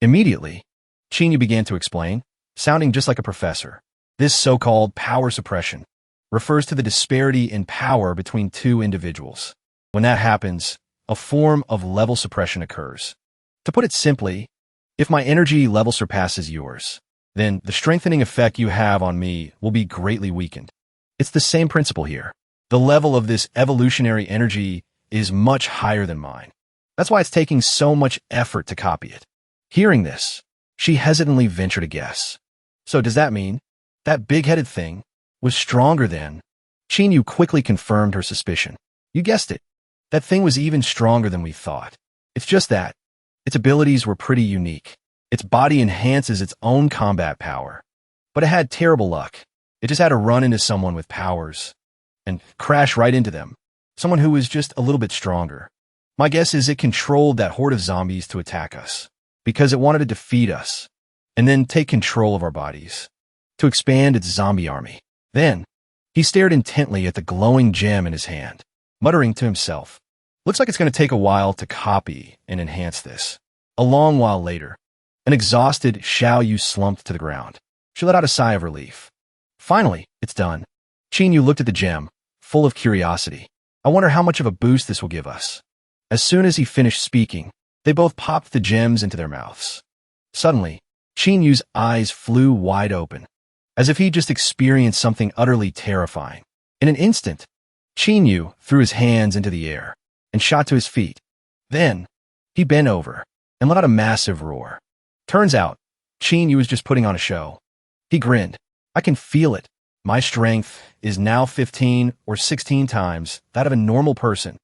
Immediately, Qinyu began to explain, sounding just like a professor. This so-called power suppression refers to the disparity in power between two individuals. When that happens, a form of level suppression occurs. To put it simply, if my energy level surpasses yours, then the strengthening effect you have on me will be greatly weakened. It's the same principle here. The level of this evolutionary energy is much higher than mine. That's why it's taking so much effort to copy it. Hearing this, she hesitantly ventured a guess. "So does that mean that big-headed thing was stronger than?" Qinyu quickly confirmed her suspicion. "You guessed it. That thing was even stronger than we thought. It's just that its abilities were pretty unique. Its body enhances its own combat power. But it had terrible luck. It just had to run into someone with powers and crash right into them. Someone who was just a little bit stronger. My guess is it controlled that horde of zombies to attack us, because it wanted to defeat us, and then take control of our bodies, to expand its zombie army. Then, He stared intently at the glowing gem in his hand, muttering to himself, "Looks like it's going to take a while to copy and enhance this." A long while later, an exhausted Xiao Yu slumped to the ground. She let out a sigh of relief. Finally, it's done. Qin Yu looked at the gem, full of curiosity. I wonder how much of a boost this will give us. As soon as he finished speaking, they both popped the gems into their mouths. Suddenly, Qin Yu's eyes flew wide open, as if he just experienced something utterly terrifying. In an instant, Qin Yu threw his hands into the air and shot to his feet. Then, he bent over and let out a massive roar. Turns out, Qin Yu was just putting on a show. He grinned. I can feel it. My strength is now 15 or 16 times that of a normal person.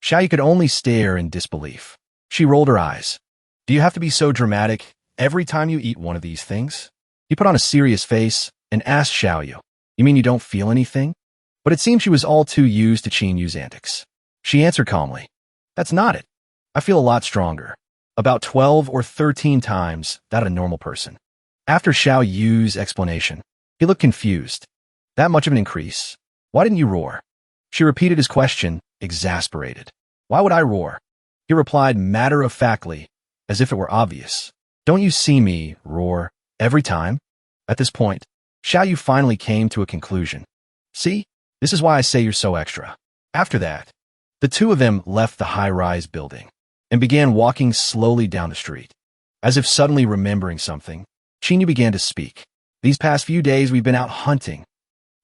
Xiao Yu could only stare in disbelief. She rolled her eyes. Do you have to be so dramatic every time you eat one of these things? He put on a serious face and asked Xiao Yu, You mean you don't feel anything? But it seemed she was all too used to Qin Yu's antics. She answered calmly, That's not it. I feel a lot stronger. About 12 or 13 times that of a normal person. After Xiao Yu's explanation, he looked confused. That much of an increase? Why didn't you roar? She repeated his question, exasperated. Why would I roar? He replied matter-of-factly, as if it were obvious. Don't you see me roar every time? At this point, Xiao Yu finally came to a conclusion. See, this is why I say you're so extra. After that, the two of them left the high-rise building and began walking slowly down the street. As if suddenly remembering something, Qin Yu began to speak. These past few days we've been out hunting.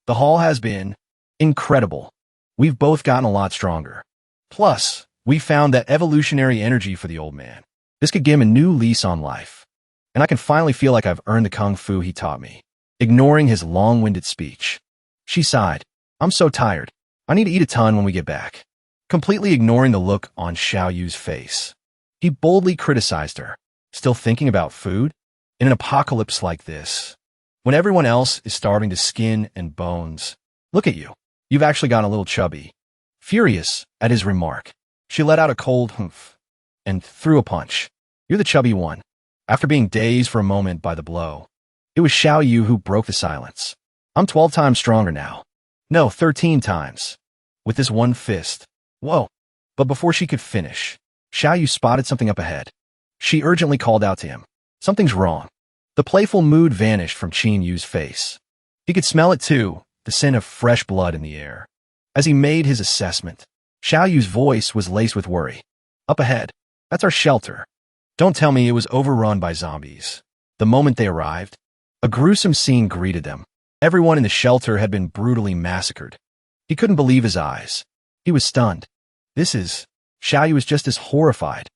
The haul has been incredible. We've both gotten a lot stronger. Plus, we found that evolutionary energy for the old man. This could give him a new lease on life. And I can finally feel like I've earned the kung fu he taught me. Ignoring his long-winded speech, she sighed. I'm so tired. I need to eat a ton when we get back. Completely ignoring the look on Xiao Yu's face, he boldly criticized her. Still thinking about food? In an apocalypse like this, when everyone else is starving to skin and bones. Look at you. You've actually gotten a little chubby. Furious at his remark, she let out a cold humph and threw a punch. You're the chubby one. After being dazed for a moment by the blow, it was Xiao Yu who broke the silence. I'm 12 times stronger now. No, 13 times. With this one fist. Whoa. But before she could finish, Xiao Yu spotted something up ahead. She urgently called out to him. Something's wrong. The playful mood vanished from Qin Yu's face. He could smell it too, the scent of fresh blood in the air. As he made his assessment, Xiao Yu's voice was laced with worry. Up ahead. That's our shelter. Don't tell me it was overrun by zombies. The moment they arrived, a gruesome scene greeted them. Everyone in the shelter had been brutally massacred. He couldn't believe his eyes. He was stunned. Xiao Yu was just as horrified.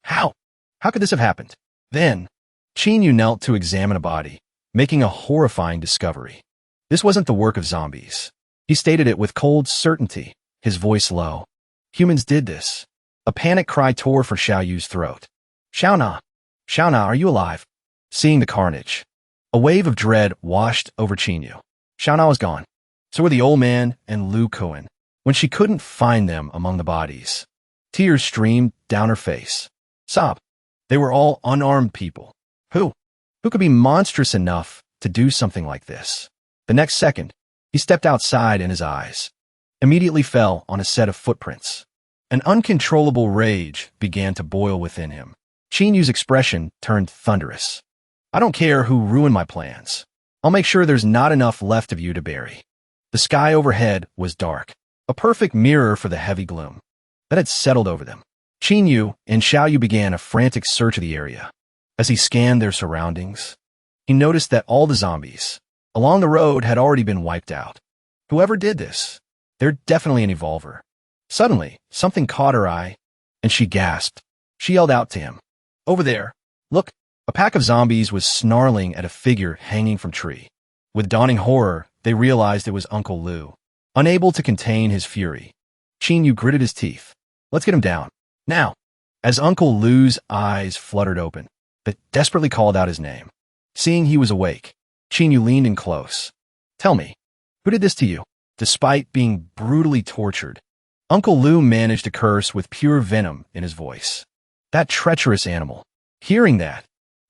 How? How could this have happened? Then, Qin Yu knelt to examine a body, making a horrifying discovery. This wasn't the work of zombies. He stated it with cold certainty, his voice low. Humans did this. A panic cry tore from Xiao Yu's throat. Xiaona, are you alive? Seeing the carnage, a wave of dread washed over Qin Yu. Xiaona was gone. So were the old man and Lu Kuan. When she couldn't find them among the bodies, tears streamed down her face. Sob. They were all unarmed people. Who could be monstrous enough to do something like this? The next second, he stepped outside and his eyes immediately fell on a set of footprints. An uncontrollable rage began to boil within him. Qin Yu's expression turned thunderous. I don't care who ruined my plans. I'll make sure there's not enough left of you to bury. The sky overhead was dark, a perfect mirror for the heavy gloom that had settled over them. Qin Yu and Xiao Yu began a frantic search of the area. As he scanned their surroundings, he noticed that all the zombies along the road had already been wiped out. Whoever did this, they're definitely an evolver. Suddenly, something caught her eye, and she gasped. She yelled out to him. Over there, look, a pack of zombies was snarling at a figure hanging from tree. With dawning horror, they realized it was Uncle Lu. Unable to contain his fury, Qin Yu gritted his teeth. Let's get him down. Now. As Uncle Lu's eyes fluttered open, they desperately called out his name. Seeing he was awake, Qin Yu leaned in close. Tell me, who did this to you? Despite being brutally tortured, Uncle Lu managed to curse with pure venom in his voice. That treacherous animal. Hearing that,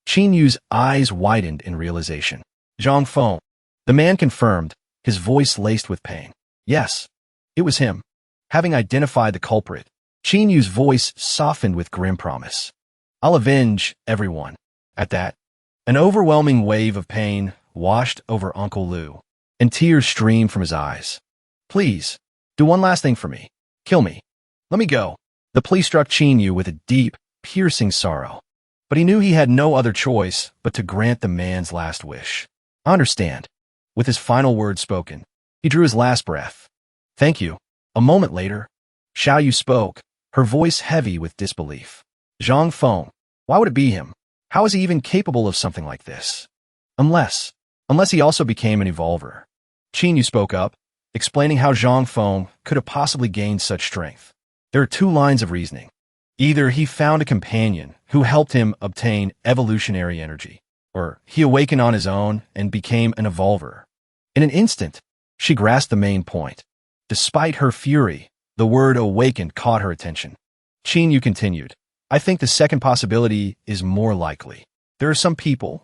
Qin Yu's eyes widened in realization. Zhang Feng. The man confirmed, his voice laced with pain. Yes, it was him. Having identified the culprit, Qin Yu's voice softened with grim promise. I'll avenge everyone. At that, an overwhelming wave of pain washed over Uncle Lu, and tears streamed from his eyes. Please, do one last thing for me. Kill me. Let me go. The plea struck Qin Yu with a deep, piercing sorrow. But he knew he had no other choice but to grant the man's last wish. I understand. With his final words spoken, he drew his last breath. Thank you. A moment later, Xiao Yu spoke, her voice heavy with disbelief. Zhang Feng, why would it be him? How is he even capable of something like this? Unless he also became an evolver. Qin Yu spoke up, explaining how Zhang Feng could have possibly gained such strength. There are two lines of reasoning. Either he found a companion who helped him obtain evolutionary energy, or he awakened on his own and became an evolver. In an instant, she grasped the main point. Despite her fury, the word awakened caught her attention. Qin Yu continued, I think the second possibility is more likely. There are some people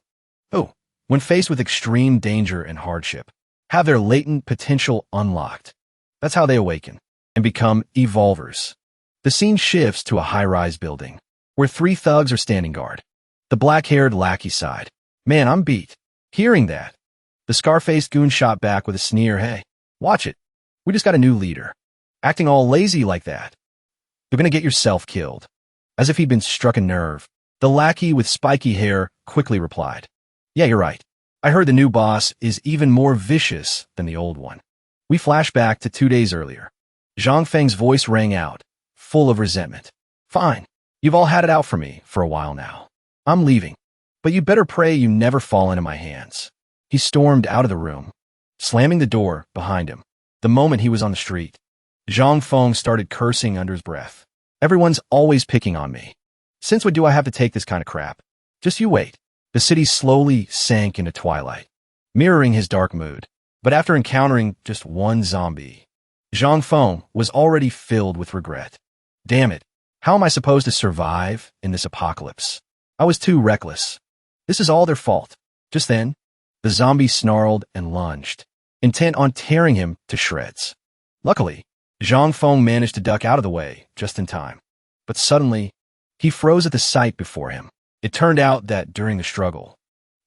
who, when faced with extreme danger and hardship, have their latent potential unlocked. That's how they awaken and become evolvers. The scene shifts to a high-rise building, where three thugs are standing guard. The black-haired lackey sighed. Man, I'm beat. Hearing that, the scar-faced goon shot back with a sneer. Hey, watch it. We just got a new leader. Acting all lazy like that. You're gonna get yourself killed. As if he'd been struck a nerve, the lackey with spiky hair quickly replied. Yeah, you're right. I heard the new boss is even more vicious than the old one. We flash back to 2 days earlier. Zhang Feng's voice rang out, full of resentment. Fine. You've all had it out for me for a while now. I'm leaving. But you better pray you never fall into my hands. He stormed out of the room, slamming the door behind him. The moment he was on the street, Zhang Feng started cursing under his breath. Everyone's always picking on me. Since when do I have to take this kind of crap? Just you wait. The city slowly sank into twilight, mirroring his dark mood. But after encountering just one zombie, Zhang Feng was already filled with regret. Damn it. How am I supposed to survive in this apocalypse? I was too reckless. This is all their fault. Just then, the zombie snarled and lunged, intent on tearing him to shreds. Luckily, Zhang Feng managed to duck out of the way just in time. But suddenly, he froze at the sight before him. It turned out that during the struggle,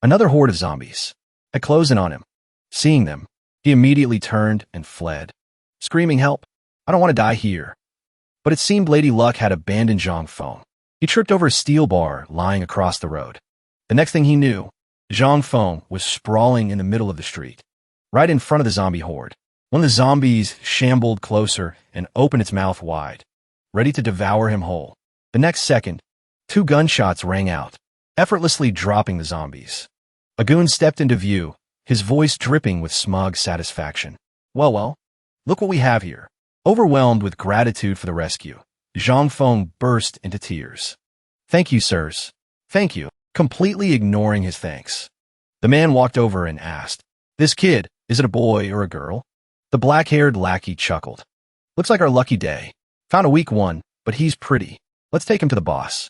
another horde of zombies had closed in on him. Seeing them, he immediately turned and fled, screaming, help, I don't want to die here. But it seemed Lady Luck had abandoned Zhang Feng. He tripped over a steel bar lying across the road. The next thing he knew, Zhang Feng was sprawling in the middle of the street, right in front of the zombie horde. One of the zombies shambled closer and opened its mouth wide, ready to devour him whole. The next second, 2 gunshots rang out, effortlessly dropping the zombies. A goon stepped into view, his voice dripping with smug satisfaction. Well, look what we have here. Overwhelmed with gratitude for the rescue, Zhang Feng burst into tears. Thank you, sirs. Thank you. Completely ignoring his thanks, the man walked over and asked, This kid, is it a boy or a girl? The black-haired lackey chuckled. Looks like our lucky day. Found a weak one, but he's pretty. Let's take him to the boss.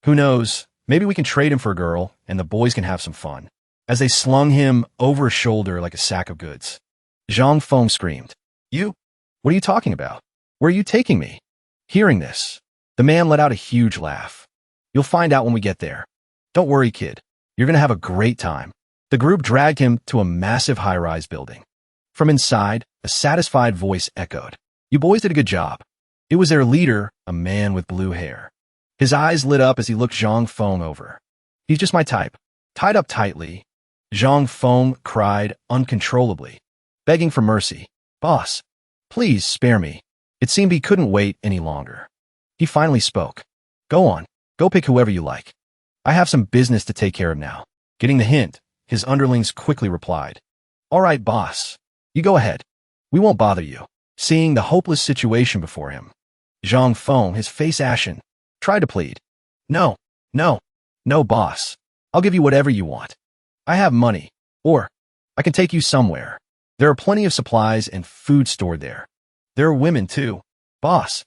Who knows, maybe we can trade him for a girl, and the boys can have some fun. As they slung him over his shoulder like a sack of goods, Zhang Feng screamed, You? What are you talking about? Where are you taking me? Hearing this, the man let out a huge laugh. You'll find out when we get there. Don't worry, kid. You're going to have a great time. The group dragged him to a massive high-rise building. From inside, a satisfied voice echoed. You boys did a good job. It was their leader, a man with blue hair. His eyes lit up as he looked Zhang Feng over. He's just my type. Tied up tightly, Zhang Feng cried uncontrollably, begging for mercy. Boss, please spare me. It seemed he couldn't wait any longer. He finally spoke. Go on. Go pick whoever you like. I have some business to take care of now. Getting the hint, his underlings quickly replied. All right, boss. You go ahead. We won't bother you. Seeing the hopeless situation before him, Zhang Feng, his face ashen, tried to plead. No, boss. I'll give you whatever you want. I have money, or I can take you somewhere. There are plenty of supplies and food stored there. There are women too, boss.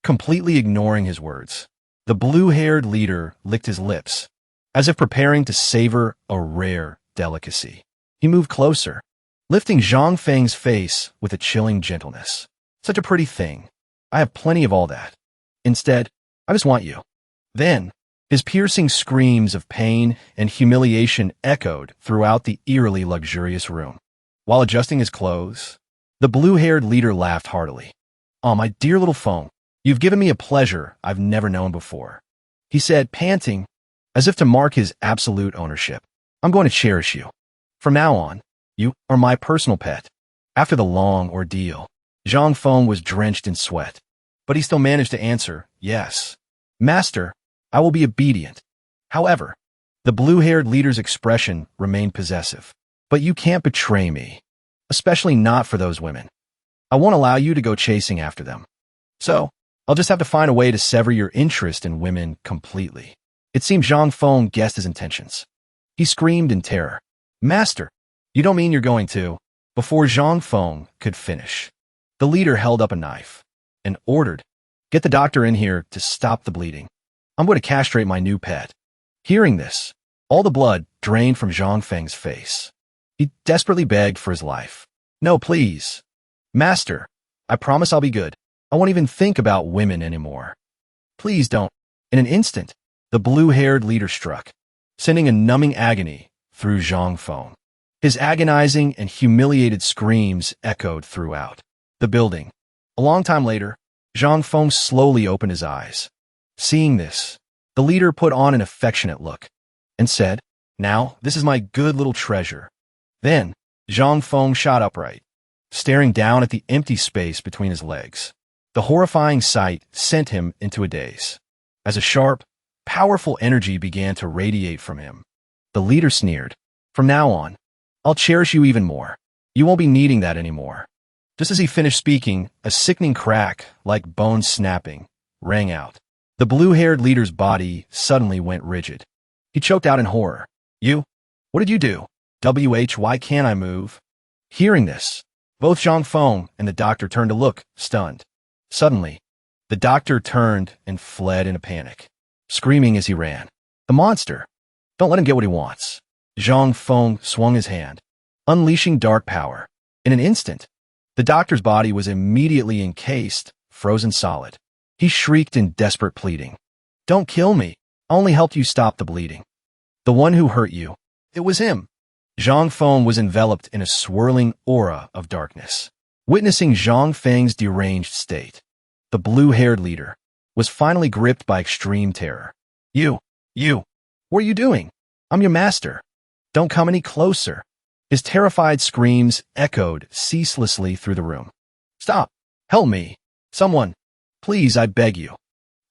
Completely ignoring his words, the blue-haired leader licked his lips, as if preparing to savor a rare delicacy. He moved closer, lifting Zhang Feng's face with a chilling gentleness. Such a pretty thing. I have plenty of all that. Instead, I just want you. Then, his piercing screams of pain and humiliation echoed throughout the eerily luxurious room. While adjusting his clothes, the blue-haired leader laughed heartily. "Oh, my dear little Feng, you've given me a pleasure I've never known before," he said, panting, as if to mark his absolute ownership. "I'm going to cherish you. From now on, you are my personal pet." After the long ordeal, Zhang Feng was drenched in sweat, but he still managed to answer, "Yes, Master, I will be obedient." However, the blue-haired leader's expression remained possessive. "But you can't betray me, especially not for those women. I won't allow you to go chasing after them. So, I'll just have to find a way to sever your interest in women completely." It seemed Zhang Feng guessed his intentions. He screamed in terror, "Master, you don't mean you're going to..." Before Zhang Feng could finish, the leader held up a knife and ordered, "Get the doctor in here to stop the bleeding. I'm going to castrate my new pet." Hearing this, all the blood drained from Zhang Feng's face. He desperately begged for his life. "No, please. Master, I promise I'll be good. I won't even think about women anymore. Please don't." In an instant, the blue-haired leader struck, sending a numbing agony through Zhang Feng. His agonizing and humiliated screams echoed throughout the building. A long time later, Zhang Feng slowly opened his eyes. Seeing this, the leader put on an affectionate look and said, "Now, this is my good little treasure." Then, Zhang Feng shot upright, staring down at the empty space between his legs. The horrifying sight sent him into a daze, as a sharp, powerful energy began to radiate from him. The leader sneered, "From now on, I'll cherish you even more. You won't be needing that anymore." Just as he finished speaking, a sickening crack, like bone snapping, rang out. The blue-haired leader's body suddenly went rigid. He choked out in horror. "You? What did you do? Why can't I move?" Hearing this, both Zhang Feng and the doctor turned to look, stunned. Suddenly, the doctor turned and fled in a panic, screaming as he ran, "The monster! Don't let him get what he wants." Zhang Feng swung his hand, unleashing dark power. In an instant, the doctor's body was immediately encased, frozen solid. He shrieked in desperate pleading, "Don't kill me. I only helped you stop the bleeding. The one who hurt you, it was him." Zhang Feng was enveloped in a swirling aura of darkness. Witnessing Zhang Feng's deranged state, the blue-haired leader was finally gripped by extreme terror. You, what are you doing? I'm your master. Don't come any closer." His terrified screams echoed ceaselessly through the room. "Stop! Help me! Someone! Please, I beg you!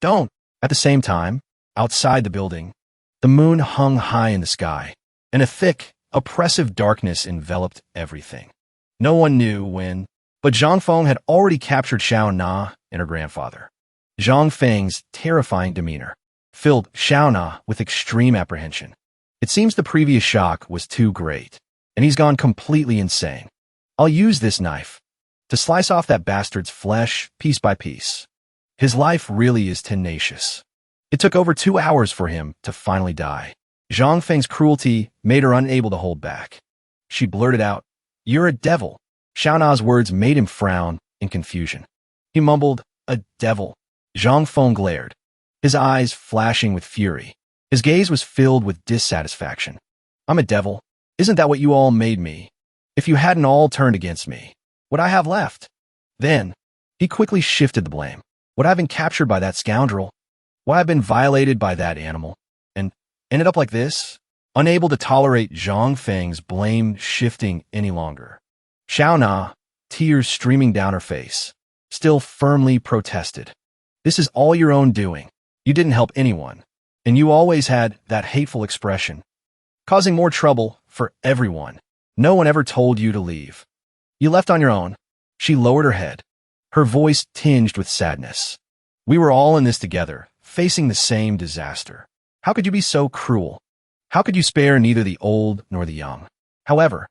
Don't!" At the same time, outside the building, the moon hung high in the sky, and a thick, oppressive darkness enveloped everything. No one knew when, but Zhang Feng had already captured Xiao Na and her grandfather. Zhang Feng's terrifying demeanor filled Xiao Na with extreme apprehension. It seems the previous shock was too great, and he's gone completely insane. "I'll use this knife to slice off that bastard's flesh piece by piece." His life really is tenacious. It took over 2 hours for him to finally die. Zhang Feng's cruelty made her unable to hold back. She blurted out, "You're a devil." Xiao Na's words made him frown in confusion. He mumbled, "A devil." Zhang Feng glared, his eyes flashing with fury. His gaze was filled with dissatisfaction. "I'm a devil. Isn't that what you all made me? If you hadn't all turned against me, what I have left?" Then, he quickly shifted the blame. Would I have been captured by that scoundrel? Would I have been violated by that animal? And ended up like this? Unable to tolerate Zhang Feng's blame shifting any longer, Xiao Na, tears streaming down her face, still firmly protested. "This is all your own doing. You didn't help anyone. And you always had that hateful expression, causing more trouble for everyone. No one ever told you to leave. You left on your own." She lowered her head, her voice tinged with sadness. "We were all in this together, facing the same disaster. How could you be so cruel? How could you spare neither the old nor the young?" However,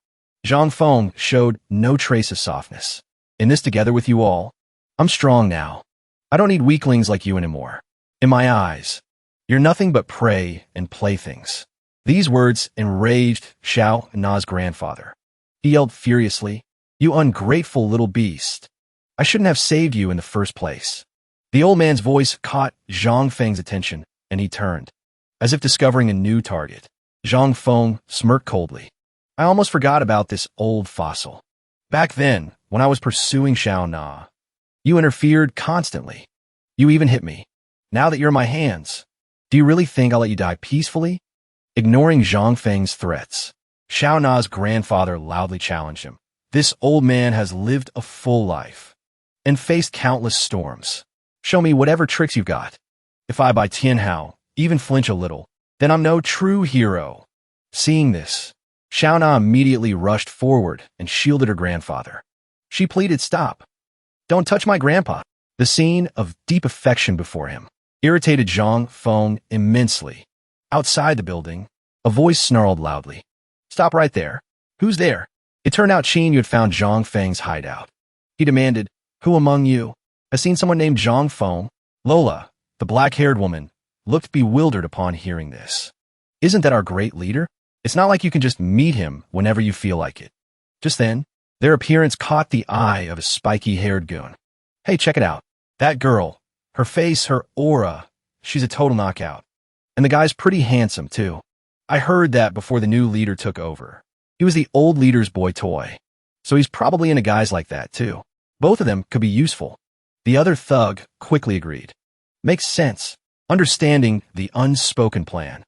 Zhang Feng showed no trace of softness. "In this together with you all, I'm strong now. I don't need weaklings like you anymore. In my eyes, you're nothing but prey and playthings." These words enraged Xiao Na's grandfather. He yelled furiously. You ungrateful little beast. I shouldn't have saved you in the first place. The old man's voice caught Zhang Feng's attention, and he turned, as if discovering a new target. Zhang Feng smirked coldly. I almost forgot about this old fossil. Back then, when I was pursuing Xiao Na, you interfered constantly. You even hit me. Now that you're in my hands, do you really think I'll let you die peacefully? Ignoring Zhang Feng's threats, Xiao Na's grandfather loudly challenged him. This old man has lived a full life and faced countless storms. Show me whatever tricks you've got. If I by Tianhao even flinch a little, then I'm no true hero. Seeing this, Xiao Na immediately rushed forward and shielded her grandfather. She pleaded, stop. Don't touch my grandpa. The scene of deep affection before him irritated Zhang Feng immensely. Outside the building, a voice snarled loudly. Stop right there. Who's there? It turned out Qin Yu had found Zhang Feng's hideout. He demanded, who among you has seen someone named Zhang Feng? Lola, the black-haired woman, looked bewildered upon hearing this. Isn't that our great leader? It's not like you can just meet him whenever you feel like it. Just then, their appearance caught the eye of a spiky-haired goon. Hey, check it out. That girl, her face, her aura, she's a total knockout. And the guy's pretty handsome, too. I heard that before the new leader took over. He was the old leader's boy toy. So he's probably into guys like that, too. Both of them could be useful. The other thug quickly agreed. Makes sense. Understanding the unspoken plan.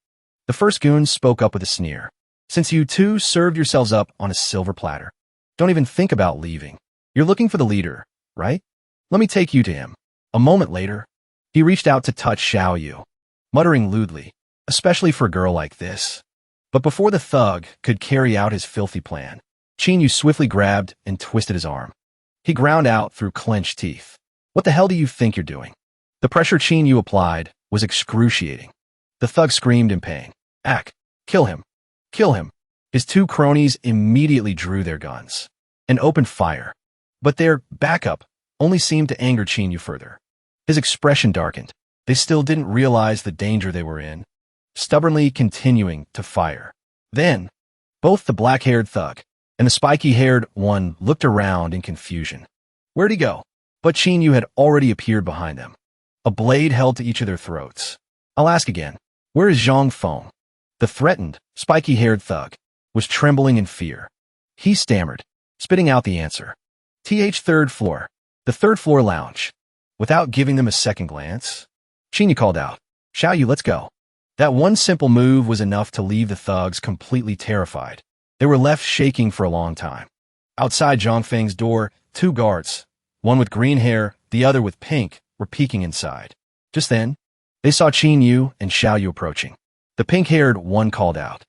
The first goon spoke up with a sneer. Since you two served yourselves up on a silver platter, don't even think about leaving. You're looking for the leader, right? Let me take you to him. A moment later, he reached out to touch Xiao Yu, muttering lewdly, especially for a girl like this. But before the thug could carry out his filthy plan, Qin Yu swiftly grabbed and twisted his arm. He ground out through clenched teeth. What the hell do you think you're doing? The pressure Qin Yu applied was excruciating. The thug screamed in pain. Ack, kill him. Kill him. His two cronies immediately drew their guns and opened fire. But their backup only seemed to anger Qin Yu further. His expression darkened. They still didn't realize the danger they were in, stubbornly continuing to fire. Then, both the black-haired thug and the spiky-haired one looked around in confusion. Where'd he go? But Qin Yu had already appeared behind them, a blade held to each of their throats. I'll ask again. Where is Zhang Feng? The threatened, spiky-haired thug was trembling in fear. He stammered, spitting out the answer. Third floor. The third floor lounge. Without giving them a second glance, Qin Yu called out, Xiao Yu, let's go. That one simple move was enough to leave the thugs completely terrified. They were left shaking for a long time. Outside Zhang Feng's door, two guards, one with green hair, the other with pink, were peeking inside. Just then, they saw Qin Yu and Xiao Yu approaching. The pink-haired one called out,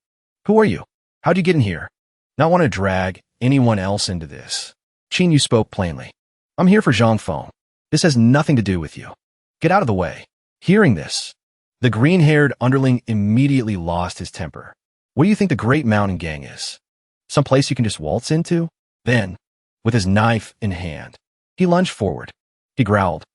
Who are you? How'd you get in here? Not want to drag anyone else into this. Qin Yu spoke plainly. I'm here for Zhang Feng. This has nothing to do with you. Get out of the way. Hearing this, the green-haired underling immediately lost his temper. What do you think the Great Mountain Gang is? Some place you can just waltz into? Then, with his knife in hand, he lunged forward. He growled,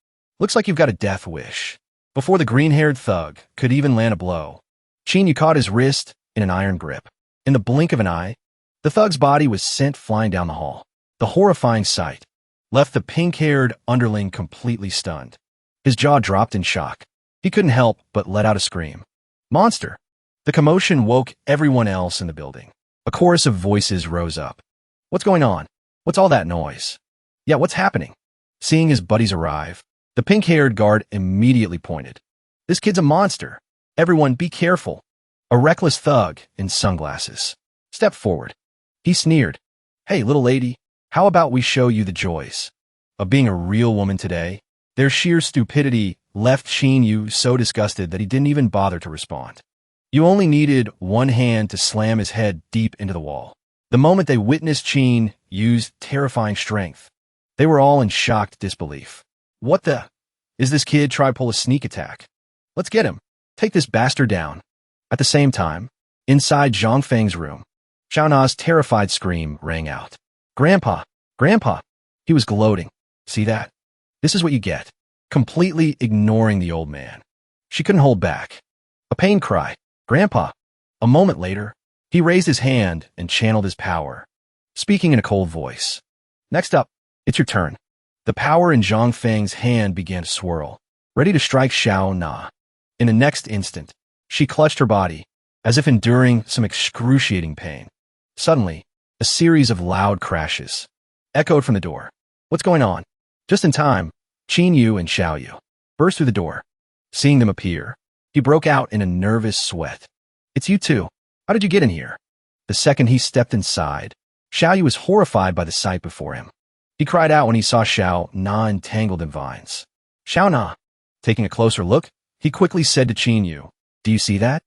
Looks like you've got a death wish. Before the green-haired thug could even land a blow, Qin Yu caught his wrist in an iron grip. In the blink of an eye, the thug's body was sent flying down the hall. The horrifying sight left the pink-haired underling completely stunned. His jaw dropped in shock. He couldn't help but let out a scream. Monster! The commotion woke everyone else in the building. A chorus of voices rose up. What's going on? What's all that noise? Yeah, what's happening? Seeing his buddies arrive, the pink-haired guard immediately pointed. This kid's a monster. Everyone be careful. A reckless thug in sunglasses stepped forward. He sneered. Hey, little lady, how about we show you the joys of being a real woman today? Their sheer stupidity left Qin Yu so disgusted that he didn't even bother to respond. You only needed one hand to slam his head deep into the wall. The moment they witnessed Qin Yu's terrifying strength, they were all in shocked disbelief. What the? Is this kid trying to pull a sneak attack? Let's get him. Take this bastard down. At the same time, inside Zhang Feng's room, Xiao Na's terrified scream rang out. Grandpa! Grandpa! He was gloating. See that? This is what you get. Completely ignoring the old man. She couldn't hold back. A pain cry. Grandpa! A moment later, he raised his hand and channeled his power, speaking in a cold voice. Next up, it's your turn. The power in Zhang Feng's hand began to swirl, ready to strike Xiao Na. In the next instant, she clutched her body, as if enduring some excruciating pain. Suddenly, a series of loud crashes echoed from the door. What's going on? Just in time, Qin Yu and Xiao Yu burst through the door. Seeing them appear, he broke out in a nervous sweat. It's you two. How did you get in here? The second he stepped inside, Xiao Yu was horrified by the sight before him. He cried out when he saw Xiao Na entangled in vines. Xiao Na. Taking a closer look, he quickly said to Qin Yu, "Do you see that?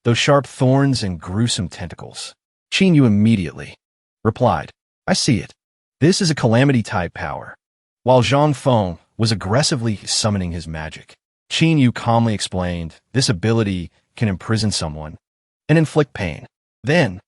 Those sharp thorns and gruesome tentacles." Qin Yu immediately replied, "I see it. This is a calamity-type power." While Zhang Feng was aggressively summoning his magic, Qin Yu calmly explained this ability can imprison someone and inflict pain. Then,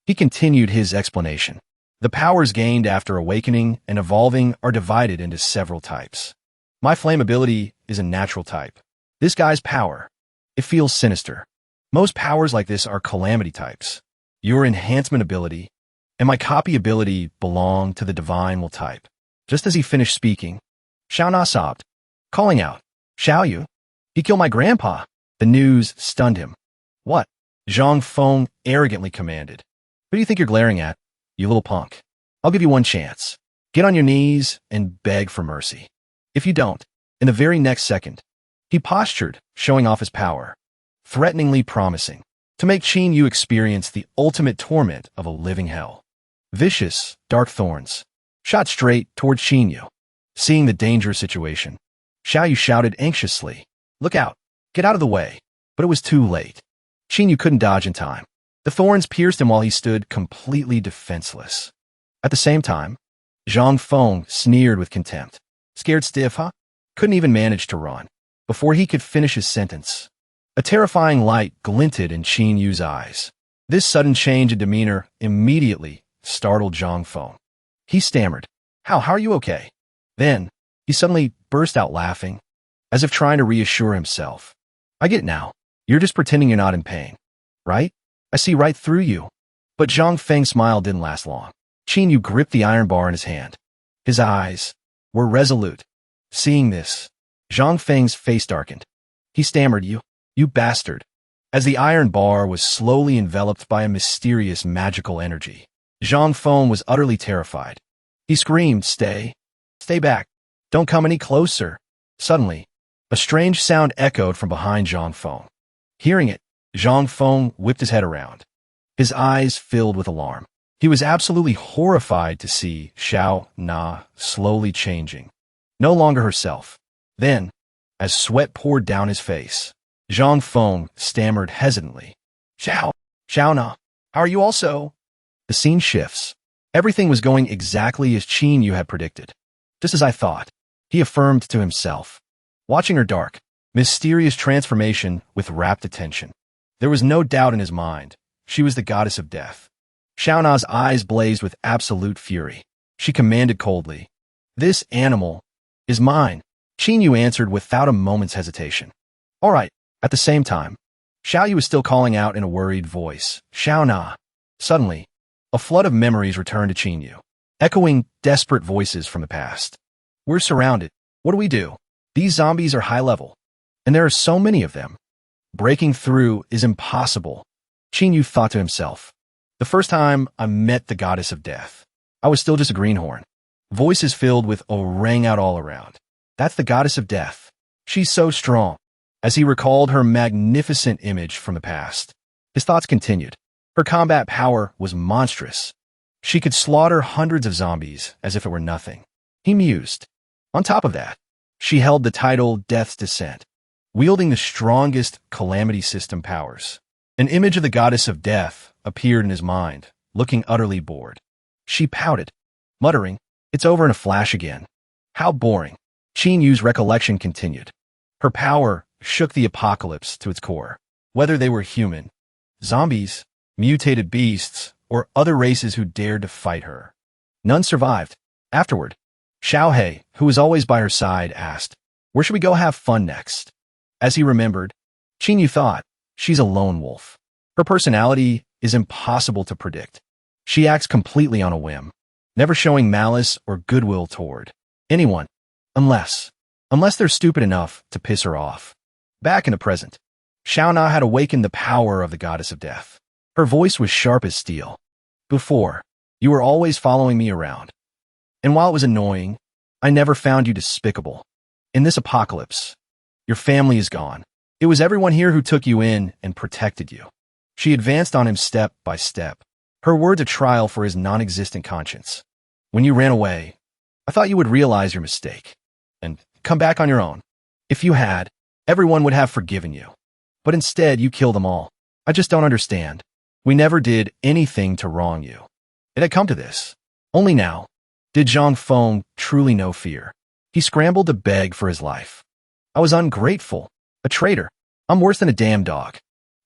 he continued his explanation. The powers gained after awakening and evolving are divided into several types. My flame ability is a natural type. This guy's power, it feels sinister. Most powers like this are calamity types. Your enhancement ability and my copy ability belong to the divine will type. Just as he finished speaking, Xiao Na sobbed, calling out, "Xiao Yu, he killed my grandpa." The news stunned him. "What?" Zhang Feng arrogantly commanded. "Who do you think you're glaring at, you little punk? I'll give you one chance. Get on your knees and beg for mercy. If you don't," in the very next second, he postured, showing off his power, threateningly promising to make Qin Yu experience the ultimate torment of a living hell. Vicious, dark thorns shot straight toward Qin Yu. Seeing the dangerous situation, Xiao Yu shouted anxiously, "Look out! Get out of the way!" But it was too late. Qin Yu couldn't dodge in time. The thorns pierced him while he stood completely defenseless. At the same time, Zhang Feng sneered with contempt. "Scared stiff, huh? Couldn't even manage to run." Before he could finish his sentence, a terrifying light glinted in Qin Yu's eyes. This sudden change in demeanor immediately startled Zhang Feng. He stammered, How are you okay?" Then, he suddenly burst out laughing, as if trying to reassure himself. "I get it now. You're just pretending you're not in pain, right? I see right through you." But Zhang Feng's smile didn't last long. Qin Yu gripped the iron bar in his hand. His eyes were resolute. Seeing this, Zhang Feng's face darkened. He stammered, You bastard," as the iron bar was slowly enveloped by a mysterious magical energy. Zhang Feng was utterly terrified. He screamed, Stay back. Don't come any closer." Suddenly, a strange sound echoed from behind Zhang Feng. Hearing it, Zhang Feng whipped his head around. His eyes filled with alarm. He was absolutely horrified to see Xiao Na slowly changing, no longer herself. Then, as sweat poured down his face, Zhang Feng stammered hesitantly, Xiao Na, how are you also?" The scene shifts. Everything was going exactly as Qin Yu had predicted. "Just as I thought," he affirmed to himself, watching her dark, mysterious transformation with rapt attention. There was no doubt in his mind. She was the goddess of death. Xiao Na's eyes blazed with absolute fury. She commanded coldly, "This animal is mine." Qin Yu answered without a moment's hesitation. "All right." At the same time, Xiao Yu was still calling out in a worried voice, "Xiao Na." Suddenly, a flood of memories returned to Qin Yu, echoing desperate voices from the past. "We're surrounded. What do we do? These zombies are high level, and there are so many of them. Breaking through is impossible." Qin Yu thought to himself. "The first time I met the goddess of death, I was still just a greenhorn." Voices filled with "oh" rang out all around. "That's the goddess of death. She's so strong." As he recalled her magnificent image from the past, his thoughts continued. Her combat power was monstrous. She could slaughter hundreds of zombies as if it were nothing. He mused. On top of that, she held the title Death's Descent, wielding the strongest calamity system powers. An image of the goddess of death appeared in his mind, looking utterly bored. She pouted, muttering, "It's over in a flash again." How boring. Qin Yu's recollection continued. Her power shook the apocalypse to its core. Whether they were human, zombies, mutated beasts, or other races who dared to fight her, none survived. Afterward, Xiaohei, who was always by her side, asked, "Where should we go have fun next?" As he remembered, Qin Yu thought, "She's a lone wolf. Her personality is impossible to predict. She acts completely on a whim, never showing malice or goodwill toward anyone, unless they're stupid enough to piss her off. Back in the present, Xiaona had awakened the power of the goddess of death. Her voice was sharp as steel. Before, you were always following me around. And while it was annoying, I never found you despicable. In this apocalypse, your family is gone. It was everyone here who took you in and protected you. She advanced on him step by step, her words a trial for his non-existent conscience. When you ran away, I thought you would realize your mistake and come back on your own. If you had, everyone would have forgiven you. But instead, you killed them all. I just don't understand. We never did anything to wrong you. It had come to this. Only now did Zhang Feng truly know fear. He scrambled to beg for his life. I was ungrateful, a traitor. I'm worse than a damn dog.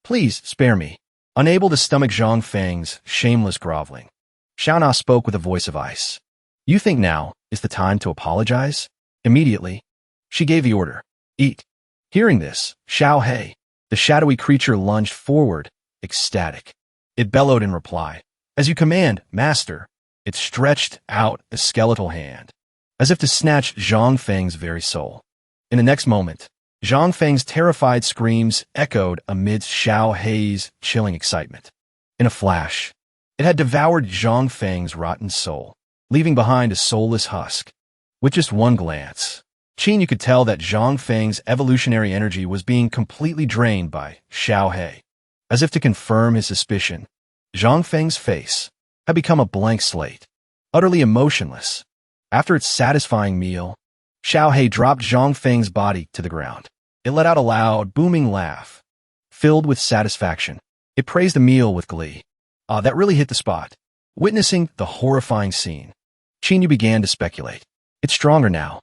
Please spare me. Unable to stomach Zhang Feng's shameless groveling, Xiaona spoke with a voice of ice. You think now is the time to apologize? Immediately, she gave the order. Eat. Hearing this, Xiao He, the shadowy creature, lunged forward, ecstatic. It bellowed in reply. As you command, master. It stretched out a skeletal hand, as if to snatch Zhang Feng's very soul. In the next moment, Zhang Feng's terrified screams echoed amidst Xiao Hei's chilling excitement. In a flash, it had devoured Zhang Feng's rotten soul, leaving behind a soulless husk. With just one glance, you could tell that Zhang Feng's evolutionary energy was being completely drained by Xiao He. As if to confirm his suspicion, Zhang Feng's face had become a blank slate, utterly emotionless. After its satisfying meal, Xiao He dropped Zhang Feng's body to the ground. It let out a loud, booming laugh, filled with satisfaction. It praised the meal with glee. That really hit the spot. Witnessing the horrifying scene, Qinyu began to speculate. It's stronger now,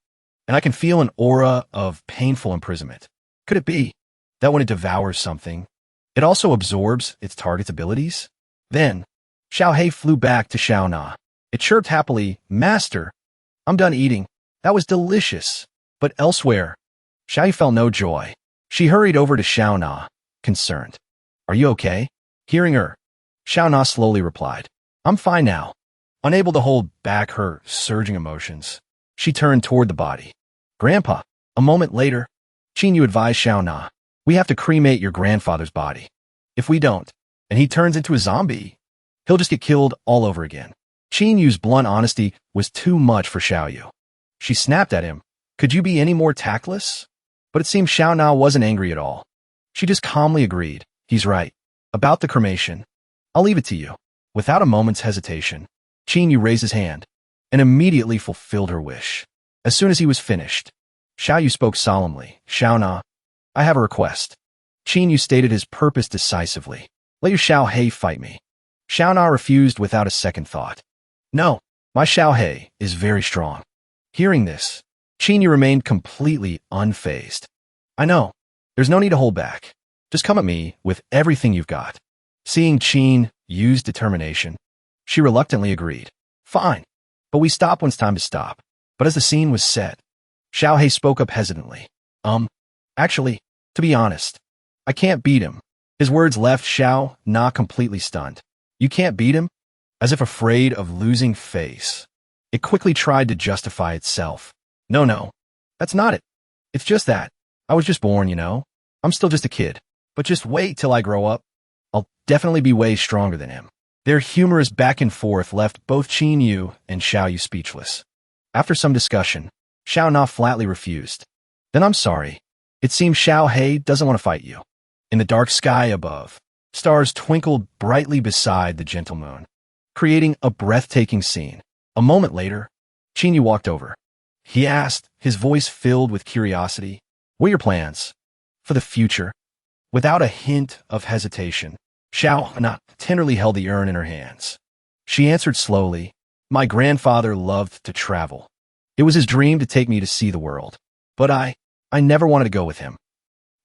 and I can feel an aura of painful imprisonment. Could it be that when it devours something, it also absorbs its target's abilities? Then, Xiao He flew back to Xiao Na. It chirped happily, Master, I'm done eating. That was delicious. But elsewhere, Xiao He felt no joy. She hurried over to Xiao Na, concerned. Are you okay? Hearing her, Xiao Na slowly replied, I'm fine now. Unable to hold back her surging emotions, she turned toward the body. Grandpa. A moment later, Qinyu advised Xiao Na, we have to cremate your grandfather's body. If we don't, and he turns into a zombie, he'll just get killed all over again. Qinyu's blunt honesty was too much for Xiaoyu. She snapped at him. Could you be any more tactless? But it seemed Xiao Na wasn't angry at all. She just calmly agreed. He's right. About the cremation, I'll leave it to you. Without a moment's hesitation, Qinyu raised his hand and immediately fulfilled her wish. As soon as he was finished, Xiaoyu spoke solemnly. Xiao Na, I have a request. Qinyu stated his purpose decisively. Let your Xiao He fight me. Xiao Na refused without a second thought. No, my Xiao He is very strong. Hearing this, Qinyu remained completely unfazed. I know. There's no need to hold back. Just come at me with everything you've got. Seeing Qin use determination, she reluctantly agreed. Fine. But we stop when it's time to stop. But as the scene was set, Xiao He spoke up hesitantly. Actually, to be honest, I can't beat him. His words left Xiao Na completely stunned. You can't beat him? As if afraid of losing face, it quickly tried to justify itself. No, that's not it. It's just that. I was just born, you know. I'm still just a kid. But just wait till I grow up. I'll definitely be way stronger than him. Their humorous back and forth left both Qinyu and Xiaoyu speechless. After some discussion, Xiao Na flatly refused. Then I'm sorry. It seems Xiao He doesn't want to fight you. In the dark sky above, stars twinkled brightly beside the gentle moon, creating a breathtaking scene. A moment later, Qinyu walked over. He asked, his voice filled with curiosity, what are your plans for the future? Without a hint of hesitation, Xiao Na tenderly held the urn in her hands. She answered slowly, my grandfather loved to travel. It was his dream to take me to see the world. But I never wanted to go with him.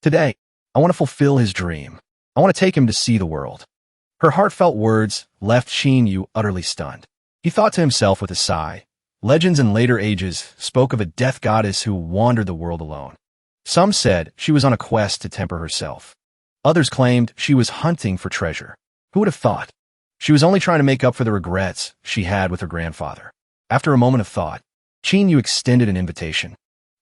Today, I want to fulfill his dream. I want to take him to see the world. Her heartfelt words left Qinyu utterly stunned. He thought to himself with a sigh. Legends in later ages spoke of a death goddess who wandered the world alone. Some said she was on a quest to temper herself. Others claimed she was hunting for treasure. Who would have thought? She was only trying to make up for the regrets she had with her grandfather. After a moment of thought, Qin Yu extended an invitation,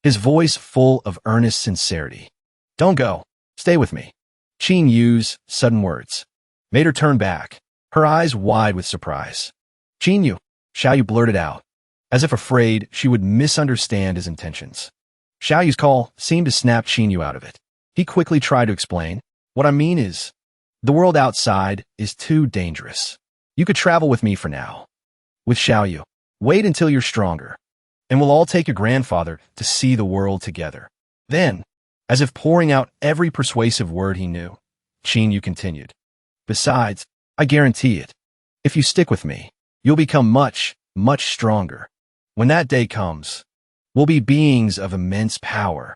his voice full of earnest sincerity. Don't go. Stay with me. Qin Yu's sudden words made her turn back, her eyes wide with surprise. Qin Yu, Xiaoyu blurted out, as if afraid she would misunderstand his intentions. Xiaoyu's call seemed to snap Qin Yu out of it. He quickly tried to explain, what I mean is, the world outside is too dangerous. You could travel with me for now. With Xiaoyu, wait until you're stronger, and we'll all take your grandfather to see the world together. Then, as if pouring out every persuasive word he knew, Qin Yu continued. Besides, I guarantee it. If you stick with me, you'll become much, much stronger. When that day comes, we'll be beings of immense power,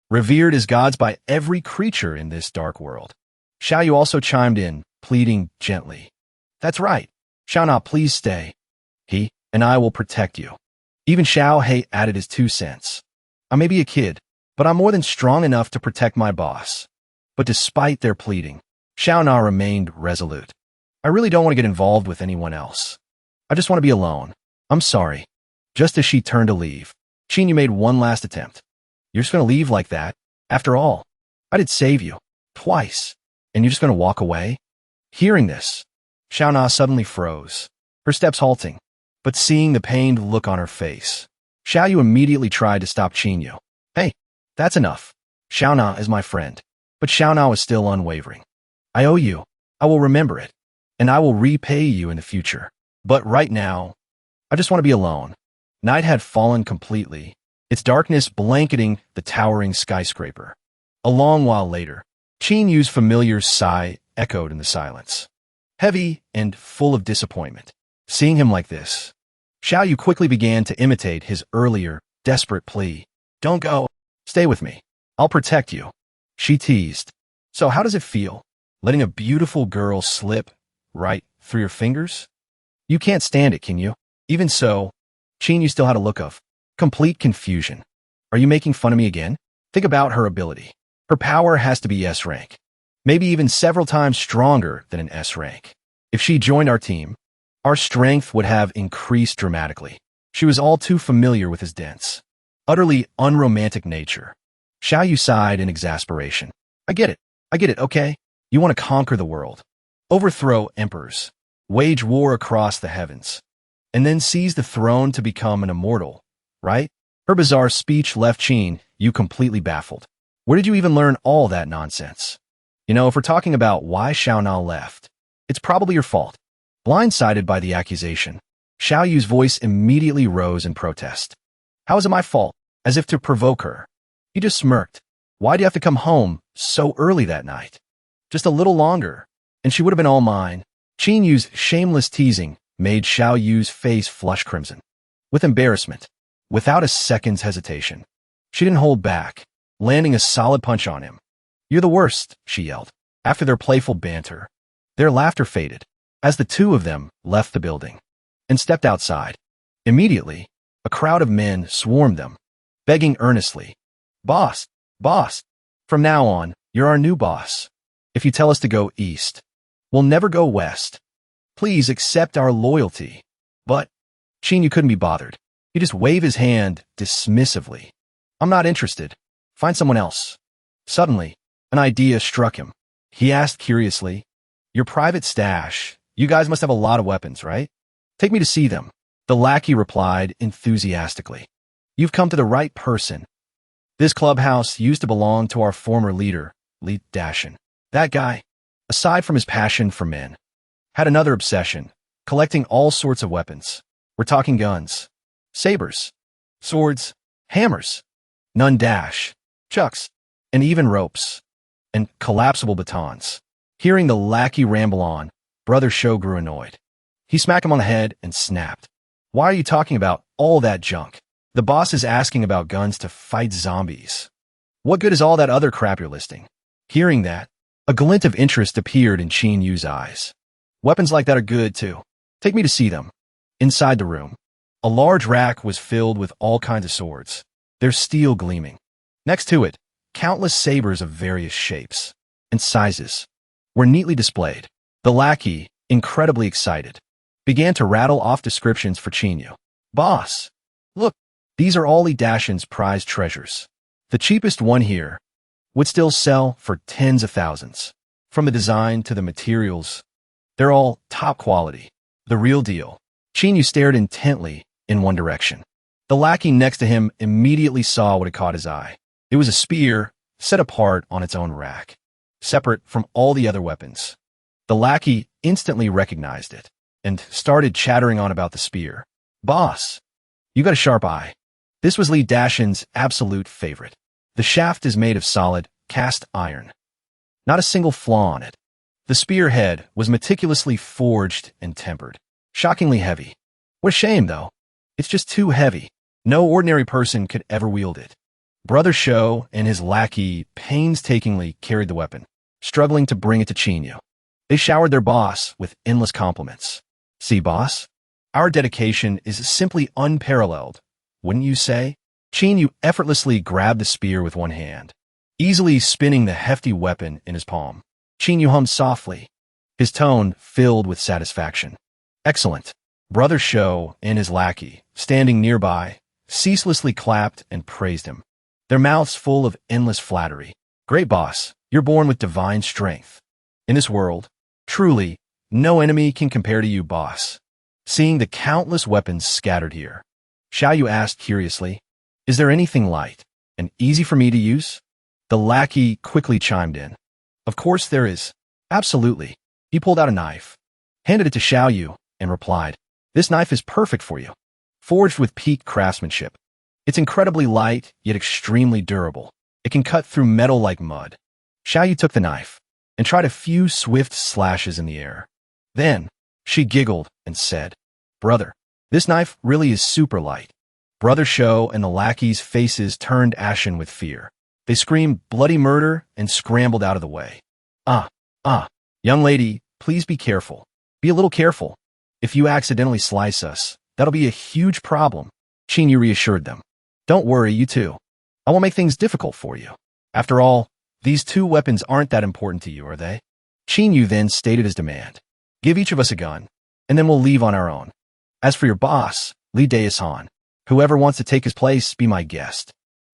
revered as gods by every creature in this dark world. Xiaoyu also chimed in, pleading gently. That's right. Xiaona, please stay. He and I will protect you. Even Xiao He added his 2 cents. I may be a kid, but I'm more than strong enough to protect my boss. But despite their pleading, Xiaona remained resolute. I really don't want to get involved with anyone else. I just want to be alone. I'm sorry. Just as she turned to leave, Qin Yu made one last attempt. You're just going to leave like that? After all, I did save you. Twice. And you're just going to walk away? Hearing this, Xiaona suddenly froze, her steps halting. But seeing the pained look on her face, Xiaoyu immediately tried to stop Qin Yu. Hey, that's enough. Xiaona is my friend. But Xiaona was still unwavering. I owe you. I will remember it. And I will repay you in the future. But right now, I just want to be alone. Night had fallen completely, its darkness blanketing the towering skyscraper. A long while later, Qin Yu's familiar sigh echoed in the silence, heavy and full of disappointment. Seeing him like this, Xiaoyu quickly began to imitate his earlier, desperate plea. Don't go. Stay with me. I'll protect you. She teased. So how does it feel, letting a beautiful girl slip right through your fingers? You can't stand it, can you? Even so, Qin Yu still had a look of complete confusion. Are you making fun of me again? Think about her ability. Her power has to be S rank, maybe even several times stronger than an S rank. If she joined our team, our strength would have increased dramatically. She was all too familiar with his dense, utterly unromantic nature. Xiaoyu sighed in exasperation. I get it, okay? You want to conquer the world, overthrow emperors, wage war across the heavens, and then seize the throne to become an immortal, right? Her bizarre speech left Qin Yu completely baffled. Where did you even learn all that nonsense? You know, if we're talking about why Xiaona left, it's probably your fault. Blindsided by the accusation, Xiaoyu's voice immediately rose in protest. How is it my fault? As if to provoke her. He just smirked. Why do you have to come home so early that night? Just a little longer, and she would have been all mine. Qin Yu's shameless teasing made Xiaoyu's face flush crimson. With embarrassment, without a second's hesitation, she didn't hold back, landing a solid punch on him. You're the worst, she yelled. After their playful banter, their laughter faded as the two of them left the building and stepped outside. Immediately, a crowd of men swarmed them, begging earnestly, Boss, boss, from now on, you're our new boss. If you tell us to go east, we'll never go west. Please accept our loyalty. But Qin Yu couldn't be bothered. He just waved his hand dismissively. I'm not interested. Find someone else. Suddenly, an idea struck him. He asked curiously, Your private stash. You guys must have a lot of weapons, right? Take me to see them. The lackey replied enthusiastically. You've come to the right person. This clubhouse used to belong to our former leader, Li Dashin. That guy, aside from his passion for men, had another obsession, collecting all sorts of weapons. We're talking guns, sabers, swords, hammers, nundash, chucks, and even ropes, and collapsible batons. Hearing the lackey ramble on, Brother Sho grew annoyed. He smacked him on the head and snapped. Why are you talking about all that junk? The boss is asking about guns to fight zombies. What good is all that other crap you're listing? Hearing that, a glint of interest appeared in Qin Yu's eyes. Weapons like that are good, too. Take me to see them. Inside the room, a large rack was filled with all kinds of swords, their steel gleaming. Next to it, countless sabers of various shapes and sizes were neatly displayed. The lackey, incredibly excited, began to rattle off descriptions for Chinyu. Boss, look, these are all Li Dashin's prized treasures. The cheapest one here would still sell for tens of thousands. From the design to the materials, they're all top quality. The real deal. Chinyu stared intently in one direction. The lackey next to him immediately saw what had caught his eye. It was a spear set apart on its own rack, separate from all the other weapons. The lackey instantly recognized it and started chattering on about the spear. Boss, you got a sharp eye. This was Li Dashin's absolute favorite. The shaft is made of solid, cast iron. Not a single flaw on it. The spearhead was meticulously forged and tempered. Shockingly heavy. What a shame, though. It's just too heavy. No ordinary person could ever wield it. Brother Sho and his lackey painstakingly carried the weapon, struggling to bring it to Chinyu. They showered their boss with endless compliments. See, boss? Our dedication is simply unparalleled, wouldn't you say? Chinyu effortlessly grabbed the spear with one hand, easily spinning the hefty weapon in his palm. Chinyu hummed softly, his tone filled with satisfaction. Excellent. Brother Sho and his lackey, standing nearby, ceaselessly clapped and praised him, their mouths full of endless flattery. Great boss, you're born with divine strength. In this world, truly, no enemy can compare to you, boss. Seeing the countless weapons scattered here, Xiaoyu asked curiously, is there anything light and easy for me to use? The lackey quickly chimed in. Of course there is. Absolutely. He pulled out a knife, handed it to Xiaoyu, and replied, this knife is perfect for you. Forged with peak craftsmanship. It's incredibly light, yet extremely durable. It can cut through metal like mud. Xiaoyu took the knife and tried a few swift slashes in the air. Then, she giggled and said, brother, this knife really is super light. Brother Sho and the lackeys' faces turned ashen with fear. They screamed bloody murder and scrambled out of the way. Young lady, please be careful. Be a little careful. If you accidentally slice us, that'll be a huge problem. Chinyu reassured them. Don't worry, you two. I won't make things difficult for you. After all, these two weapons aren't that important to you, are they? Chinyu then stated his demand. Give each of us a gun, and then we'll leave on our own. As for your boss, Li Daesan, whoever wants to take his place, be my guest.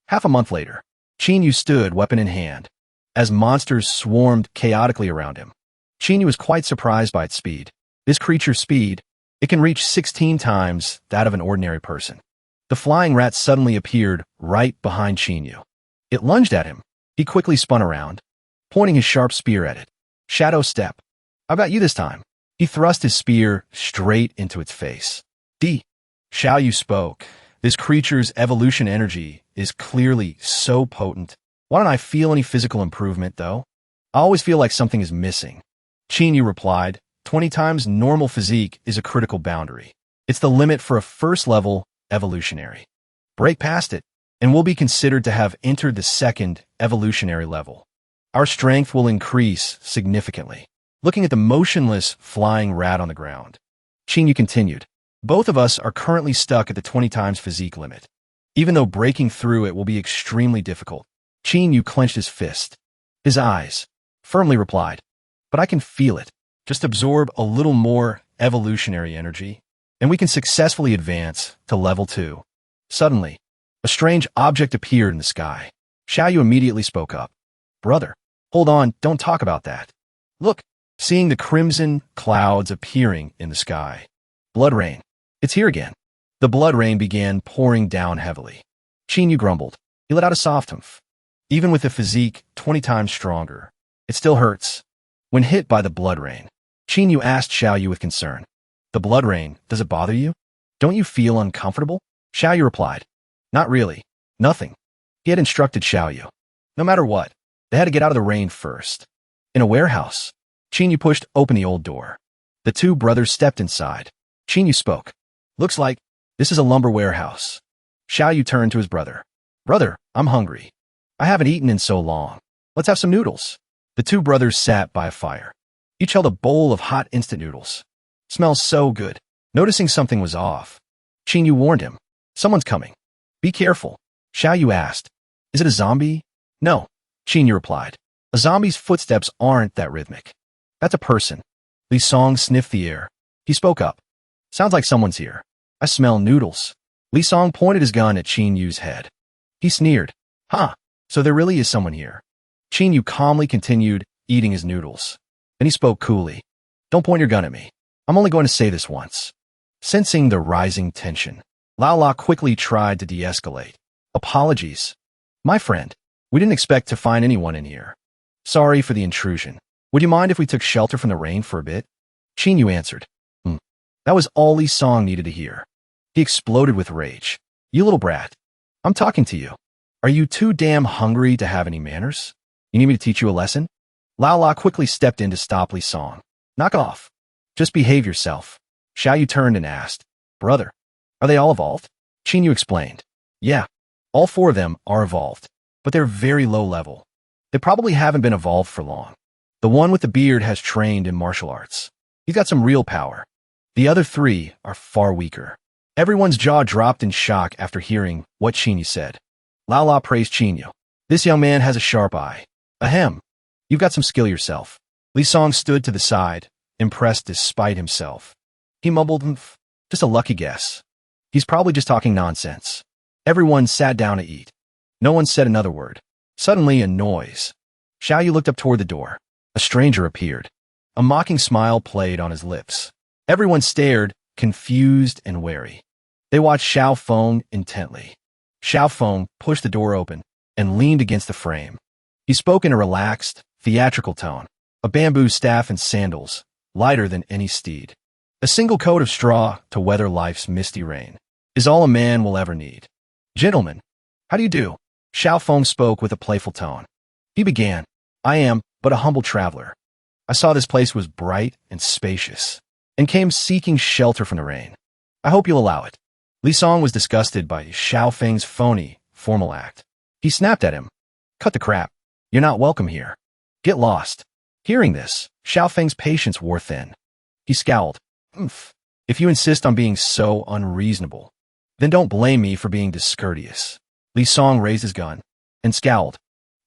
Half a month later, Chinyu stood weapon in hand, as monsters swarmed chaotically around him. Chinyu was quite surprised by its speed. This creature's speed, it can reach 16 times that of an ordinary person. The flying rat suddenly appeared right behind Chinyu. It lunged at him. He quickly spun around, pointing his sharp spear at it. Shadow step. How about you this time? He thrust his spear straight into its face. Xiaoyu spoke. This creature's evolution energy is clearly so potent. Why don't I feel any physical improvement, though? I always feel like something is missing. Chinyu replied, 20 times normal physique is a critical boundary. It's the limit for a first-level evolutionary. Break past it, and we'll be considered to have entered the second evolutionary level. Our strength will increase significantly. Looking at the motionless, flying rat on the ground, Chinyu continued, both of us are currently stuck at the 20 times physique limit. Even though breaking through it will be extremely difficult, Chinyu clenched his fist. His eyes firmly replied, but I can feel it. Just absorb a little more evolutionary energy, and we can successfully advance to level 2. Suddenly, a strange object appeared in the sky. Xiaoyu immediately spoke up. Brother, hold on, don't talk about that. Look, seeing the crimson clouds appearing in the sky. Blood rain. It's here again. The blood rain began pouring down heavily. Chinyu grumbled. He let out a soft humph. Even with a physique 20 times stronger, it still hurts. When hit by the blood rain, Chinyu asked Xiaoyu with concern. The blood rain, does it bother you? Don't you feel uncomfortable? Xiaoyu replied. Not really. Nothing. He had instructed Xiaoyu. No matter what, they had to get out of the rain first. In a warehouse, Chinyu pushed open the old door. The two brothers stepped inside. Chinyu spoke. Looks like this is a lumber warehouse. Xiaoyu turned to his brother. Brother, I'm hungry. I haven't eaten in so long. Let's have some noodles. The two brothers sat by a fire. Each held a bowl of hot instant noodles. Smells so good. Noticing something was off, Chinyu warned him. Someone's coming. Be careful. Xiaoyu asked. Is it a zombie? No, Chinyu replied. A zombie's footsteps aren't that rhythmic. That's a person. Li Song sniffed the air. He spoke up. Sounds like someone's here. I smell noodles. Li Song pointed his gun at Qin Yu's head. He sneered. Huh, so there really is someone here. Qin Yu calmly continued eating his noodles. Then he spoke coolly. Don't point your gun at me. I'm only going to say this once. Sensing the rising tension, Lao La quickly tried to de-escalate. Apologies. My friend, we didn't expect to find anyone in here. Sorry for the intrusion. Would you mind if we took shelter from the rain for a bit? Qin Yu answered. That was all Li Song needed to hear. He exploded with rage. You little brat. I'm talking to you. Are you too damn hungry to have any manners? You need me to teach you a lesson? Lao La quickly stepped in to stop Li Song. Knock off. Just behave yourself. Xiao Yu turned and asked, Brother, are they all evolved? Qin Yu explained. Yeah, all 4 of them are evolved, but they're very low level. They probably haven't been evolved for long. The one with the beard has trained in martial arts. He's got some real power. The other 3 are far weaker. Everyone's jaw dropped in shock after hearing what Qin Yu said. Lao La praised Qin Yu. This young man has a sharp eye. Ahem. You've got some skill yourself. Li Song stood to the side, impressed despite himself. He mumbled, just a lucky guess. He's probably just talking nonsense. Everyone sat down to eat. No one said another word. Suddenly, a noise. Xiao Yu looked up toward the door. A stranger appeared. A mocking smile played on his lips. Everyone stared, confused and wary. They watched Xiao Feng intently. Xiao Feng pushed the door open and leaned against the frame. He spoke in a relaxed, theatrical tone. A bamboo staff and sandals, lighter than any steed. A single coat of straw to weather life's misty rain is all a man will ever need. Gentlemen, how do you do? Xiao Feng spoke with a playful tone. He began, I am but a humble traveler. I saw this place was bright and spacious, and came seeking shelter from the rain. I hope you'll allow it. Li Song was disgusted by Xiao Feng's phony, formal act. He snapped at him. Cut the crap. You're not welcome here. Get lost. Hearing this, Xiao Feng's patience wore thin. He scowled. If you insist on being so unreasonable, then don't blame me for being discourteous. Li Song raised his gun and scowled.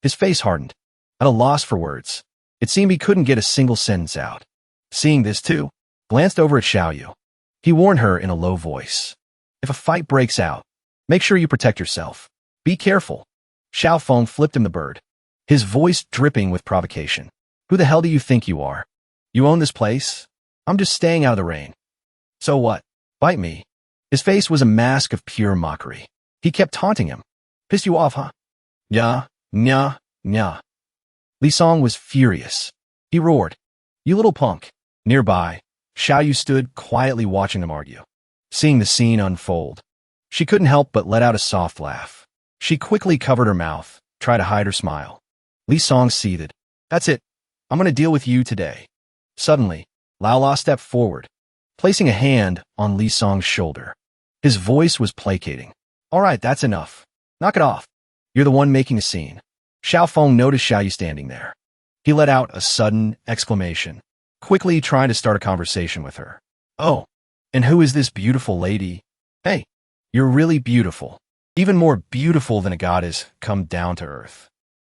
His face hardened. At a loss for words, it seemed he couldn't get a single sentence out. Seeing this too, glanced over at Xiao Yu. He warned her in a low voice. If a fight breaks out, make sure you protect yourself. Be careful. Xiao Feng flipped him the bird, his voice dripping with provocation. Who the hell do you think you are? You own this place? I'm just staying out of the rain. So what? Bite me. His face was a mask of pure mockery. He kept taunting him. Pissed you off, huh? Yeah, nya, nya. Li Song was furious. He roared. You little punk. Nearby, Xiao Yu stood quietly watching them argue. Seeing the scene unfold, she couldn't help but let out a soft laugh. She quickly covered her mouth, tried to hide her smile. Li Song seethed. That's it. I'm going to deal with you today. Suddenly, Lao La stepped forward, placing a hand on Li Song's shoulder. His voice was placating. All right, that's enough. Knock it off. You're the one making a scene. Xiao Feng noticed Xiao Yu standing there. He let out a sudden exclamation, quickly trying to start a conversation with her. Oh, and who is this beautiful lady? Hey, you're really beautiful. Even more beautiful than a goddess come down to earth.